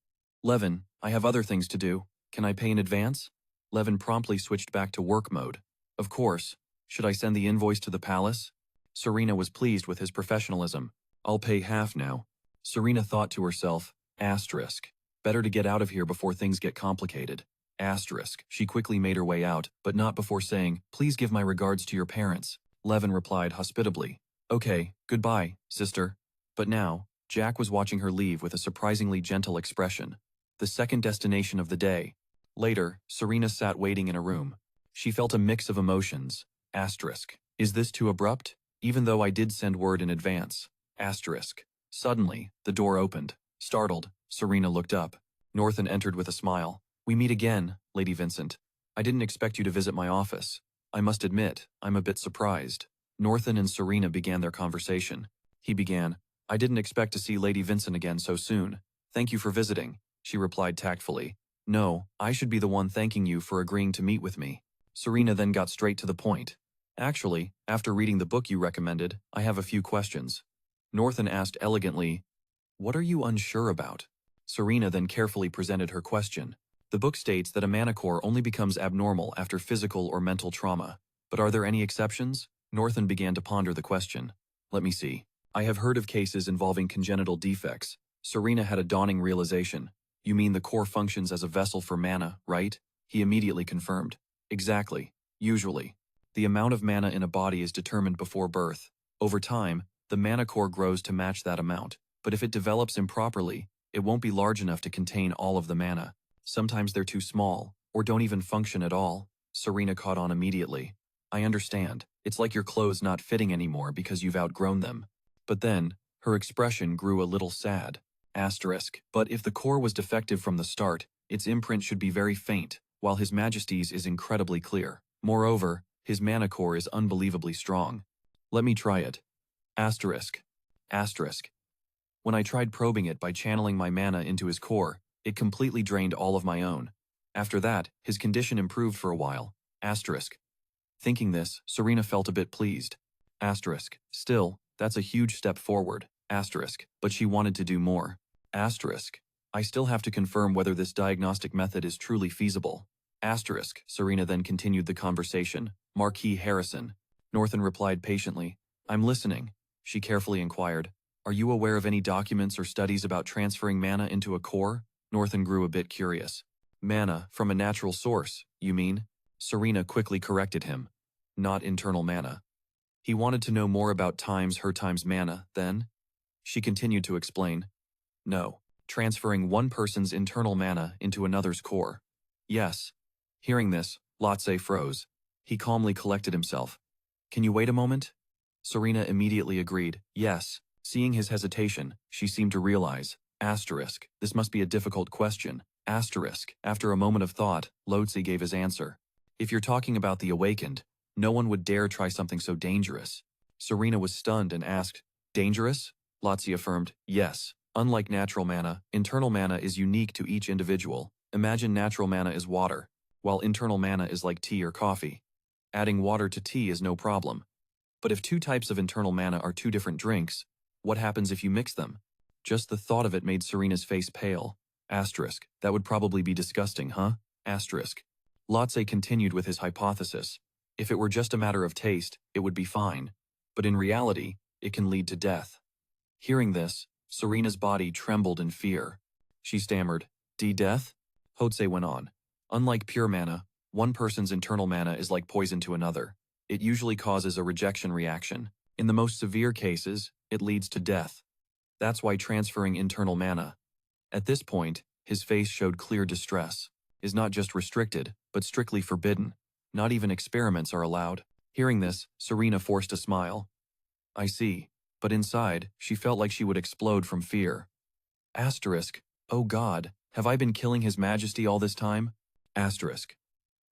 Speaker 1: Levin, I have other things to do. Can I pay in advance? Levin promptly switched back to work mode. Of course. Should I send the invoice to the palace? Serena was pleased with his professionalism. I'll pay half now. Serena thought to herself, asterisk. Better to get out of here before things get complicated. Asterisk. She quickly made her way out, but not before saying, Please give my regards to your parents. Levin replied hospitably. Okay, goodbye, sister. But now, Jack was watching her leave with a surprisingly gentle expression. The second destination of the day. Later, Serena sat waiting in a room. She felt a mix of emotions. Asterisk. Is this too abrupt? Even though I did send word in advance. Asterisk. Suddenly, the door opened. Startled, Serena looked up. Northen entered with a smile. We meet again, Lady Vincent. I didn't expect you to visit my office. I must admit, I'm a bit surprised. Northen and Serena began their conversation. He began, I didn't expect to see Lady Vincent again so soon. Thank you for visiting, she replied tactfully. No, I should be the one thanking you for agreeing to meet with me. Serena then got straight to the point. Actually, after reading the book you recommended, I have a few questions. Northen asked elegantly, What are you unsure about? Serena then carefully presented her question. The book states that a manicore only becomes abnormal after physical or mental trauma. But are there any exceptions? Northen began to ponder the question. Let me see. I have heard of cases involving congenital defects. Serena had a dawning realization. You mean the core functions as a vessel for mana, right? He immediately confirmed. Exactly. Usually. The amount of mana in a body is determined before birth. Over time, the mana core grows to match that amount. But if it develops improperly, it won't be large enough to contain all of the mana. Sometimes they're too small, or don't even function at all. Serena caught on immediately. I understand. It's like your clothes not fitting anymore because you've outgrown them. But then, her expression grew a little sad. Asterisk. But if the core was defective from the start, its imprint should be very faint, while His Majesty's is incredibly clear. Moreover, his mana core is unbelievably strong. Let me try it. Asterisk. Asterisk. When I tried probing it by channeling my mana into his core, it completely drained all of my own. After that, his condition improved for a while. Asterisk. Thinking this, Serena felt a bit pleased. Asterisk. Still, that's a huge step forward. Asterisk. But she wanted to do more. Asterisk. I still have to confirm whether this diagnostic method is truly feasible. Asterisk. Serena then continued the conversation. Marquis Harrison. Northen replied patiently. I'm listening. She carefully inquired. Are you aware of any documents or studies about transferring mana into a core? Northen grew a bit curious. Mana from a natural source, you mean? Serena quickly corrected him. Not internal mana. He wanted to know more about her times mana, then? She continued to explain. No, transferring one person's internal mana into another's core. Yes. Hearing this, Lotse froze. He calmly collected himself. Can you wait a moment? Serena immediately agreed, yes. Seeing his hesitation, she seemed to realize, this must be a difficult question. After a moment of thought, Lotse gave his answer. If you're talking about the awakened, no one would dare try something so dangerous. Serena was stunned and asked, dangerous? Lotse affirmed, yes. Unlike natural mana, internal mana is unique to each individual. Imagine natural mana is water, while internal mana is like tea or coffee. Adding water to tea is no problem. But if two types of internal mana are two different drinks, what happens if you mix them? Just the thought of it made Serena's face pale. That would probably be disgusting, huh? Lotse continued with his hypothesis. If it were just a matter of taste, it would be fine. But in reality, it can lead to death. Hearing this, Serena's body trembled in fear. She stammered, death? Hotse went on. Unlike pure mana, one person's internal mana is like poison to another. It usually causes a rejection reaction. In the most severe cases, it leads to death. That's why transferring internal mana. At this point, his face showed clear distress. Is not just restricted, but strictly forbidden. Not even experiments are allowed. Hearing this, Serena forced a smile. I see, but inside, she felt like she would explode from fear. Oh God, have I been killing His Majesty all this time?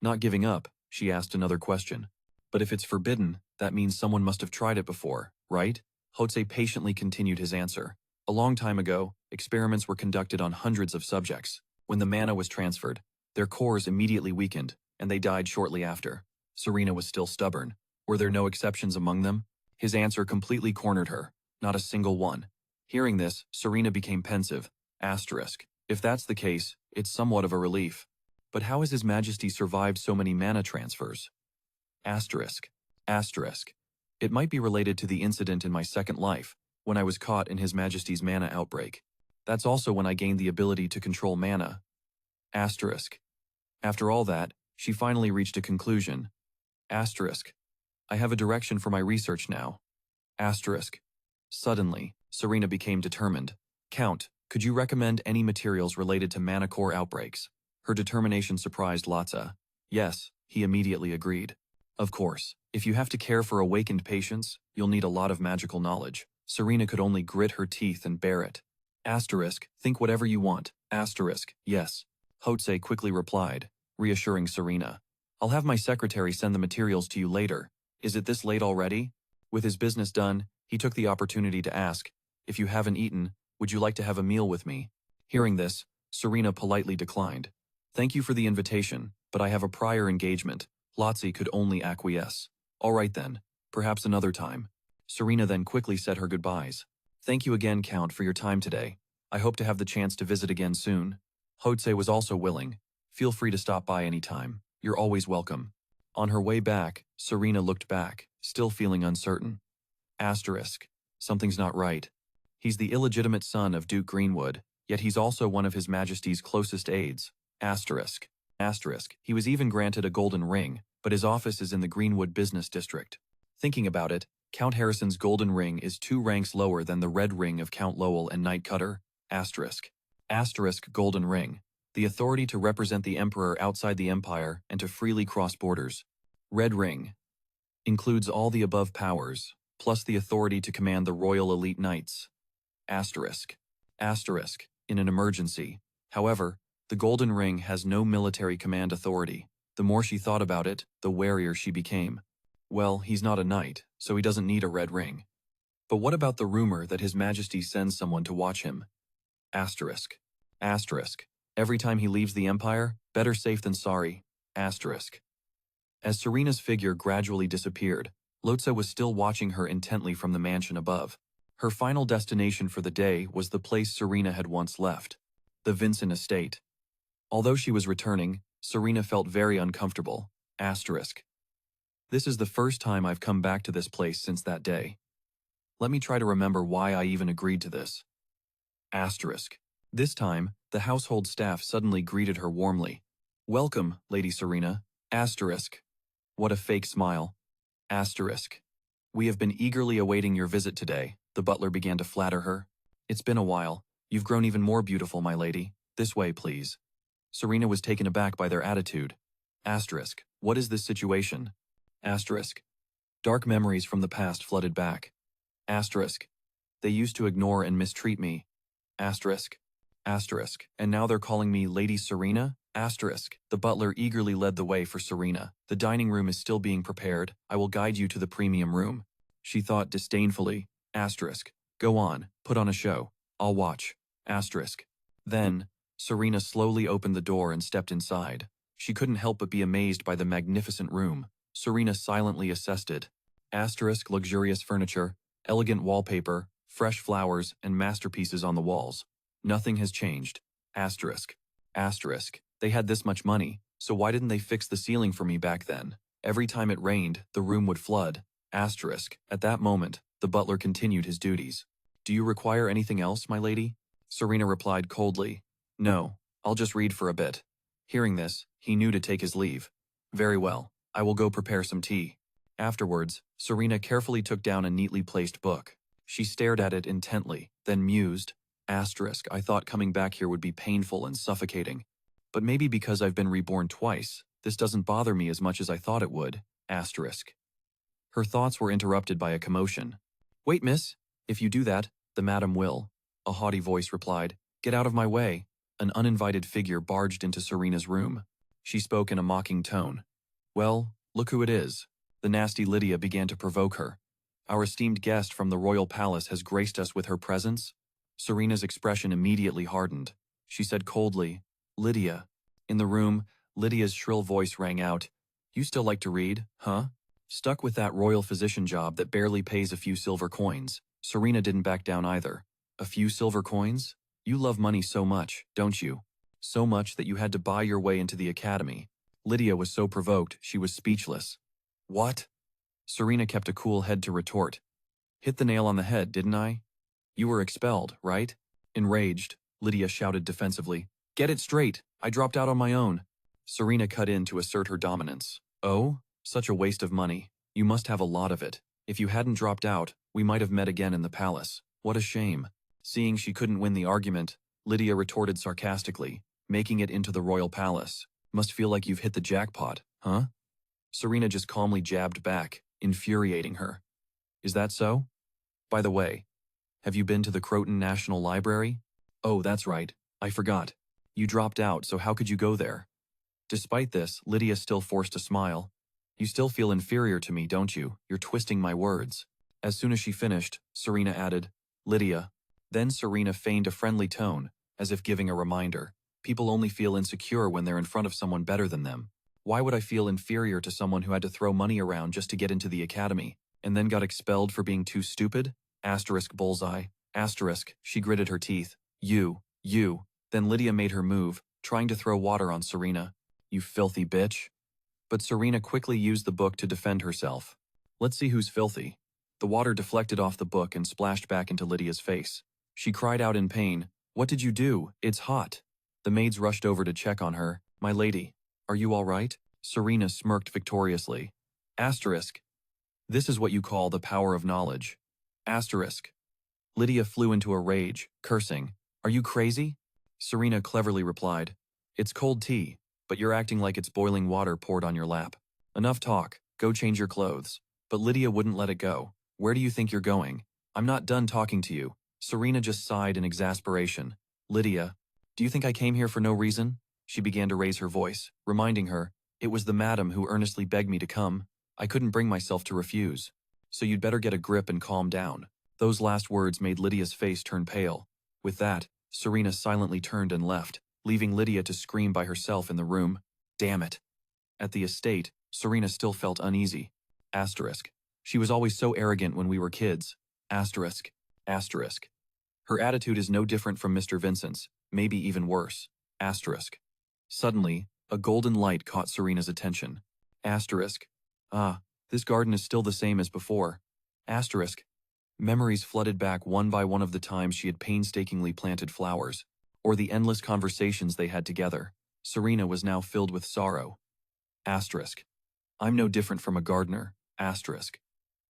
Speaker 1: Not giving up, she asked another question. But if it's forbidden, that means someone must have tried it before, right? Hotse patiently continued his answer. A long time ago, experiments were conducted on hundreds of subjects. When the mana was transferred, their cores immediately weakened, and they died shortly after. Serena was still stubborn. Were there no exceptions among them? His answer completely cornered her. Not a single one. Hearing this, Serena became pensive. If that's the case, it's somewhat of a relief. But how has His Majesty survived so many mana transfers? It might be related to the incident in my second life, when I was caught in His Majesty's mana outbreak. That's also when I gained the ability to control mana. After all that, she finally reached a conclusion. I have a direction for my research now. Suddenly, Serena became determined. Count, could you recommend any materials related to mana core outbreaks? Her determination surprised Lotse. Yes, he immediately agreed. Of course, if you have to care for awakened patients, you'll need a lot of magical knowledge. Serena could only grit her teeth and bear it. Think whatever you want. Yes. Hotse quickly replied, reassuring Serena. I'll have my secretary send the materials to you later. Is it this late already? With his business done, he took the opportunity to ask, if you haven't eaten, would you like to have a meal with me? Hearing this, Serena politely declined. Thank you for the invitation, but I have a prior engagement. Lotse could only acquiesce. All right then, perhaps another time. Serena then quickly said her goodbyes. Thank you again, Count, for your time today. I hope to have the chance to visit again soon. Hotse was also willing. Feel free to stop by anytime. You're always welcome. On her way back, Serena looked back, still feeling uncertain. Something's not right. He's the illegitimate son of Duke Greenwood, yet he's also one of His Majesty's closest aides. He was even granted a golden ring, but his office is in the Greenwood Business District. Thinking about it, Count Harrison's golden ring is 2 ranks lower than the red ring of Count Lowell and Knight Cutter. Golden ring. The authority to represent the Emperor outside the Empire and to freely cross borders. Red ring. Includes all the above powers, plus the authority to command the Royal Elite Knights. In an emergency. However, the golden ring has no military command authority. The more she thought about it, the warier she became. Well, he's not a knight, so he doesn't need a red ring. But what about the rumor that His Majesty sends someone to watch him? Every time he leaves the Empire, better safe than sorry. As Serena's figure gradually disappeared, Lotse was still watching her intently from the mansion above. Her final destination for the day was the place Serena had once left. The Vincent estate. Although she was returning, Serena felt very uncomfortable. This is the first time I've come back to this place since that day. Let me try to remember why I even agreed to this. This time, the household staff suddenly greeted her warmly. Welcome, Lady Serena. What a fake smile. We have been eagerly awaiting your visit today, the butler began to flatter her. It's been a while, You've grown even more beautiful, my lady. This way, please. Serena was taken aback by their attitude. Asterisk. What is this situation? Asterisk. Dark memories from the past flooded back. Asterisk. They used to ignore and mistreat me. Asterisk. Asterisk. And now they're calling me Lady Serena? Asterisk. The butler eagerly led the way for Serena. The dining room is still being prepared. I will guide you to the premium room. She thought disdainfully. Asterisk. Go on, put on a show. I'll watch. Asterisk. Then, Serena slowly opened the door and stepped inside. She couldn't help but be amazed by the magnificent room. Serena silently assessed it. Asterisk. Luxurious furniture, elegant wallpaper, fresh flowers, and masterpieces on the walls. Nothing has changed. Asterisk. Asterisk. They had this much money, so why didn't they fix the ceiling for me back then? Every time it rained, the room would flood. Asterisk. At that moment, the butler continued his duties. Do you require anything else, my lady? Serena replied coldly. No, I'll just read for a bit. Hearing this, he knew to take his leave. Very well, I will go prepare some tea. Afterwards, Serena carefully took down a neatly placed book. She stared at it intently, then mused. Asterisk. I thought coming back here would be painful and suffocating. But maybe because I've been reborn twice, this doesn't bother me as much as I thought it would. Asterisk. Her thoughts were interrupted by a commotion. Wait, miss. If you do that, the madam will. A haughty voice replied. Get out of my way. An uninvited figure barged into Serena's room. She spoke in a mocking tone. Well, look who it is. The nasty Lydia began to provoke her. Our esteemed guest from the royal palace has graced us with her presence. Serena's expression immediately hardened. She said coldly, Lydia. In the room, Lydia's shrill voice rang out. You still like to read, huh? Stuck with that royal physician job that barely pays a few silver coins. Serena didn't back down either. A few silver coins? You love money so much, don't you? So much that you had to buy your way into the academy. Lydia was so provoked, she was speechless. What? Serena kept a cool head to retort. Hit the nail on the head, didn't I? You were expelled, right? Enraged, Lydia shouted defensively. Get it straight, I dropped out on my own. Serena cut in to assert her dominance. Oh? Such a waste of money. You must have a lot of it. If you hadn't dropped out, we might have met again in the palace. What a shame. Seeing she couldn't win the argument, Lydia retorted sarcastically, making it into the royal palace. Must feel like you've hit the jackpot, huh? Serena just calmly jabbed back, infuriating her. Is that so? By the way, have you been to the Croton National Library? Oh, that's right. I forgot. You dropped out, so how could you go there? Despite this, Lydia still forced a smile. You still feel inferior to me, don't you? You're twisting my words. As soon as she finished, Serena added, Lydia. Then Serena feigned a friendly tone, as if giving a reminder. People only feel insecure when they're in front of someone better than them. Why would I feel inferior to someone who had to throw money around just to get into the academy, and then got expelled for being too stupid? Asterisk bullseye. Asterisk, she gritted her teeth. You. Then Lydia made her move, trying to throw water on Serena. You filthy bitch. But Serena quickly used the book to defend herself. Let's see who's filthy. The water deflected off the book and splashed back into Lydia's face. She cried out in pain. What did you do? It's hot. The maids rushed over to check on her. My lady, are you all right? Serena smirked victoriously. Asterisk. This is what you call the power of knowledge. Asterisk. Lydia flew into a rage, cursing. Are you crazy? Serena cleverly replied. It's cold tea, but you're acting like it's boiling water poured on your lap. Enough talk. Go change your clothes. But Lydia wouldn't let it go. Where do you think you're going? I'm not done talking to you. Serena just sighed in exasperation. Lydia, do you think I came here for no reason? She began to raise her voice, reminding her, it was the madam who earnestly begged me to come. I couldn't bring myself to refuse. So you'd better get a grip and calm down. Those last words made Lydia's face turn pale. With that, Serena silently turned and left, leaving Lydia to scream by herself in the room. Damn it. At the estate, Serena still felt uneasy. Asterisk. She was always so arrogant when we were kids. Asterisk. Asterisk. Her attitude is no different from Mr. Vincent's, maybe even worse. Asterisk. Suddenly, a golden light caught Serena's attention. Asterisk. Ah, this garden is still the same as before. Asterisk. Memories flooded back one by one of the times she had painstakingly planted flowers, or the endless conversations they had together. Serena was now filled with sorrow. Asterisk. I'm no different from a gardener. Asterisk.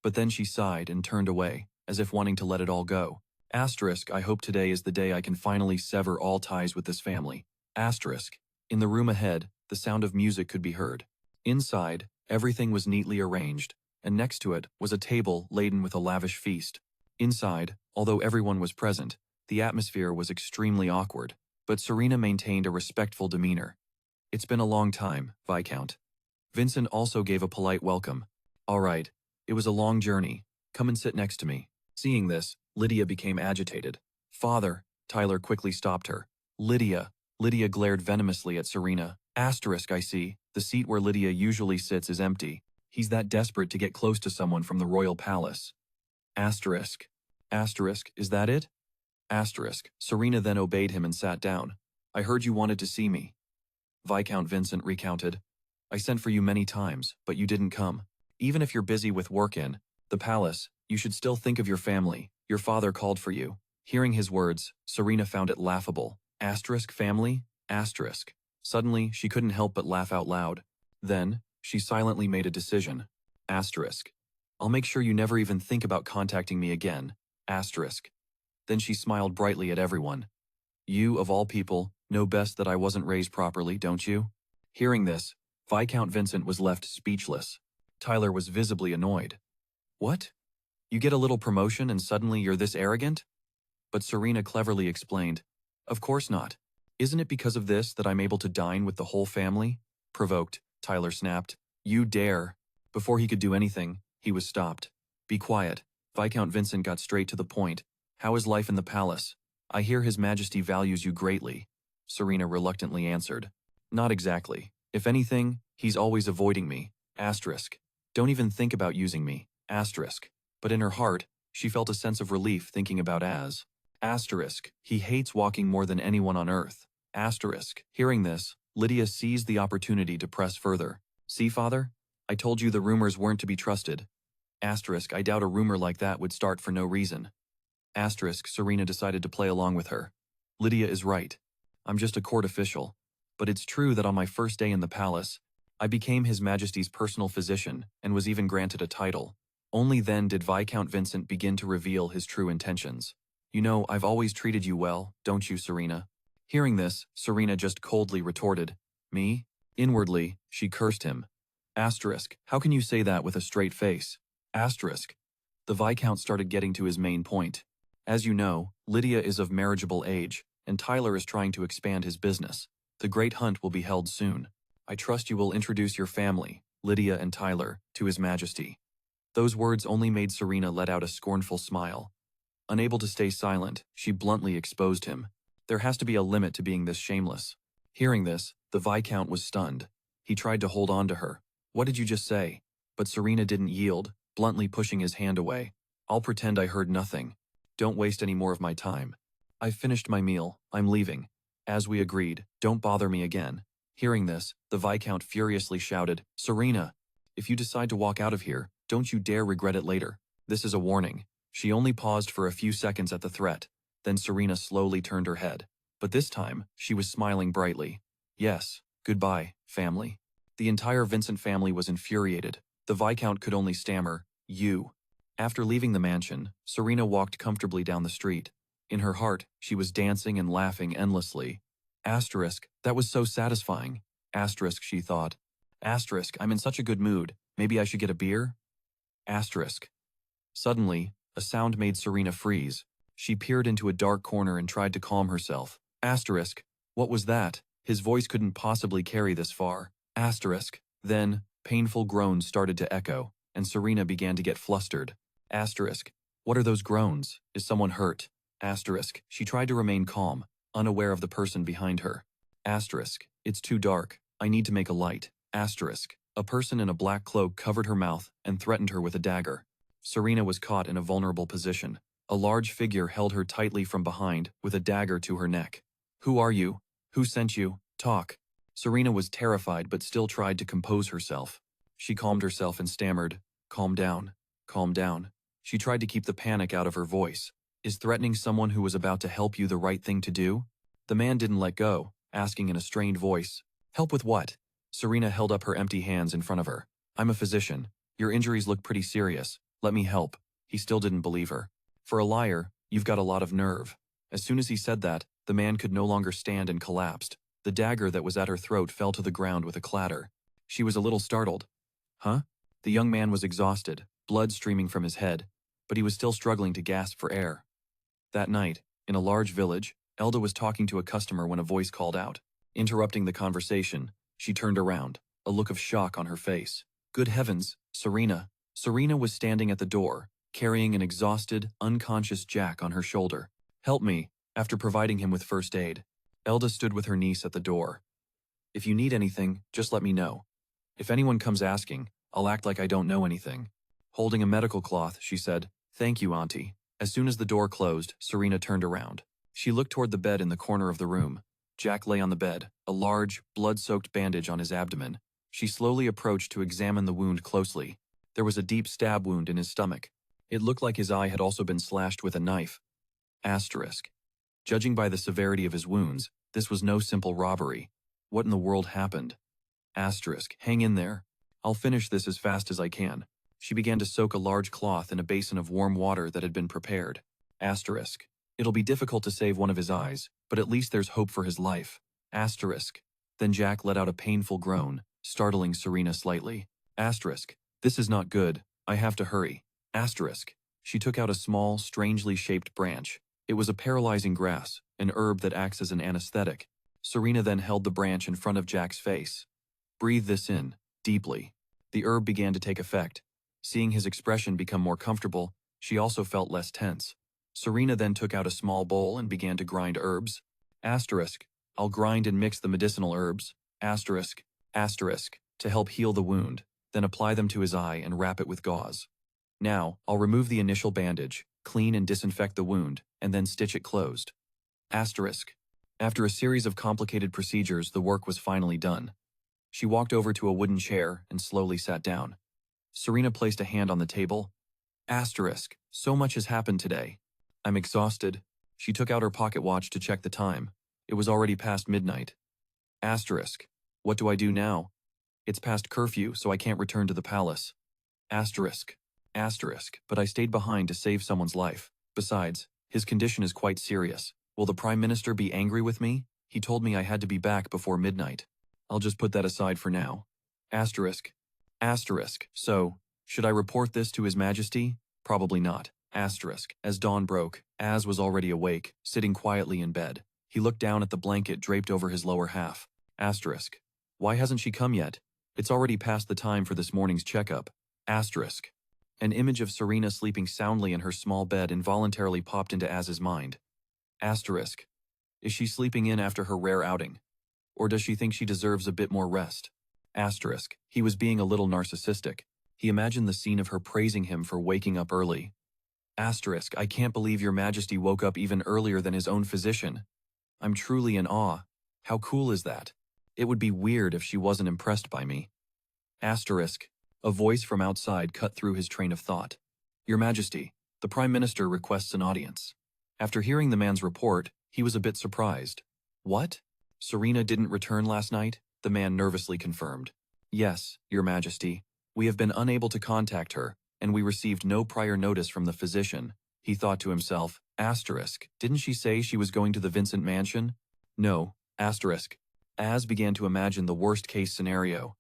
Speaker 1: But then she sighed and turned away, as if wanting to let it all go. Asterisk, I hope today is the day I can finally sever all ties with this family. Asterisk. In the room ahead, the sound of music could be heard. Inside, everything was neatly arranged, and next to it was a table laden with a lavish feast. Inside, although everyone was present, the atmosphere was extremely awkward, but Serena maintained a respectful demeanor. It's been a long time, Viscount. Vincent also gave a polite welcome. All right, it was a long journey. Come and sit next to me. Seeing this, Lydia became agitated. Father, Tyler quickly stopped her. Lydia. Lydia glared venomously at Serena. Asterisk, I see. The seat where Lydia usually sits is empty. He's that desperate to get close to someone from the royal palace. Asterisk. Asterisk, is that it? Asterisk. Serena then obeyed him and sat down. I heard you wanted to see me. Viscount Vincent recounted. I sent for you many times, but you didn't come. Even if you're busy with work in the palace, you should still think of your family. Your father called for you. Hearing his words, Serena found it laughable. Asterisk family? Asterisk. Suddenly, she couldn't help but laugh out loud. Then, she silently made a decision. Asterisk. I'll make sure you never even think about contacting me again. Asterisk. Then she smiled brightly at everyone. You, of all people, know best that I wasn't raised properly, don't you? Hearing this, Viscount Vincent was left speechless. Tyler was visibly annoyed. What? You get a little promotion and suddenly you're this arrogant? But Serena cleverly explained. Of course not. Isn't it because of this that I'm able to dine with the whole family? Provoked, Tyler snapped. You dare. Before he could do anything, he was stopped. Be quiet. Viscount Vincent got straight to the point. How is life in the palace? I hear His Majesty values you greatly. Serena reluctantly answered. Not exactly. If anything, he's always avoiding me. Asterisk. Don't even think about using me. Asterisk. But in her heart, she felt a sense of relief thinking about Asterisk. He hates walking more than anyone on earth. Asterisk. Hearing this, Lydia seized the opportunity to press further. See, father? I told you the rumors weren't to be trusted. Asterisk. I doubt a rumor like that would start for no reason. Asterisk. Serena decided to play along with her. Lydia is right. I'm just a court official. But it's true that on my first day in the palace, I became His Majesty's personal physician and was even granted a title. Only then did Viscount Vincent begin to reveal his true intentions. You know, I've always treated you well, don't you, Serena? Hearing this, Serena just coldly retorted, Me? Inwardly, she cursed him. Asterisk. How can you say that with a straight face? Asterisk. The Viscount started getting to his main point. As you know, Lydia is of marriageable age, and Tyler is trying to expand his business. The great hunt will be held soon. I trust you will introduce your family, Lydia and Tyler, to His Majesty. Those words only made Serena let out a scornful smile. Unable to stay silent, she bluntly exposed him. There has to be a limit to being this shameless. Hearing this, the Viscount was stunned. He tried to hold on to her. What did you just say? But Serena didn't yield, bluntly pushing his hand away. I'll pretend I heard nothing. Don't waste any more of my time. I've finished my meal, I'm leaving. As we agreed, don't bother me again. Hearing this, the Viscount furiously shouted, Serena, if you decide to walk out of here, don't you dare regret it later. This is a warning. She only paused for a few seconds at the threat. Then Serena slowly turned her head. But this time, she was smiling brightly. Yes, goodbye, family. The entire Vincent family was infuriated. The Viscount could only stammer, you. After leaving the mansion, Serena walked comfortably down the street. In her heart, she was dancing and laughing endlessly. Asterisk, that was so satisfying. Asterisk, she thought. Asterisk, I'm in such a good mood. Maybe I should get a beer? Asterisk. Suddenly, a sound made Serena freeze. She peered into a dark corner and tried to calm herself. Asterisk. What was that? His voice couldn't possibly carry this far. Asterisk. Then, painful groans started to echo, and Serena began to get flustered. Asterisk. What are those groans? Is someone hurt? Asterisk. She tried to remain calm, unaware of the person behind her. Asterisk. It's too dark. I need to make a light. Asterisk. A person in a black cloak covered her mouth and threatened her with a dagger. Serena was caught in a vulnerable position. A large figure held her tightly from behind, with a dagger to her neck. Who are you? Who sent you? Talk. Serena was terrified but still tried to compose herself. She calmed herself and stammered, Calm down. Calm down. She tried to keep the panic out of her voice. Is threatening someone who was about to help you the right thing to do? The man didn't let go, asking in a strained voice, Help with what? Serena held up her empty hands in front of her. I'm a physician. Your injuries look pretty serious. Let me help. He still didn't believe her. For a liar, You've got a lot of nerve. As soon as he said that, the man could no longer stand and collapsed. The dagger that was at her throat fell to the ground with a clatter. She was a little startled. Huh? The young man was exhausted, blood streaming from his head, but he was still struggling to gasp for air. That night, in a large village, Elda was talking to a customer when a voice called out. Interrupting the conversation, she turned around, a look of shock on her face. Good heavens, Serena. Serena was standing at the door, carrying an exhausted, unconscious Jack on her shoulder. Help me, after providing him with first aid. Elda stood with her niece at the door. If you need anything, just let me know. If anyone comes asking, I'll act like I don't know anything. Holding a medical cloth, she said, Thank you, Auntie. As soon as the door closed, Serena turned around. She looked toward the bed in the corner of the room. Jack lay on the bed, a large, blood-soaked bandage on his abdomen. She slowly approached to examine the wound closely. There was a deep stab wound in his stomach. It looked like his eye had also been slashed with a knife. Asterisk. Judging by the severity of his wounds, this was no simple robbery. What in the world happened? Asterisk. Hang in there. I'll finish this as fast as I can. She began to soak a large cloth in a basin of warm water that had been prepared. Asterisk. It'll be difficult to save one of his eyes, but at least there's hope for his life. Asterisk. Then Jack let out a painful groan, startling Serena slightly. Asterisk. This is not good. I have to hurry. Asterisk. She took out a small, strangely shaped branch. It was a paralyzing grass, an herb that acts as an anesthetic. Serena then held the branch in front of Jack's face. Breathe this in, deeply. The herb began to take effect. Seeing his expression become more comfortable, she also felt less tense. Serena then took out a small bowl and began to grind herbs. Asterisk. I'll grind and mix the medicinal herbs. Asterisk. Asterisk. To help heal the wound. Then apply them to his eye and wrap it with gauze. Now, I'll remove the initial bandage, clean and disinfect the wound, and then stitch it closed. Asterisk. After a series of complicated procedures, the work was finally done. She walked over to a wooden chair and slowly sat down. Serena placed a hand on the table. Asterisk. So much has happened today. I'm exhausted. She took out her pocket watch to check the time. It was already past midnight. Asterisk. What do I do now? It's past curfew, so I can't return to the palace. Asterisk. Asterisk. But I stayed behind to save someone's life. Besides, his condition is quite serious. Will the Prime Minister be angry with me? He told me I had to be back before midnight. I'll just put that aside for now. Asterisk. Asterisk. So, should I report this to His Majesty? Probably not. Asterisk. As dawn broke, Az was already awake, sitting quietly in bed. He looked down at the blanket draped over his lower half. Asterisk. Why hasn't she come yet? It's already past the time for this morning's checkup. Asterisk. An image of Serena sleeping soundly in her small bed involuntarily popped into Az's mind. Asterisk. Is she sleeping in after her rare outing? Or does she think she deserves a bit more rest? Asterisk. He was being a little narcissistic. He imagined the scene of her praising him for waking up early. Asterisk. I can't believe Your Majesty woke up even earlier than his own physician. I'm truly in awe. How cool is that? It would be weird if she wasn't impressed by me. Asterisk. A voice from outside cut through his train of thought. Your Majesty, the Prime Minister requests an audience. After hearing the man's report, he was a bit surprised. What? Serena didn't return last night? The man nervously confirmed. Yes, Your Majesty. We have been unable to contact her, and we received no prior notice from the physician. He thought to himself, asterisk, didn't she say she was going to the Vincent mansion? No, asterisk. Az began to imagine the worst-case scenario.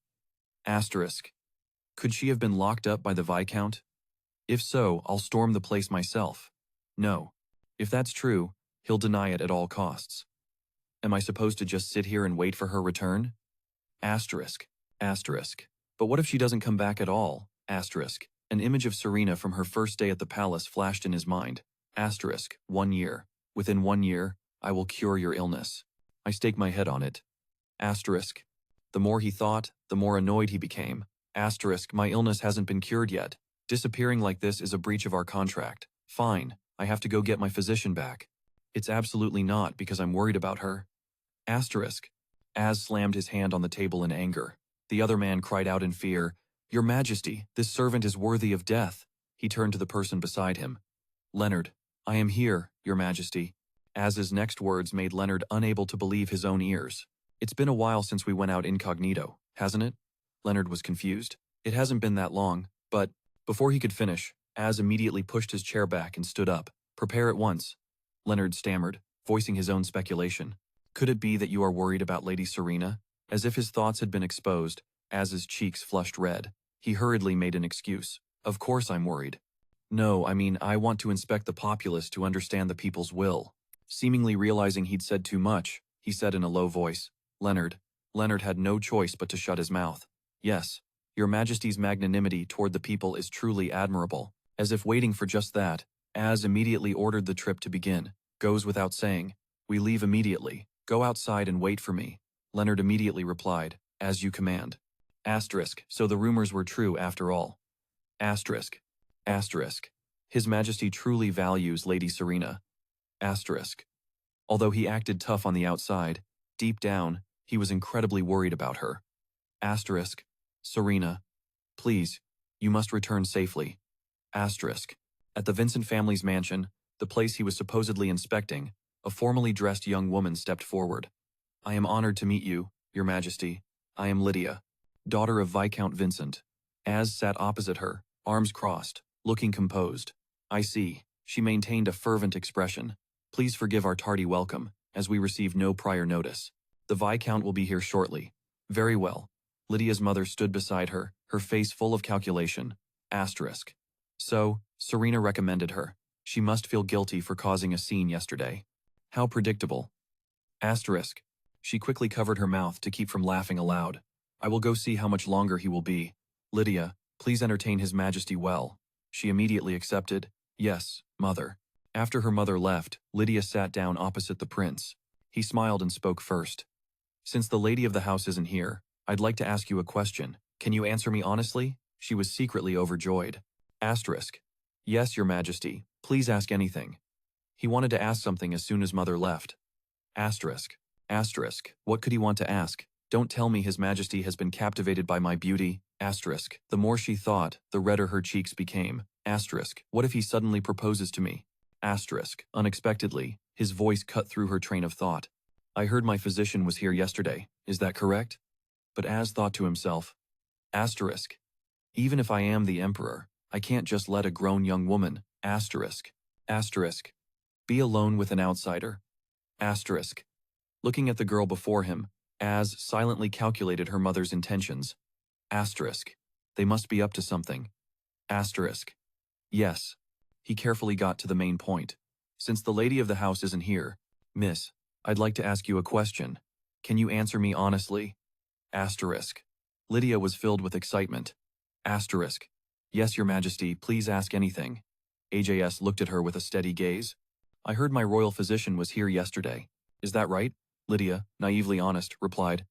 Speaker 1: Asterisk. Could she have been locked up by the Viscount? If so, I'll storm the place myself. No. If that's true, he'll deny it at all costs. Am I supposed to just sit here and wait for her return? Asterisk. Asterisk. But what if she doesn't come back at all? Asterisk. An image of Serena from her first day at the palace flashed in his mind. Asterisk. 1 year. Within 1 year, I will cure your illness. I stake my head on it. Asterisk. The more he thought, the more annoyed he became. Asterisk. My illness hasn't been cured yet. Disappearing like this is a breach of our contract. Fine. I have to go get my physician back. It's absolutely not because I'm worried about her. Asterisk. Az slammed his hand on the table in anger. The other man cried out in fear, Your Majesty, this servant is worthy of death. He turned to the person beside him. Leonard, I am here, Your Majesty. Az's next words made Leonard unable to believe his own ears. It's been a while since we went out incognito, hasn't it? Leonard was confused. It hasn't been that long, but before he could finish, Az immediately pushed his chair back and stood up. Prepare at once, Leonard stammered, voicing his own speculation. Could it be that you are worried about Lady Serena? As if his thoughts had been exposed, as his cheeks flushed red, he hurriedly made an excuse. Of course I'm worried. No, I mean, I want to inspect the populace to understand the people's will. Seemingly realizing he'd said too much, he said in a low voice, Leonard. Leonard had no choice but to shut his mouth. Yes, Your Majesty's magnanimity toward the people is truly admirable. As if waiting for just that, Az immediately ordered the trip to begin. Goes without saying. We leave immediately. Go outside and wait for me. Leonard immediately replied, as you command. Asterisk, so the rumors were true after all. Asterisk. Asterisk. His Majesty truly values Lady Serena. Asterisk. Although he acted tough on the outside, deep down, he was incredibly worried about her. Asterisk. Serena. Please, you must return safely. Asterisk. At the Vincent family's mansion, the place he was supposedly inspecting, a formally dressed young woman stepped forward. I am honored to meet you, Your Majesty. I am Lydia, daughter of Viscount Vincent. Az sat opposite her, arms crossed, looking composed. I see. She maintained a fervent expression. Please forgive our tardy welcome, as we received no prior notice. The Viscount will be here shortly. Very well. Lydia's mother stood beside her, her face full of calculation. Asterisk. So, Serena recommended her. She must feel guilty for causing a scene yesterday. How predictable. Asterisk. She quickly covered her mouth to keep from laughing aloud. I will go see how much longer he will be. Lydia, please entertain His Majesty well. She immediately accepted. Yes, mother. After her mother left, Lydia sat down opposite the prince. He smiled and spoke first. Since the lady of the house isn't here, I'd like to ask you a question. Can you answer me honestly? She was secretly overjoyed. Asterisk. Yes, Your Majesty. Please ask anything. He wanted to ask something as soon as mother left. Asterisk. Asterisk. What could he want to ask? Don't tell me His Majesty has been captivated by my beauty. Asterisk. The more she thought, the redder her cheeks became. Asterisk. What if he suddenly proposes to me? Asterisk. Unexpectedly, his voice cut through her train of thought. I heard my physician was here yesterday. Is that correct? But Az thought to himself. Asterisk. Even if I am the emperor, I can't just let a grown young woman, asterisk, asterisk, be alone with an outsider. Asterisk. Looking at the girl before him, Az silently calculated her mother's intentions. Asterisk. They must be up to something. Asterisk. Yes. He carefully got to the main point. Since the lady of the house isn't here, Miss, I'd like to ask you a question. Can you answer me honestly? Asterisk. Lydia was filled with excitement. Asterisk. Yes, Your Majesty, please ask anything. AJS looked at her with a steady gaze. I heard my royal physician was here yesterday. Is that right? Lydia, naively honest, replied.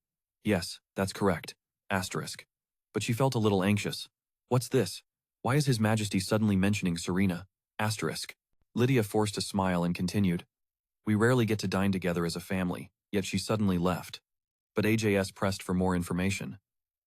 Speaker 1: Yes, that's correct. Asterisk. But she felt a little anxious. What's this? Why is His Majesty suddenly mentioning Serena? Asterisk. Lydia forced a smile and continued. We rarely get to dine together as a family, yet she suddenly left. But AJS pressed for more information.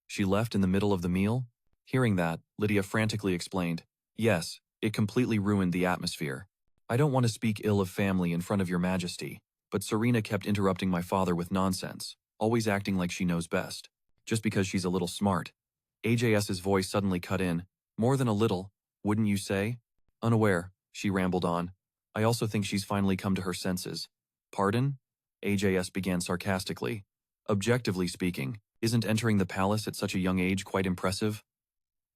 Speaker 1: She left in the middle of the meal? Hearing that, Lydia frantically explained, yes, it completely ruined the atmosphere. I don't want to speak ill of family in front of Your Majesty, but Serena kept interrupting my father with nonsense, always acting like she knows best, just because she's a little smart. AJS's voice suddenly cut in, more than a little, wouldn't you say? Unaware, she rambled on. I also think she's finally come to her senses. Pardon? AJS began sarcastically. Objectively speaking, isn't entering the palace at such a young age quite impressive?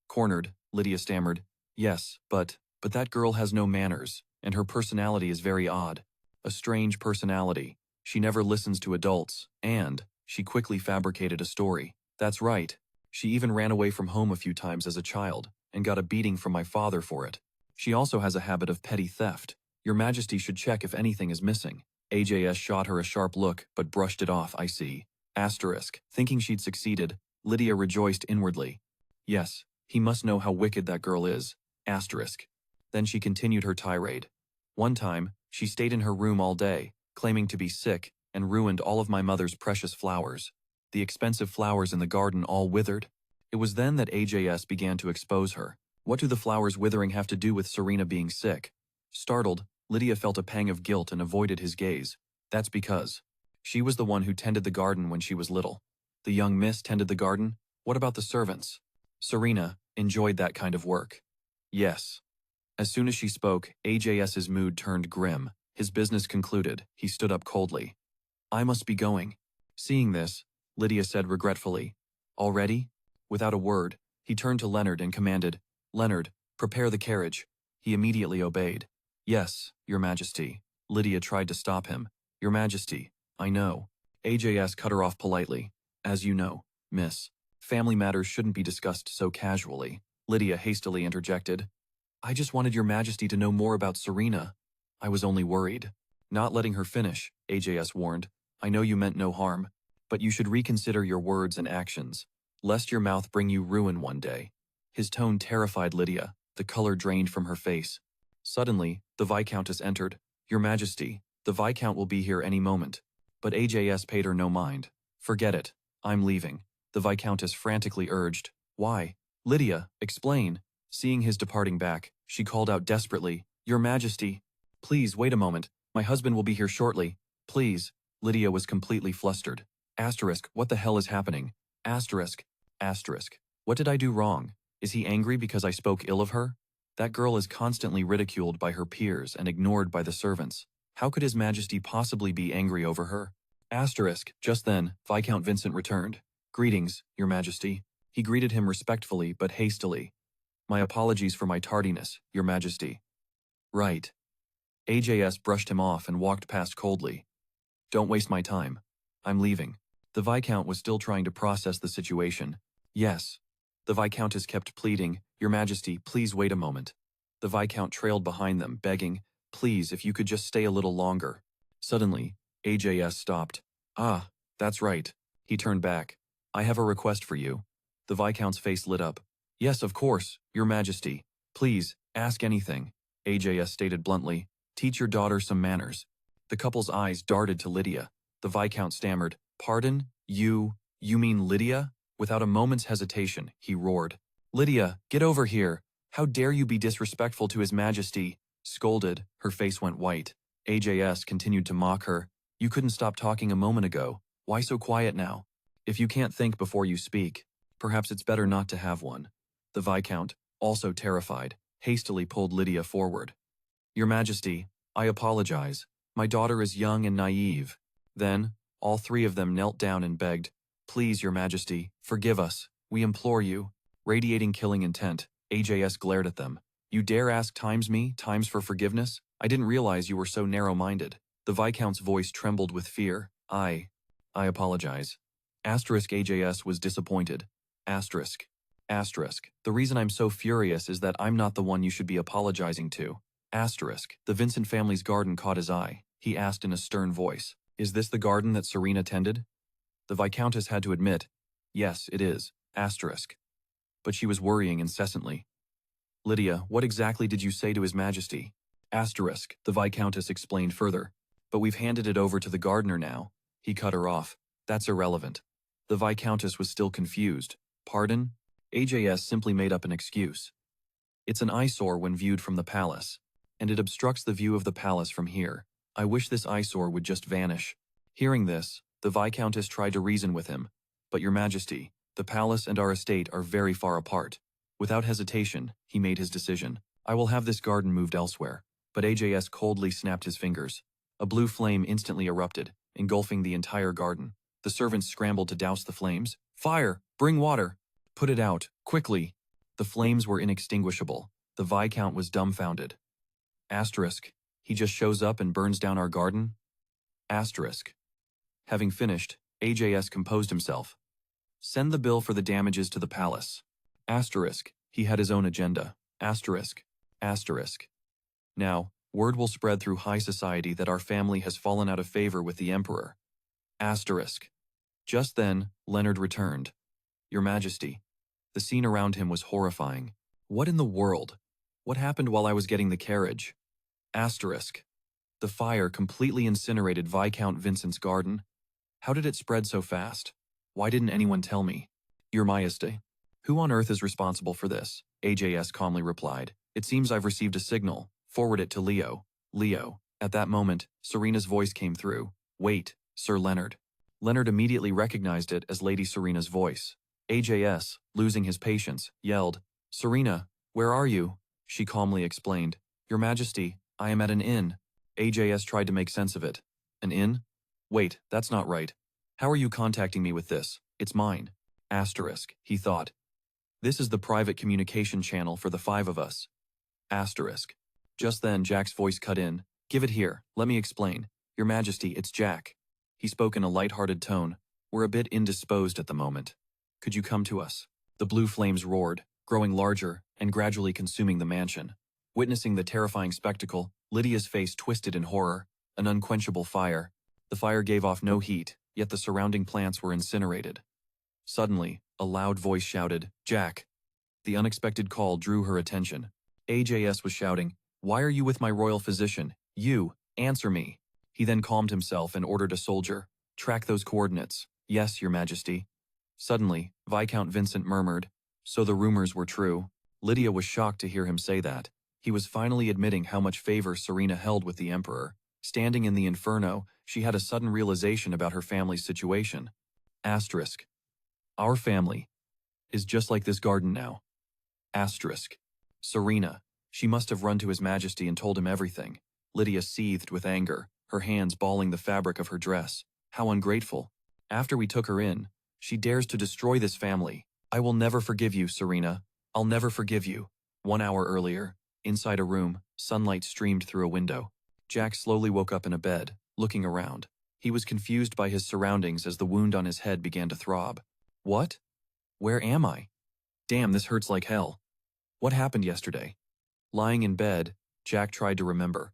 Speaker 1: Cornered, Lydia stammered. Yes, but that girl has no manners, and her personality is very odd. A strange personality. She never listens to adults, and she quickly fabricated a story. That's right. She even ran away from home a few times as a child, and got a beating from my father for it. She also has a habit of petty theft. Your Majesty should check if anything is missing. AJS shot her a sharp look, but brushed it off, I see. Asterisk. Thinking she'd succeeded, Lydia rejoiced inwardly. Yes, he must know how wicked that girl is. Asterisk. Then she continued her tirade. One time, she stayed in her room all day, claiming to be sick, and ruined all of my mother's precious flowers. The expensive flowers in the garden all withered. It was then that AJS began to expose her. What do the flowers withering have to do with Serena being sick? Startled, Lydia felt a pang of guilt and avoided his gaze. That's because she was the one who tended the garden when she was little. The young miss tended the garden? What about the servants? Serena enjoyed that kind of work. Yes. As soon as she spoke, AJS's mood turned grim. His business concluded, he stood up coldly. I must be going. Seeing this, Lydia said regretfully. Already? Without a word, he turned to Leonard and commanded, Leonard, prepare the carriage. He immediately obeyed. Yes, Your Majesty. Lydia tried to stop him. Your Majesty, I know. AJS cut her off politely. As you know, miss, family matters shouldn't be discussed so casually. Lydia hastily interjected. I just wanted Your Majesty to know more about Serena. I was only worried. Not letting her finish, AJS warned. I know you meant no harm, but you should reconsider your words and actions, lest your mouth bring you ruin one day. His tone terrified Lydia. The color drained from her face. Suddenly, the Viscountess entered. Your Majesty, the Viscount will be here any moment. But AJS paid her no mind. Forget it. I'm leaving. The Viscountess frantically urged. Why? Lydia, explain. Seeing his departing back, she called out desperately, Your Majesty. Please wait a moment. My husband will be here shortly. Please. Lydia was completely flustered. Asterisk, what the hell is happening? Asterisk. Asterisk. What did I do wrong? Is he angry because I spoke ill of her? That girl is constantly ridiculed by her peers and ignored by the servants. How could His Majesty possibly be angry over her? Asterisk. Just then, Viscount Vincent returned. Greetings, Your Majesty. He greeted him respectfully but hastily. My apologies for my tardiness, Your Majesty. Right. AJS brushed him off and walked past coldly. Don't waste my time. I'm leaving. The Viscount was still trying to process the situation. Yes. The Viscountess kept pleading, Your Majesty, please wait a moment. The Viscount trailed behind them, begging, Please, if you could just stay a little longer. Suddenly, AJS stopped. Ah, that's right. He turned back. I have a request for you. The Viscount's face lit up. Yes, of course, Your Majesty. Please, ask anything. AJS stated bluntly. Teach your daughter some manners. The couple's eyes darted to Lydia. The Viscount stammered. Pardon? You mean Lydia? Without a moment's hesitation, he roared. Lydia, get over here. How dare you be disrespectful to His Majesty? Scolded, her face went white. AJS continued to mock her. You couldn't stop talking a moment ago. Why so quiet now? If you can't think before you speak, perhaps it's better not to have one. The Viscount, also terrified, hastily pulled Lydia forward. Your Majesty, I apologize. My daughter is young and naive. Then, all three of them knelt down and begged, Please, Your Majesty, forgive us. We implore you. Radiating killing intent, AJS glared at them. You dare ask times for forgiveness? I didn't realize you were so narrow-minded. The Viscount's voice trembled with fear. I apologize. Asterisk AJS was disappointed. Asterisk. Asterisk. The reason I'm so furious is that I'm not the one you should be apologizing to. Asterisk. The Vincent family's garden caught his eye. He asked in a stern voice. Is this the garden that Serena tended? The Viscountess had to admit, yes, it is. Asterisk. But she was worrying incessantly. Lydia, what exactly did you say to His Majesty? Asterisk. The Viscountess explained further. But we've handed it over to the gardener now. He cut her off. That's irrelevant. The Viscountess was still confused. Pardon? AJS simply made up an excuse. It's an eyesore when viewed from the palace, and it obstructs the view of the palace from here. I wish this eyesore would just vanish. Hearing this, the Viscountess tried to reason with him. But Your Majesty, the palace and our estate are very far apart. Without hesitation, he made his decision. I will have this garden moved elsewhere. But AJS coldly snapped his fingers. A blue flame instantly erupted, engulfing the entire garden. The servants scrambled to douse the flames. Fire! Bring water! Put it out, quickly! The flames were inextinguishable. The Viscount was dumbfounded. Asterisk. He just shows up and burns down our garden? Asterisk. Having finished, AJS composed himself. Send the bill for the damages to the palace. Asterisk. He had his own agenda. Asterisk. Asterisk. Now, word will spread through high society that our family has fallen out of favor with the Emperor. Asterisk. Just then, Leonard returned. Your Majesty. The scene around him was horrifying. What in the world? What happened while I was getting the carriage? Asterisk. The fire completely incinerated Viscount Vincent's garden. How did it spread so fast? Why didn't anyone tell me? Your Majesty. Who on earth is responsible for this? AJS calmly replied. It seems I've received a signal. Forward it to Leo. Leo. At that moment, Serena's voice came through. Wait, Sir Leonard. Leonard immediately recognized it as Lady Serena's voice. AJS, losing his patience, yelled, Serena, where are you? She calmly explained. Your Majesty, I am at an inn. AJS tried to make sense of it. An inn? Wait, that's not right. How are you contacting me with this? It's mine. Asterisk, he thought. This is the private communication channel for the 5 of us. Asterisk. Just then Jack's voice cut in. Give it here, let me explain. Your Majesty, it's Jack. He spoke in a light-hearted tone. We're a bit indisposed at the moment. Could you come to us? The blue flames roared, growing larger and gradually consuming the mansion. Witnessing the terrifying spectacle, Lydia's face twisted in horror. An unquenchable fire. The fire gave off no heat, yet the surrounding plants were incinerated. Suddenly, a loud voice shouted, Jack. The unexpected call drew her attention. AJS was shouting, Why are you with my royal physician? You, answer me. He then calmed himself and ordered a soldier, Track those coordinates. Yes, Your Majesty. Suddenly, Viscount Vincent murmured, So the rumors were true. Lydia was shocked to hear him say that. He was finally admitting how much favor Serena held with the Emperor. Standing in the inferno, she had a sudden realization about her family's situation. Asterisk. Our family is just like this garden now. Asterisk. Serena. She must have run to His Majesty and told him everything. Lydia seethed with anger, her hands balling the fabric of her dress. How ungrateful. After we took her in, she dares to destroy this family. I will never forgive you, Serena. I'll never forgive you. 1 hour earlier, inside a room, sunlight streamed through a window. Jack slowly woke up in a bed, looking around. He was confused by his surroundings as the wound on his head began to throb. What? Where am I? Damn, this hurts like hell. What happened yesterday? Lying in bed, Jack tried to remember.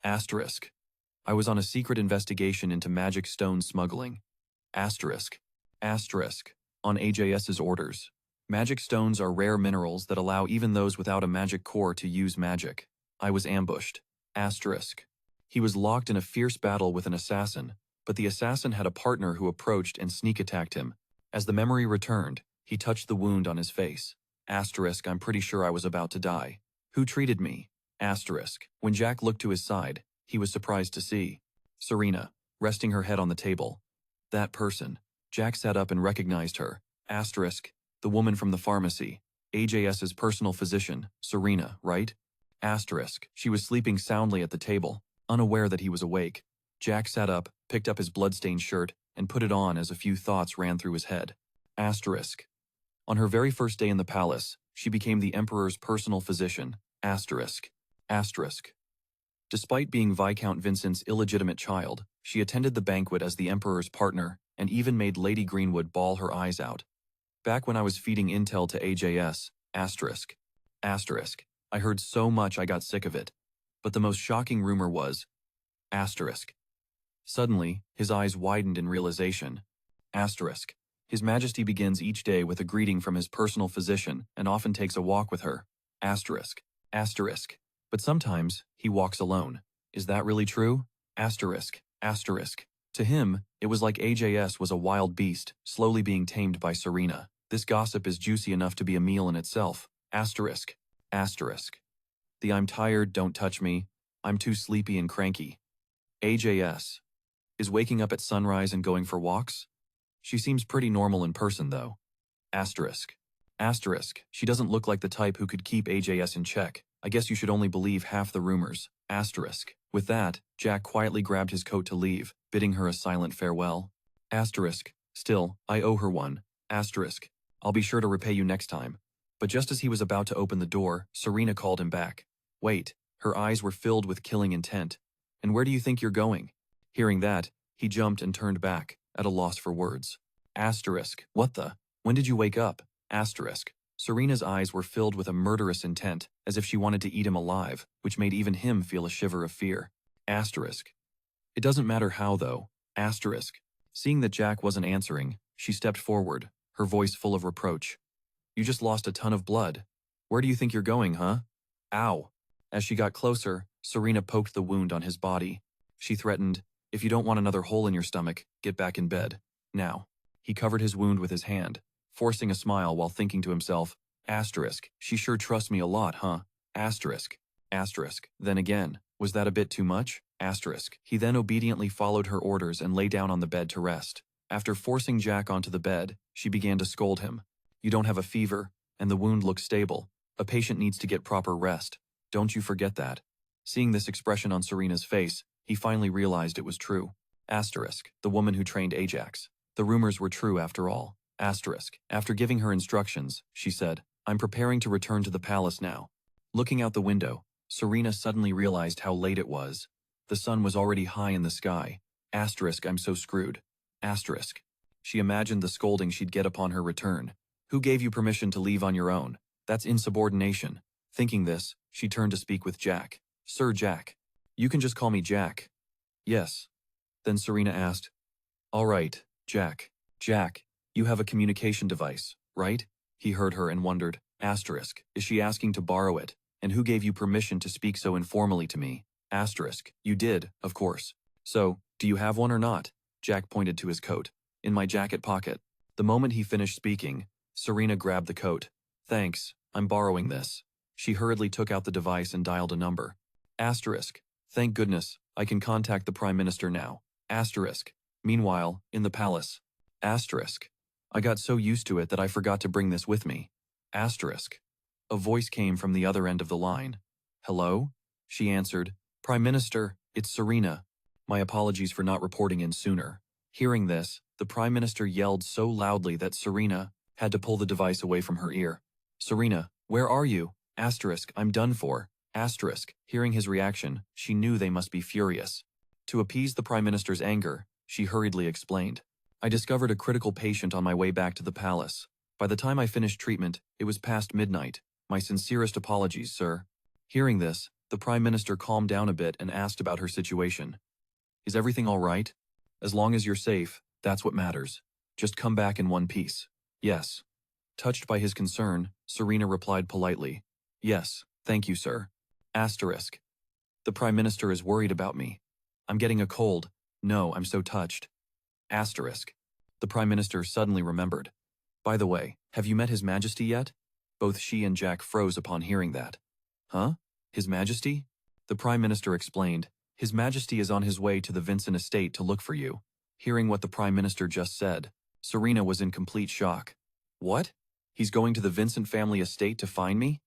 Speaker 1: Asterisk. I was on a secret investigation into magic stone smuggling. Asterisk. Asterisk. On AJS's orders. Magic stones are rare minerals that allow even those without a magic core to use magic. I was ambushed. Asterisk. He was locked in a fierce battle with an assassin, but the assassin had a partner who approached and sneak attacked him. As the memory returned, he touched the wound on his face. Asterisk, I'm pretty sure I was about to die. Who treated me? Asterisk. When Jack looked to his side, he was surprised to see Serena, resting her head on the table. That person. Jack sat up and recognized her. Asterisk. The woman from the pharmacy. AJS's personal physician, Serena, right? Asterisk. She was sleeping soundly at the table, unaware that he was awake. Jack sat up, picked up his blood-stained shirt, and put it on as a few thoughts ran through his head. Asterisk. On her very first day in the palace, she became the Emperor's personal physician. Asterisk. Asterisk. Despite being Viscount Vincent's illegitimate child, she attended the banquet as the Emperor's partner and even made Lady Greenwood bawl her eyes out. Back when I was feeding intel to AJS, asterisk. Asterisk. I heard so much I got sick of it. But the most shocking rumor was, asterisk. Suddenly, his eyes widened in realization. Asterisk. His Majesty begins each day with a greeting from his personal physician and often takes a walk with her. Asterisk. Asterisk. But sometimes, he walks alone. Is that really true? Asterisk. Asterisk. To him, it was like AJS was a wild beast, slowly being tamed by Serena. This gossip is juicy enough to be a meal in itself. Asterisk. Asterisk. The I'm tired, don't touch me, I'm too sleepy and cranky. AJS. Is waking up at sunrise and going for walks? She seems pretty normal in person, though. Asterisk. Asterisk. She doesn't look like the type who could keep AJS in check. I guess you should only believe half the rumors. Asterisk. With that, Jack quietly grabbed his coat to leave, bidding her a silent farewell. Asterisk. Still, I owe her one. Asterisk. I'll be sure to repay you next time. But just as he was about to open the door, Serena called him back. Wait. Her eyes were filled with killing intent. And where do you think you're going? Hearing that, he jumped and turned back, at a loss for words. Asterisk. What the? When did you wake up? Asterisk. Serena's eyes were filled with a murderous intent, as if she wanted to eat him alive, which made even him feel a shiver of fear. Asterisk. It doesn't matter how, though. Asterisk. Seeing that Jack wasn't answering, she stepped forward, her voice full of reproach. You just lost a ton of blood. Where do you think you're going, huh? Ow. As she got closer, Serena poked the wound on his body. She threatened, if you don't want another hole in your stomach, get back in bed. Now. He covered his wound with his hand, forcing a smile while thinking to himself, asterisk, she sure trusts me a lot, huh? Asterisk. Asterisk. Then again, was that a bit too much? Asterisk. He then obediently followed her orders and lay down on the bed to rest. After forcing Jack onto the bed, she began to scold him. You don't have a fever, and the wound looks stable. A patient needs to get proper rest. Don't you forget that. Seeing this expression on Serena's face, he finally realized it was true. Asterisk, the woman who trained Ajax. The rumors were true after all. Asterisk, after giving her instructions, she said, I'm preparing to return to the palace now. Looking out the window, Serena suddenly realized how late it was. The sun was already high in the sky. Asterisk, I'm so screwed. Asterisk. She imagined the scolding she'd get upon her return. Who gave you permission to leave on your own? That's insubordination. Thinking this, she turned to speak with Jack. Sir Jack. You can just call me Jack. Yes. Then Serena asked, All right, Jack. Jack, you have a communication device, right? He heard her and wondered, asterisk, is she asking to borrow it? And who gave you permission to speak so informally to me? Asterisk, you did, of course. So, do you have one or not? Jack pointed to his coat. In my jacket pocket. The moment he finished speaking, Serena grabbed the coat. Thanks, I'm borrowing this. She hurriedly took out the device and dialed a number. Asterisk, thank goodness, I can contact the Prime Minister now. Asterisk, meanwhile, in the palace. Asterisk, I got so used to it that I forgot to bring this with me. Asterisk. A voice came from the other end of the line. Hello? She answered, Prime Minister, it's Serena. My apologies for not reporting in sooner. Hearing this, the Prime Minister yelled so loudly that Serena had to pull the device away from her ear. Serena, where are you? Asterisk, I'm done for. Asterisk, hearing his reaction, she knew they must be furious. To appease the Prime Minister's anger, she hurriedly explained. I discovered a critical patient on my way back to the palace. By the time I finished treatment, it was past midnight. My sincerest apologies, sir. Hearing this, the Prime Minister calmed down a bit and asked about her situation. Is everything all right? As long as you're safe, that's what matters. Just come back in one piece. Yes. Touched by his concern, Serena replied politely. Yes, thank you, sir. Asterisk. The Prime Minister is worried about me. I'm getting a cold. No, I'm so touched. Asterisk. The Prime Minister suddenly remembered. By the way, have you met His Majesty yet? Both she and Jack froze upon hearing that. Huh? His Majesty? The Prime Minister explained. His Majesty is on his way to the Vincent estate to look for you. Hearing what the Prime Minister just said, Serena was in complete shock. What? He's going to the Vincent family estate to find me?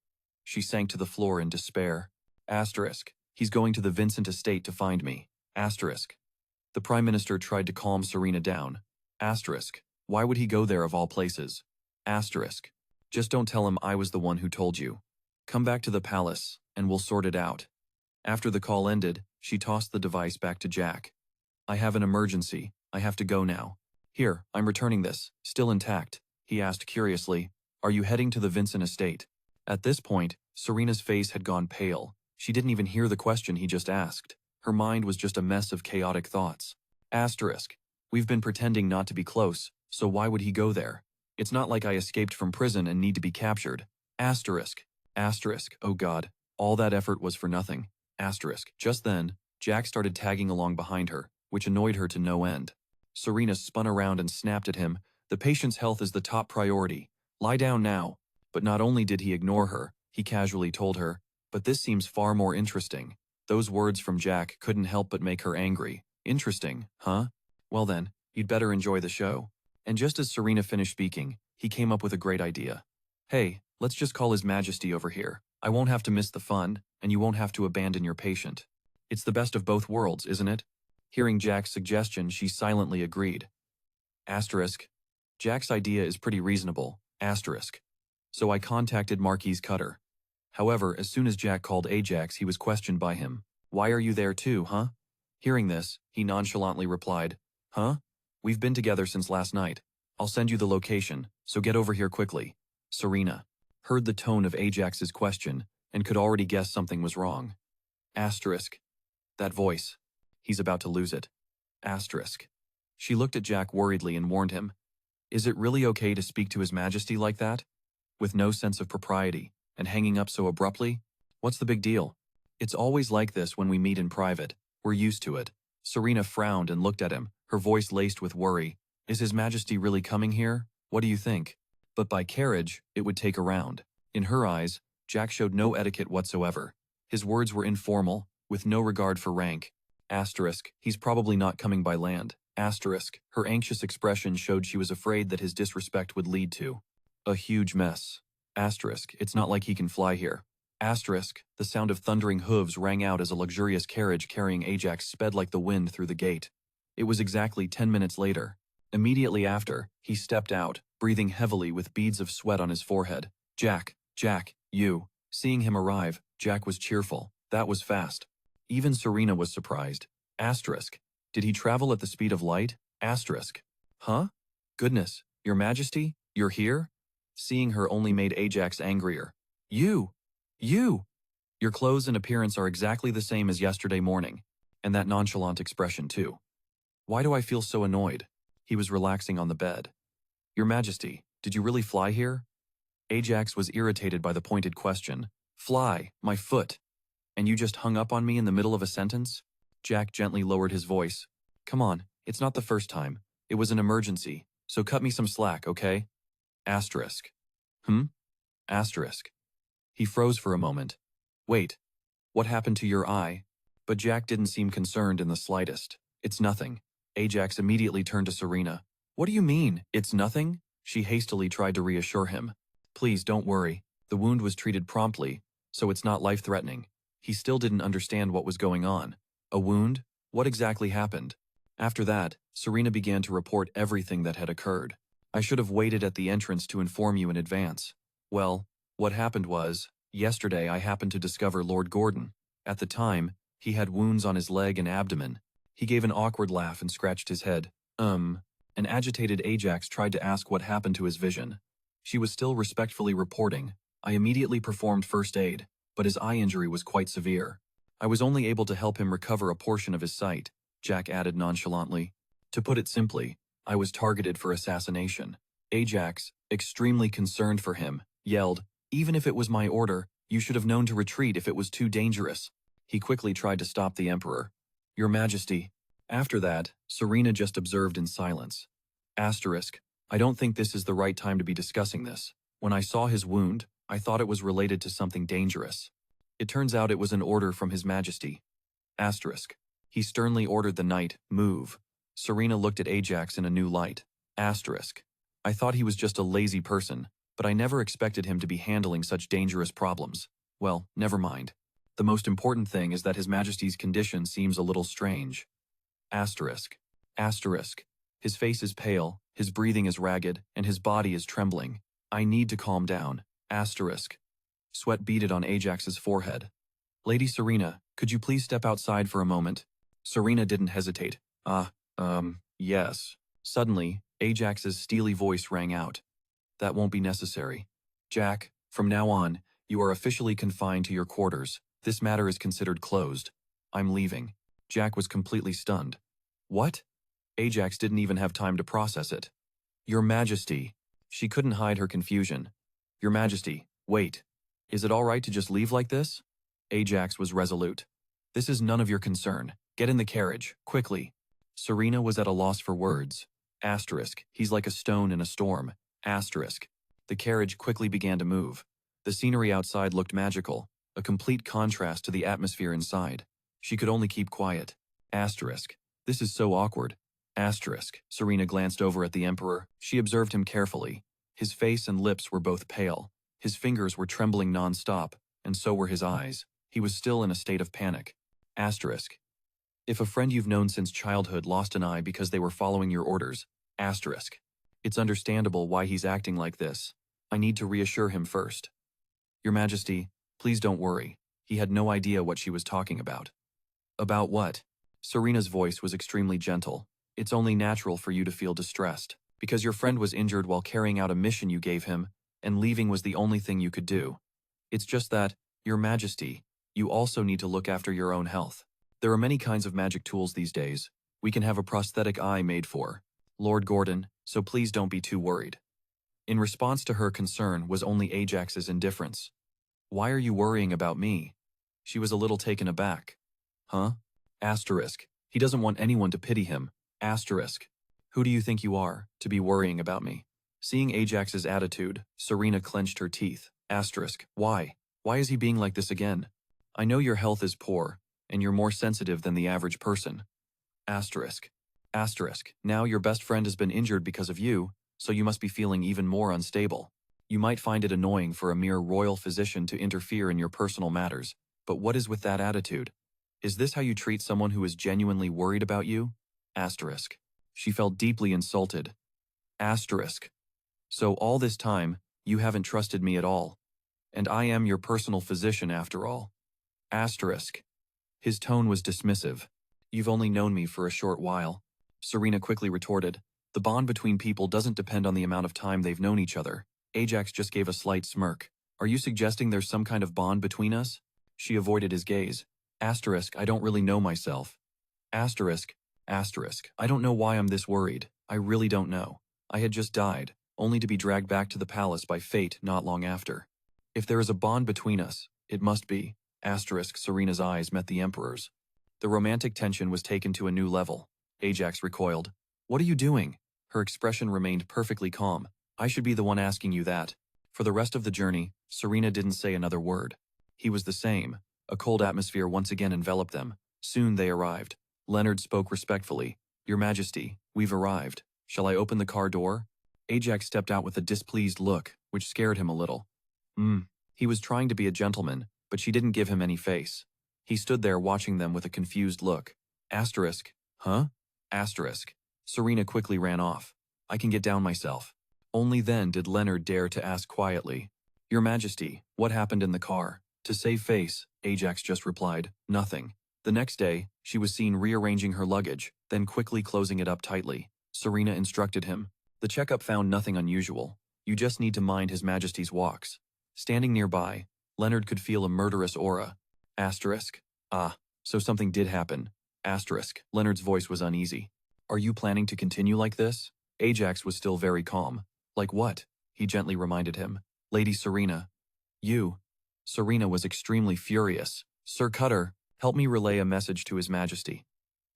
Speaker 1: She sank to the floor in despair. Asterisk. He's going to the Vincent estate to find me. Asterisk. The Prime Minister tried to calm Serena down. Asterisk. Why would he go there of all places? Asterisk. Just don't tell him I was the one who told you. Come back to the palace, and we'll sort it out. After the call ended, she tossed the device back to Jack. I have an emergency. I have to go now. Here, I'm returning this, still intact. He asked curiously, Are you heading to the Vincent estate? At this point, Serena's face had gone pale. She didn't even hear the question he just asked. Her mind was just a mess of chaotic thoughts. Asterisk. We've been pretending not to be close, so why would he go there? It's not like I escaped from prison and need to be captured. Asterisk. Asterisk. Oh God. All that effort was for nothing. Asterisk. Just then, Jack started tagging along behind her, which annoyed her to no end. Serena spun around and snapped at him. The patient's health is the top priority. Lie down now. But not only did he ignore her, he casually told her, but this seems far more interesting. Those words from Jack couldn't help but make her angry. Interesting, huh? Well then, you'd better enjoy the show. And just as Serena finished speaking, he came up with a great idea. Hey, let's just call His Majesty over here. I won't have to miss the fun, and you won't have to abandon your patient. It's the best of both worlds, isn't it? Hearing Jack's suggestion, she silently agreed. Asterisk. Jack's idea is pretty reasonable. Asterisk. So I contacted Marquis Cutter. However, as soon as Jack called Ajax, he was questioned by him. Why are you there too, huh? Hearing this, he nonchalantly replied, Huh? We've been together since last night. I'll send you the location, so get over here quickly. Serena heard the tone of Ajax's question and could already guess something was wrong. Asterisk. That voice. He's about to lose it. Asterisk. She looked at Jack worriedly and warned him. Is it really okay to speak to His Majesty like that? With no sense of propriety, and hanging up so abruptly? What's the big deal? It's always like this when we meet in private. We're used to it. Serena frowned and looked at him, her voice laced with worry. Is His Majesty really coming here? What do you think? But by carriage, it would take a round. In her eyes, Jack showed no etiquette whatsoever. His words were informal, with no regard for rank. Asterisk. He's probably not coming by land. Asterisk. Her anxious expression showed she was afraid that his disrespect would lead to a huge mess. Asterisk, it's not like he can fly here. Asterisk, the sound of thundering hooves rang out as a luxurious carriage carrying Ajax sped like the wind through the gate. It was exactly 10 minutes later. Immediately after, he stepped out, breathing heavily with beads of sweat on his forehead. Jack, you. Seeing him arrive, Jack was cheerful. That was fast. Even Serena was surprised. Asterisk, did he travel at the speed of light? Asterisk, huh? Goodness, Your Majesty, you're here? Seeing her only made Ajax angrier. You! Your clothes and appearance are exactly the same as yesterday morning. And that nonchalant expression too. Why do I feel so annoyed? He was relaxing on the bed. Your Majesty, did you really fly here? Ajax was irritated by the pointed question. Fly, my foot. And you just hung up on me in the middle of a sentence? Jack gently lowered his voice. Come on, it's not the first time. It was an emergency, so cut me some slack, okay? Asterisk. Asterisk. He froze for a moment. Wait, what happened to your eye? But Jack didn't seem concerned in the slightest. It's nothing. Ajax immediately turned to Serena. What do you mean, it's nothing? She hastily tried to reassure him. Please don't worry. The wound was treated promptly, so it's not life-threatening. He still didn't understand what was going on. A wound? What exactly happened? After that, Serena began to report everything that had occurred. I should have waited at the entrance to inform you in advance. Well, what happened was, yesterday I happened to discover Lord Gordon. At the time, he had wounds on his leg and abdomen. He gave an awkward laugh and scratched his head. An agitated Ajax tried to ask what happened to his vision. She was still respectfully reporting. I immediately performed first aid, but his eye injury was quite severe. I was only able to help him recover a portion of his sight, Jack added nonchalantly. To put it simply, I was targeted for assassination. Ajax, extremely concerned for him, yelled, even if it was my order, you should have known to retreat if it was too dangerous. He quickly tried to stop the Emperor. Your Majesty. After that, Serena just observed in silence. Asterisk, I don't think this is the right time to be discussing this. When I saw his wound, I thought it was related to something dangerous. It turns out it was an order from His Majesty. Asterisk. He sternly ordered the knight, move. Serena looked at Ajax in a new light. Asterisk. I thought he was just a lazy person, but I never expected him to be handling such dangerous problems. Well, never mind. The most important thing is that His Majesty's condition seems a little strange. Asterisk. Asterisk. His face is pale, his breathing is ragged, and his body is trembling. I need to calm down. Asterisk. Sweat beaded on Ajax's forehead. Lady Serena, could you please step outside for a moment? Serena didn't hesitate. Yes. Suddenly, Ajax's steely voice rang out. That won't be necessary. Jack, from now on, you are officially confined to your quarters. This matter is considered closed. I'm leaving. Jack was completely stunned. What? Ajax didn't even have time to process it. Your Majesty. She couldn't hide her confusion. Your Majesty, wait. Is it all right to just leave like this? Ajax was resolute. This is none of your concern. Get in the carriage, quickly. Serena was at a loss for words. Asterisk, he's like a stone in a storm. Asterisk. The carriage quickly began to move. The scenery outside looked magical, a complete contrast to the atmosphere inside. She could only keep quiet. Asterisk. This is so awkward. Asterisk. Serena glanced over at the Emperor. She observed him carefully. His face and lips were both pale. His fingers were trembling non-stop, and so were his eyes. He was still in a state of panic. Asterisk. If a friend you've known since childhood lost an eye because they were following your orders. Asterisk. It's understandable why he's acting like this. I need to reassure him first. Your Majesty, please don't worry. He had no idea what she was talking about. About what? Serena's voice was extremely gentle. It's only natural for you to feel distressed, because your friend was injured while carrying out a mission you gave him, and leaving was the only thing you could do. It's just that, Your Majesty, you also need to look after your own health. There are many kinds of magic tools these days. We can have a prosthetic eye made for Lord Gordon, so please don't be too worried. In response to her concern was only Ajax's indifference. Why are you worrying about me? She was a little taken aback. Huh? Asterisk. He doesn't want anyone to pity him. Asterisk. Who do you think you are, to be worrying about me? Seeing Ajax's attitude, Serena clenched her teeth. Asterisk. Why? Why is he being like this again? I know your health is poor, and you're more sensitive than the average person. Asterisk. Asterisk. Now your best friend has been injured because of you, so you must be feeling even more unstable. You might find it annoying for a mere royal physician to interfere in your personal matters, but what is with that attitude? Is this how you treat someone who is genuinely worried about you? Asterisk. She felt deeply insulted. Asterisk. So all this time, you haven't trusted me at all. And I am your personal physician after all. Asterisk. His tone was dismissive. You've only known me for a short while. Serena quickly retorted. The bond between people doesn't depend on the amount of time they've known each other. Ajax just gave a slight smirk. Are you suggesting there's some kind of bond between us? She avoided his gaze. Asterisk, I don't really know myself. Asterisk. Asterisk, I don't know why I'm this worried. I really don't know. I had just died, only to be dragged back to the palace by fate not long after. If there is a bond between us, it must be. Asterisk, Serena's eyes met the Emperor's. The romantic tension was taken to a new level. Ajax recoiled. What are you doing? Her expression remained perfectly calm. I should be the one asking you that. For the rest of the journey, Serena didn't say another word. He was the same. A cold atmosphere once again enveloped them. Soon they arrived. Leonard spoke respectfully. Your Majesty, we've arrived. Shall I open the car door? Ajax stepped out with a displeased look, which scared him a little. He was trying to be a gentleman, but she didn't give him any face. He stood there watching them with a confused look. Asterisk. Huh? Asterisk. Serena quickly ran off. I can get down myself. Only then did Leonard dare to ask quietly. Your Majesty, what happened in the car? To save face, Ajax just replied, nothing. The next day, she was seen rearranging her luggage, then quickly closing it up tightly. Serena instructed him. The checkup found nothing unusual. You just need to mind His Majesty's walks. Standing nearby, Leonard could feel a murderous aura. Asterisk. Ah, so something did happen. Asterisk. Leonard's voice was uneasy. Are you planning to continue like this? Ajax was still very calm. Like what? He gently reminded him. Lady Serena. You. Serena was extremely furious. Sir Cutter, help me relay a message to His Majesty.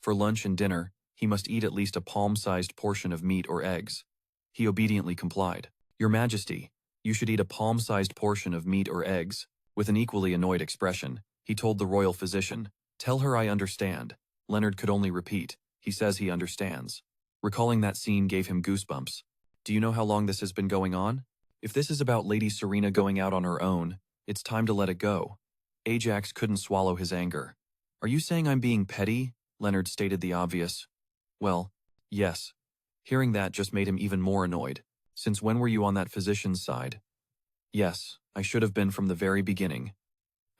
Speaker 1: For lunch and dinner, he must eat at least a palm-sized portion of meat or eggs. He obediently complied. Your Majesty, you should eat a palm-sized portion of meat or eggs. With an equally annoyed expression, he told the royal physician, Tell her I understand. Leonard could only repeat, he says he understands. Recalling that scene gave him goosebumps. Do you know how long this has been going on? If this is about Lady Serena going out on her own, it's time to let it go. Ajax couldn't swallow his anger. Are you saying I'm being petty? Leonard stated the obvious. Well, yes. Hearing that just made him even more annoyed. Since when were you on that physician's side? Yes, I should have been from the very beginning.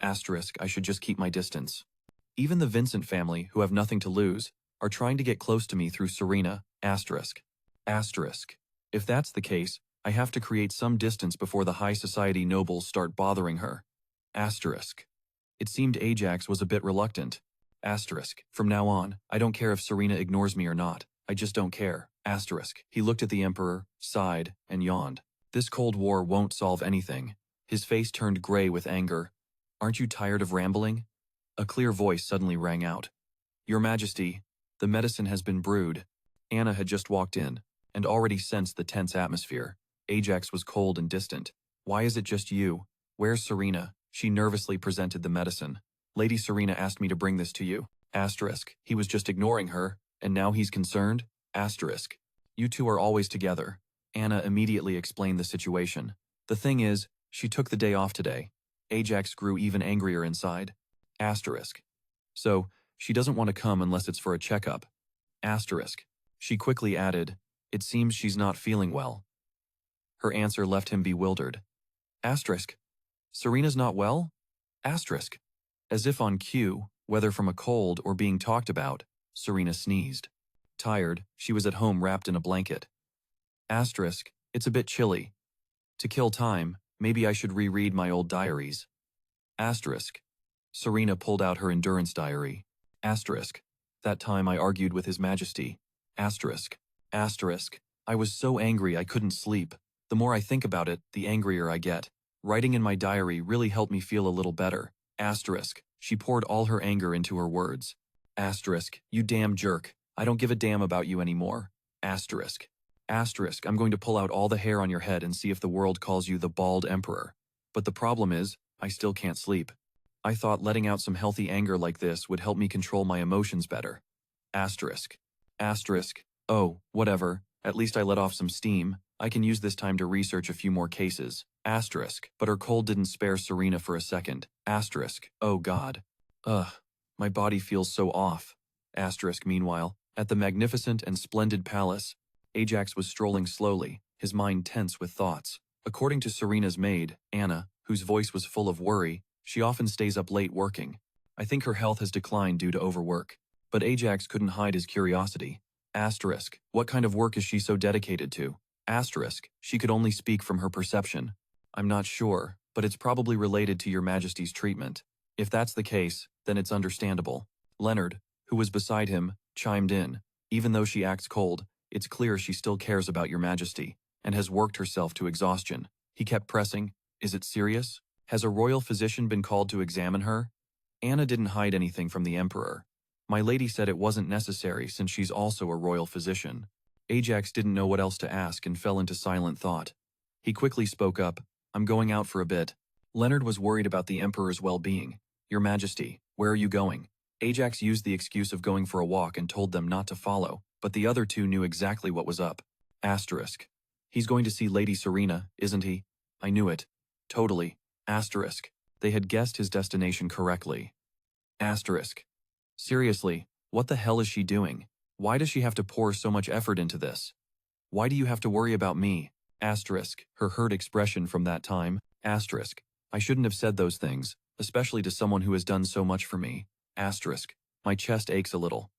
Speaker 1: Asterisk, I should just keep my distance. Even the Vincent family, who have nothing to lose, are trying to get close to me through Serena. Asterisk. Asterisk. If that's the case, I have to create some distance before the high society nobles start bothering her. Asterisk. It seemed Ajax was a bit reluctant. Asterisk. From now on, I don't care if Serena ignores me or not. I just don't care. Asterisk. He looked at the Emperor, sighed, and yawned. This Cold War won't solve anything. His face turned gray with anger. Aren't you tired of rambling? A clear voice suddenly rang out. Your Majesty, the medicine has been brewed. Anna had just walked in, and already sensed the tense atmosphere. Ajax was cold and distant. Why is it just you? Where's Serena? She nervously presented the medicine. Lady Serena asked me to bring this to you. Asterisk. He was just ignoring her, and now he's concerned? Asterisk. You two are always together. Anna immediately explained the situation. The thing is, she took the day off today. Ajax grew even angrier inside. Asterisk. So, she doesn't want to come unless it's for a checkup. Asterisk. She quickly added, it seems she's not feeling well. Her answer left him bewildered. Asterisk. Serena's not well? Asterisk. As if on cue, whether from a cold or being talked about, Serena sneezed. Tired, she was at home wrapped in a blanket. Asterisk. It's a bit chilly. To kill time, maybe I should reread my old diaries. Asterisk. Serena pulled out her endurance diary. Asterisk. That time I argued with His Majesty. Asterisk. Asterisk. I was so angry I couldn't sleep. The more I think about it, the angrier I get. Writing in my diary really helped me feel a little better. Asterisk. She poured all her anger into her words. Asterisk. You damn jerk. I don't give a damn about you anymore. Asterisk. Asterisk. I'm going to pull out all the hair on your head and see if the world calls you the bald emperor. But the problem is, I still can't sleep. I thought letting out some healthy anger like this would help me control my emotions better. Asterisk. Asterisk. Oh, whatever. At least I let off some steam. I can use this time to research a few more cases. Asterisk. But her cold didn't spare Serena for a second. Asterisk. Oh God. Ugh. My body feels so off. Asterisk. Meanwhile, at the magnificent and splendid palace, Ajax was strolling slowly, his mind tense with thoughts. According to Serena's maid, Anna, whose voice was full of worry, she often stays up late working. I think her health has declined due to overwork. But Ajax couldn't hide his curiosity. Asterisk. What kind of work is she so dedicated to? Asterisk. She could only speak from her perception. I'm not sure, but it's probably related to your Majesty's treatment. If that's the case, then it's understandable. Leonard, who was beside him, chimed in. Even though she acts cold, it's clear she still cares about your Majesty, and has worked herself to exhaustion. He kept pressing. Is it serious? Has a royal physician been called to examine her? Anna didn't hide anything from the Emperor. My lady said it wasn't necessary since she's also a royal physician. Ajax didn't know what else to ask and fell into silent thought. He quickly spoke up. I'm going out for a bit. Leonard was worried about the Emperor's well-being. Your Majesty, where are you going? Ajax used the excuse of going for a walk and told them not to follow, but the other two knew exactly what was up. Asterisk. He's going to see Lady Serena, isn't he? I knew it. Totally. Asterisk. They had guessed his destination correctly. Asterisk. Seriously, what the hell is she doing? Why does she have to pour so much effort into this? Why do you have to worry about me? Asterisk. Her hurt expression from that time. Asterisk. I shouldn't have said those things, especially to someone who has done so much for me. Asterisk. My chest aches a little.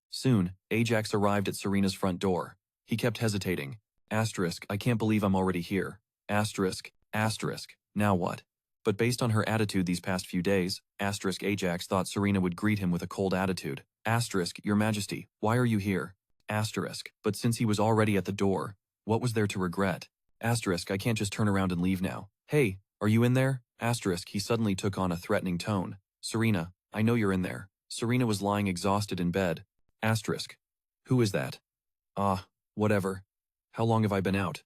Speaker 1: Soon, Ajax arrived at Serena's front door. He kept hesitating. Asterisk. I can't believe I'm already here. Asterisk. Asterisk. Now what? But based on her attitude these past few days, asterisk Ajax thought Serena would greet him with a cold attitude. Asterisk. Your Majesty, why are you here? Asterisk. But since he was already at the door, what was there to regret? Asterisk. I can't just turn around and leave now. Hey, are you in there? Asterisk. He suddenly took on a threatening tone. Serena, I know you're in there. Serena was lying exhausted in bed. Asterisk. Who is that? Whatever. How long have I been out?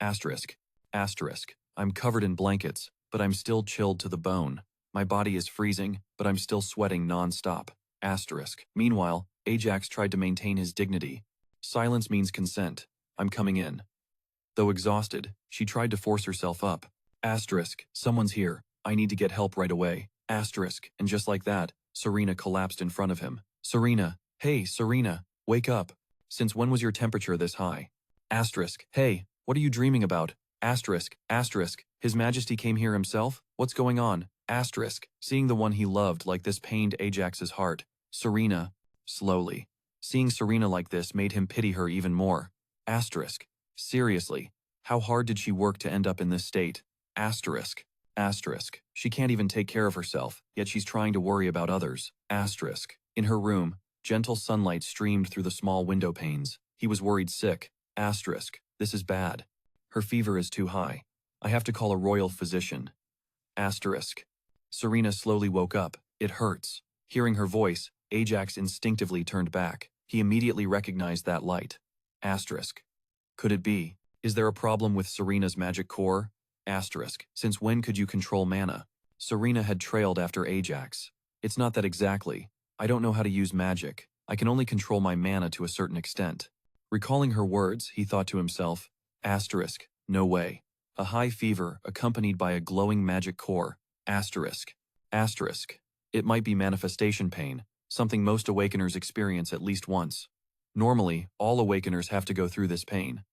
Speaker 1: Asterisk. Asterisk. I'm covered in blankets, but I'm still chilled to the bone. My body is freezing, but I'm still sweating non-stop. Asterisk. Meanwhile, Ajax tried to maintain his dignity. Silence means consent. I'm coming in. Though exhausted, she tried to force herself up. Asterisk. Someone's here. I need to get help right away. Asterisk. And just like that, Serena collapsed in front of him. Serena. Hey, Serena. Wake up. Since when was your temperature this high? Asterisk. Hey, what are you dreaming about? Asterisk. Asterisk. His Majesty came here himself? What's going on? Asterisk. Seeing the one he loved like this pained Ajax's heart. Serena. Slowly. Seeing Serena like this made him pity her even more. Asterisk. Seriously. How hard did she work to end up in this state? Asterisk. Asterisk. She can't even take care of herself, yet she's trying to worry about others. Asterisk. In her room, gentle sunlight streamed through the small window panes. He was worried sick. Asterisk. This is bad. Her fever is too high. I have to call a royal physician. Asterisk. Serena slowly woke up. It hurts. Hearing her voice, Ajax instinctively turned back. He immediately recognized that light. Asterisk. Could it be? Is there a problem with Serena's magic core? Asterisk. Since when could you control mana? Serena had trailed after Ajax. It's not that exactly. I don't know how to use magic. I can only control my mana to a certain extent. Recalling her words, he thought to himself, asterisk, no way. A high fever accompanied by a glowing magic core. Asterisk. Asterisk. It might be manifestation pain, something most awakeners experience at least once. Normally, all awakeners have to go through this pain.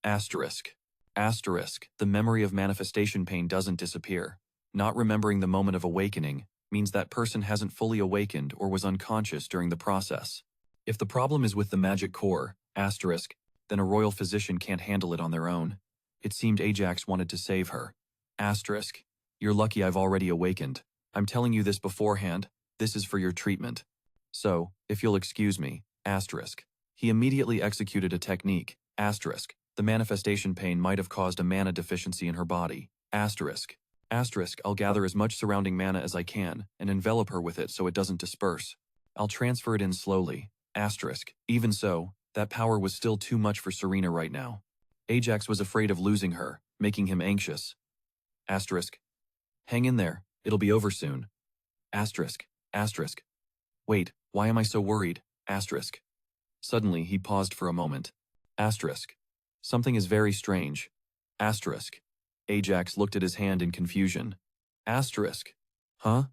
Speaker 1: Asterisk. Asterisk. The memory of manifestation pain doesn't disappear. Not remembering the moment of awakening means that person hasn't fully awakened or was unconscious during the process. If the problem is with the magic core, asterisk, then a royal physician can't handle it on their own. It seemed Ajax wanted to save her. Asterisk. You're lucky I've already awakened. I'm telling you this beforehand. This is for your treatment. So, if you'll excuse me, asterisk. He immediately executed a technique, asterisk. The manifestation pain might have caused a mana deficiency in her body, asterisk. Asterisk, I'll gather as much surrounding mana as I can and envelop her with it so it doesn't disperse. I'll transfer it in slowly, asterisk. Even so, that power was still too much for Serena right now. Ajax was afraid of losing her, making him anxious. Asterisk. Hang in there, it'll be over soon. Asterisk. Asterisk. Wait, why am I so worried? Asterisk. Suddenly, he paused for a moment. Asterisk. Something is very strange. Asterisk. Ajax looked at his hand in confusion. Asterisk. Huh?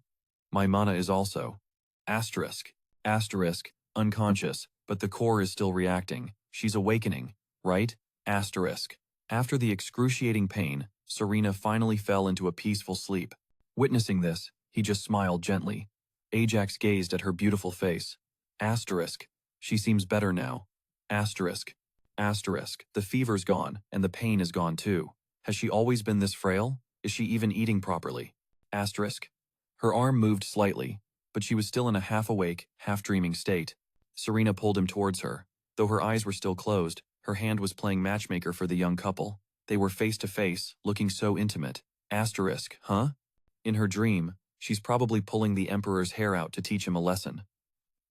Speaker 1: My mana is also. Asterisk. Asterisk. Unconscious, but the core is still reacting. She's awakening, right? Asterisk. After the excruciating pain, Serena finally fell into a peaceful sleep. Witnessing this, he just smiled gently. Ajax gazed at her beautiful face. Asterisk. She seems better now. Asterisk. Asterisk. The fever's gone, and the pain is gone too. Has she always been this frail? Is she even eating properly? Asterisk. Her arm moved slightly, but she was still in a half-awake, half-dreaming state. Serena pulled him towards her. Though her eyes were still closed, her hand was playing matchmaker for the young couple. They were face to face, looking so intimate. Asterisk, huh? In her dream, she's probably pulling the Emperor's hair out to teach him a lesson.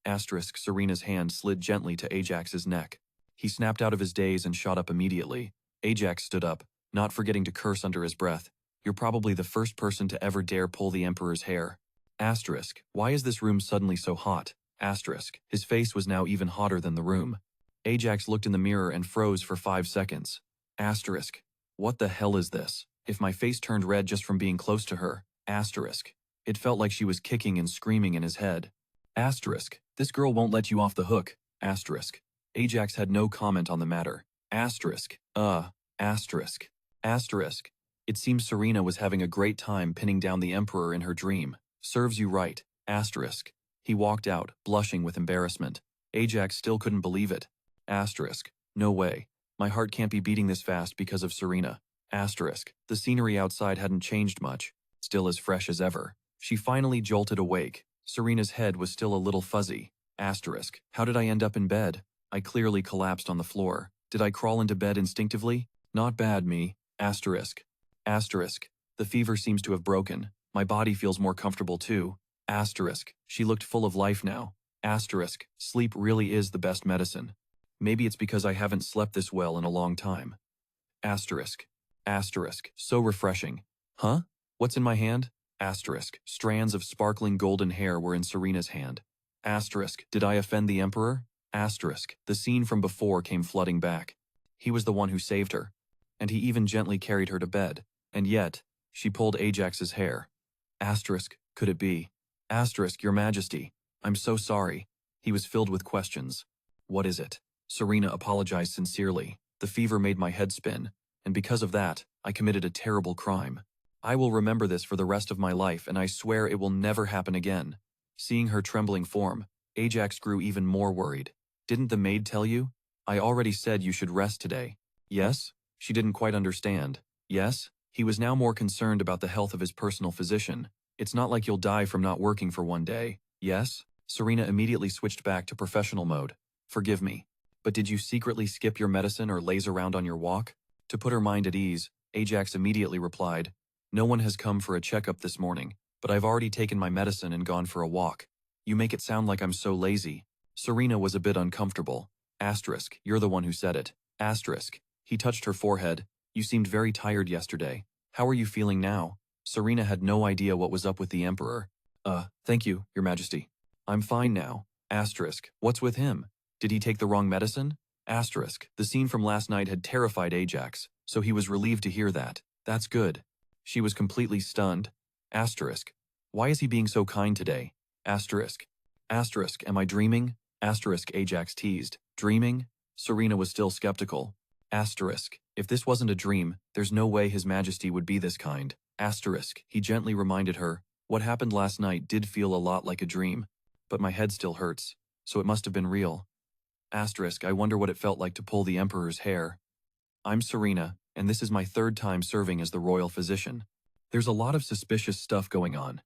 Speaker 1: Asterisk. Serena's hand slid gently to Ajax's neck. He snapped out of his daze and shot up immediately. Ajax stood up, not forgetting to curse under his breath. You're probably the first person to ever dare pull the Emperor's hair. Asterisk. Why is this room suddenly so hot? Asterisk. His face was now even hotter than the room. Ajax looked in the mirror and froze for 5 seconds. Asterisk. What the hell is this? If my face turned red just from being close to her. Asterisk. It felt like she was kicking and screaming in his head. Asterisk. This girl won't let you off the hook. Asterisk. Ajax had no comment on the matter. Asterisk. Asterisk. Asterisk. It seems Serena was having a great time pinning down the Emperor in her dream. Serves you right. Asterisk. He walked out, blushing with embarrassment. Ajax still couldn't believe it. Asterisk. No way. My heart can't be beating this fast because of Serena. Asterisk. The scenery outside hadn't changed much. Still as fresh as ever. She finally jolted awake. Serena's head was still a little fuzzy. Asterisk. How did I end up in bed? I clearly collapsed on the floor. Did I crawl into bed instinctively? Not bad, me. Asterisk. Asterisk. The fever seems to have broken. My body feels more comfortable too. Asterisk. She looked full of life now. Asterisk. Sleep really is the best medicine. Maybe it's because I haven't slept this well in a long time. Asterisk. Asterisk. So refreshing. Huh? What's in my hand? Asterisk. Strands of sparkling golden hair were in Serena's hand. Asterisk. Did I offend the Emperor? Asterisk. The scene from before came flooding back. He was the one who saved her. And he even gently carried her to bed. And yet, she pulled Ajax's hair. Asterisk. Could it be? Asterisk. Your Majesty. I'm so sorry. He was filled with questions. What is it? Serena apologized sincerely. The fever made my head spin, and because of that, I committed a terrible crime. I will remember this for the rest of my life, and I swear it will never happen again. Seeing her trembling form, Ajax grew even more worried. Didn't the maid tell you? I already said you should rest today. Yes? She didn't quite understand. Yes? He was now more concerned about the health of his personal physician. It's not like you'll die from not working for one day. Yes? Serena immediately switched back to professional mode. Forgive me. But did you secretly skip your medicine or laze around on your walk? To put her mind at ease, Ajax immediately replied, No one has come for a checkup this morning, but I've already taken my medicine and gone for a walk. You make it sound like I'm so lazy. Serena was a bit uncomfortable. Asterisk. You're the one who said it. Asterisk. He touched her forehead. You seemed very tired yesterday. How are you feeling now? Serena had no idea what was up with the Emperor. Thank you, Your Majesty. I'm fine now. Asterisk. What's with him? Did he take the wrong medicine? Asterisk. The scene from last night had terrified Ajax, so he was relieved to hear that. That's good. She was completely stunned. Asterisk. Why is he being so kind today? Asterisk. Asterisk. Am I dreaming? Asterisk. Ajax teased. Dreaming? Serena was still skeptical. Asterisk. If this wasn't a dream, there's no way His Majesty would be this kind. Asterisk. He gently reminded her, what happened last night did feel a lot like a dream, but my head still hurts, so it must have been real. Asterisk. I wonder what it felt like to pull the Emperor's hair. I'm Serena, and this is my 3rd time serving as the royal physician. There's a lot of suspicious stuff going on.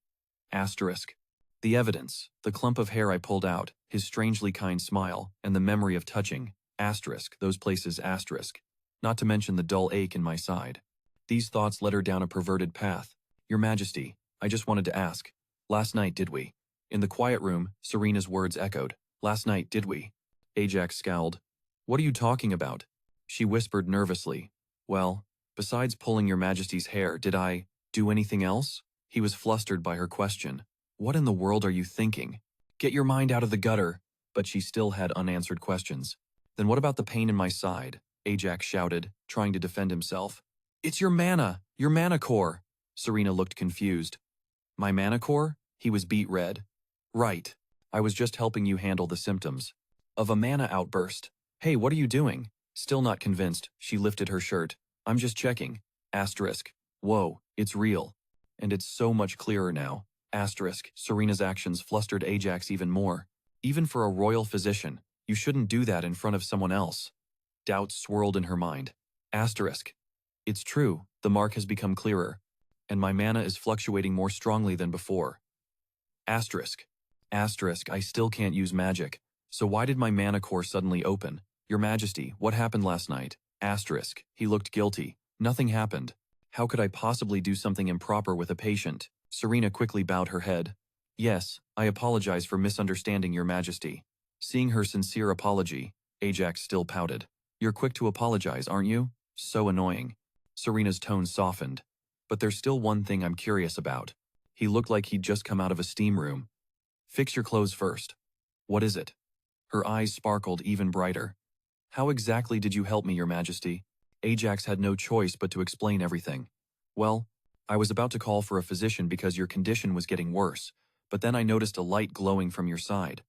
Speaker 1: Asterisk. The evidence, the clump of hair I pulled out, his strangely kind smile, and the memory of touching. Asterisk. Those places. Asterisk. Not to mention the dull ache in my side. These thoughts led her down a perverted path. Your Majesty, I just wanted to ask. Last night, did we? In the quiet room, Serena's words echoed. Last night, did we? Ajax scowled. What are you talking about? She whispered nervously. Well, besides pulling Your Majesty's hair, did I do anything else? He was flustered by her question. What in the world are you thinking? Get your mind out of the gutter. But she still had unanswered questions. Then what about the pain in my side? Ajax shouted, trying to defend himself. It's your mana core. Serena looked confused. My mana core? He was beet red. Right. I was just helping you handle the symptoms of a mana outburst. Hey, what are you doing? Still not convinced, she lifted her shirt. I'm just checking. Asterisk. Whoa, it's real. And it's so much clearer now. Asterisk. Serena's actions flustered Ajax even more. Even for a royal physician, you shouldn't do that in front of someone else. Doubts swirled in her mind. Asterisk. It's true, the mark has become clearer. And my mana is fluctuating more strongly than before. Asterisk. Asterisk, I still can't use magic. So why did my mana core suddenly open? Your Majesty, what happened last night? Asterisk. He looked guilty. Nothing happened. How could I possibly do something improper with a patient? Serena quickly bowed her head. Yes, I apologize for misunderstanding your Majesty. Seeing her sincere apology, Ajax still pouted. You're quick to apologize, aren't you? So annoying. Serena's tone softened. But there's still one thing I'm curious about. He looked like he'd just come out of a steam room. Fix your clothes first. What is it? Her eyes sparkled even brighter. How exactly did you help me, your Majesty? Ajax had no choice but to explain everything. Well, I was about to call for a physician because your condition was getting worse, but then I noticed a light glowing from your side.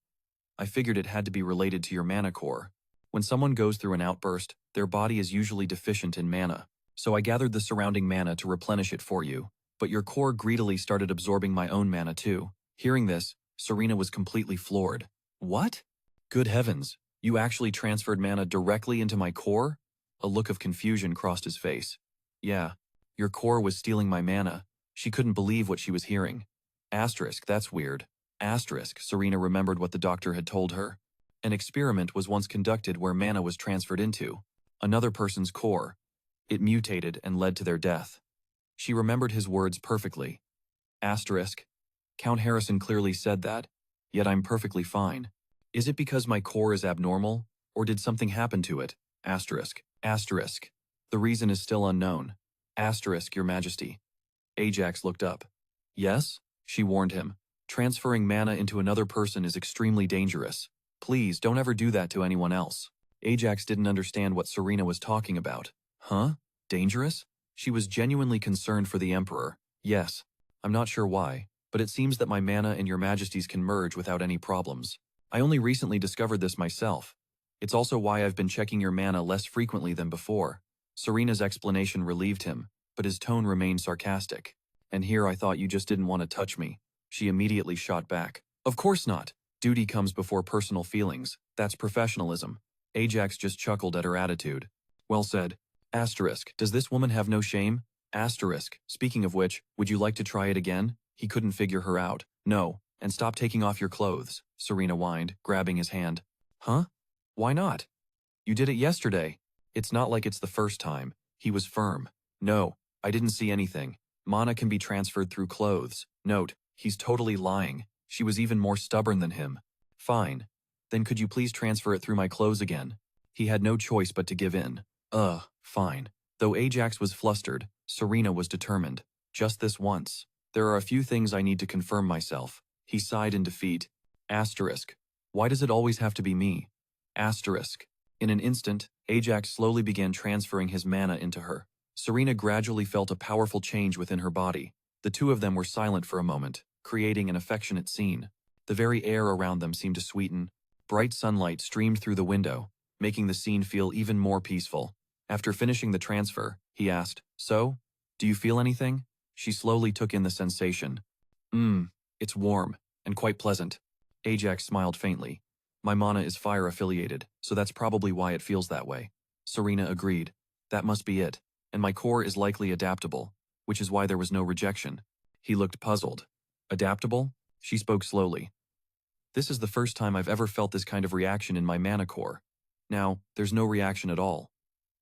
Speaker 1: I figured it had to be related to your mana core. When someone goes through an outburst, their body is usually deficient in mana, so I gathered the surrounding mana to replenish it for you, but your core greedily started absorbing my own mana too. Hearing this, Serena was completely floored. What? Good heavens, you actually transferred mana directly into my core? A look of confusion crossed his face. Yeah, your core was stealing my mana. She couldn't believe what she was hearing. Asterisk, that's weird. Asterisk, Serena remembered what the doctor had told her. An experiment was once conducted where mana was transferred into another person's core. It mutated and led to their death. She remembered his words perfectly. Asterisk. Count Harrison clearly said that, yet I'm perfectly fine. Is it because my core is abnormal, or did something happen to it? Asterisk. Asterisk. The reason is still unknown. Asterisk, your Majesty. Ajax looked up. Yes? She warned him. Transferring mana into another person is extremely dangerous. Please don't ever do that to anyone else. Ajax didn't understand what Serena was talking about. Huh? Dangerous? She was genuinely concerned for the Emperor. Yes. I'm not sure why, but it seems that my mana and your Majesty's can merge without any problems. I only recently discovered this myself. It's also why I've been checking your mana less frequently than before. Serena's explanation relieved him, but his tone remained sarcastic. And here I thought you just didn't want to touch me. She immediately shot back. Of course not. Duty comes before personal feelings. That's professionalism. Ajax just chuckled at her attitude. Well said. Asterisk. Does this woman have no shame? Asterisk. Speaking of which, would you like to try it again? He couldn't figure her out. No. And stop taking off your clothes, Serena whined, grabbing his hand. Huh? Why not? You did it yesterday. It's not like it's the first time. He was firm. No, I didn't see anything. Mana can be transferred through clothes. Note, he's totally lying. She was even more stubborn than him. Fine. Then could you please transfer it through my clothes again? He had no choice but to give in. Fine. Though Ajax was flustered, Serena was determined. Just this once. There are a few things I need to confirm myself. He sighed in defeat. Asterisk. Why does it always have to be me? Asterisk. In an instant, Ajax slowly began transferring his mana into her. Serena gradually felt a powerful change within her body. The two of them were silent for a moment, creating an affectionate scene. The very air around them seemed to sweeten. Bright sunlight streamed through the window, making the scene feel even more peaceful. After finishing the transfer, he asked, So? Do you feel anything? She slowly took in the sensation. It's warm, and quite pleasant. Ajax smiled faintly. My mana is fire-affiliated, so that's probably why it feels that way. Serena agreed. That must be it. And my core is likely adaptable, which is why there was no rejection. He looked puzzled. Adaptable? She spoke slowly. This is the first time I've ever felt this kind of reaction in my mana core. Now, there's no reaction at all.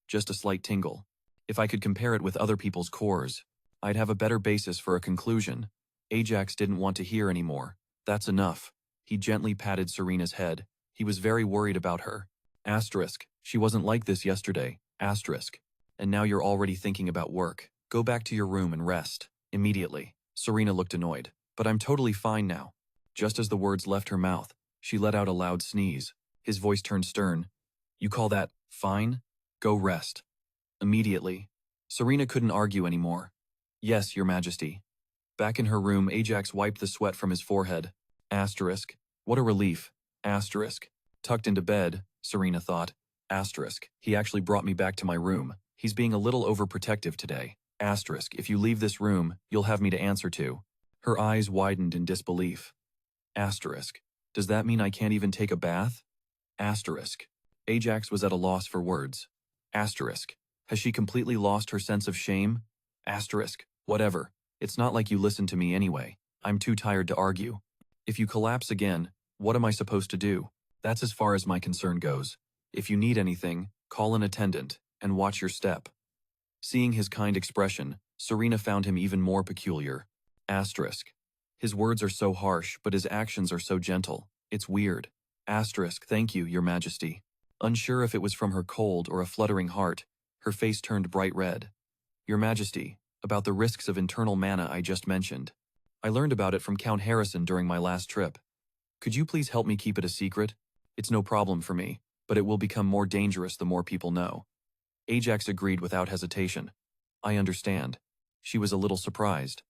Speaker 1: Just a slight tingle. If I could compare it with other people's cores, I'd have a better basis for a conclusion. Ajax didn't want to hear anymore. That's enough. He gently patted Serena's head. He was very worried about her. Asterisk. She wasn't like this yesterday. Asterisk. And now you're already thinking about work. Go back to your room and rest. Immediately. Serena looked annoyed. But I'm totally fine now. Just as the words left her mouth, she let out a loud sneeze. His voice turned stern. You call that fine? Go rest. Immediately. Serena couldn't argue anymore. Yes, Your Majesty. Back in her room, Ajax wiped the sweat from his forehead. Asterisk. What a relief. Asterisk. Tucked into bed, Serena thought. Asterisk. He actually brought me back to my room. He's being a little overprotective today. Asterisk. If you leave this room, you'll have me to answer to. Her eyes widened in disbelief. Asterisk. Does that mean I can't even take a bath? Asterisk. Ajax was at a loss for words. Asterisk. Has she completely lost her sense of shame? Asterisk. Whatever. It's not like you listen to me anyway. I'm too tired to argue. If you collapse again, what am I supposed to do? That's as far as my concern goes. If you need anything, call an attendant, and watch your step. Seeing his kind expression, Serena found him even more peculiar. Asterisk. His words are so harsh, but his actions are so gentle. It's weird. Asterisk. Thank you, Your Majesty. Unsure if it was from her cold or a fluttering heart, her face turned bright red. Your Majesty, about the risks of internal mana I just mentioned. I learned about it from Count Harrison during my last trip. Could you please help me keep it a secret? It's no problem for me, but it will become more dangerous the more people know. Ajax agreed without hesitation. I understand. She was a little surprised.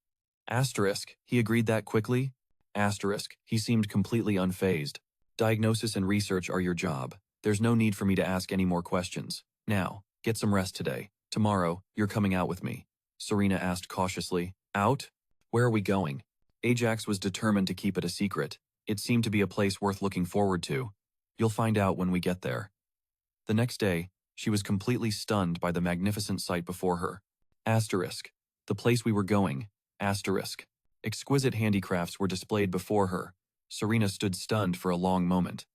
Speaker 1: Asterisk, he agreed that quickly? Asterisk, he seemed completely unfazed. Diagnosis and research are your job. There's no need for me to ask any more questions. Now, get some rest today. Tomorrow, you're coming out with me. Serena asked cautiously. Out? Where are we going? Ajax was determined to keep it a secret. It seemed to be a place worth looking forward to. You'll find out when we get there. The next day, she was completely stunned by the magnificent sight before her. Asterisk. The place we were going. Asterisk. Exquisite handicrafts were displayed before her. Serena stood stunned for a long moment.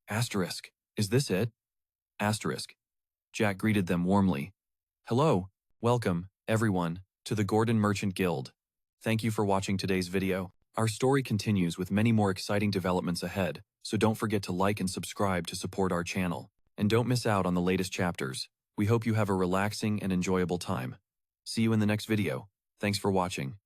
Speaker 1: Asterisk. Is this it? Asterisk. Jack greeted them warmly. Hello. Welcome, everyone, to the Gordon Merchant Guild. Thank you for watching today's video. Our story continues with many more exciting developments ahead, so don't forget to like and subscribe to support our channel. And don't miss out on the latest chapters. We hope you have a relaxing and enjoyable time. See you in the next video. Thanks for watching.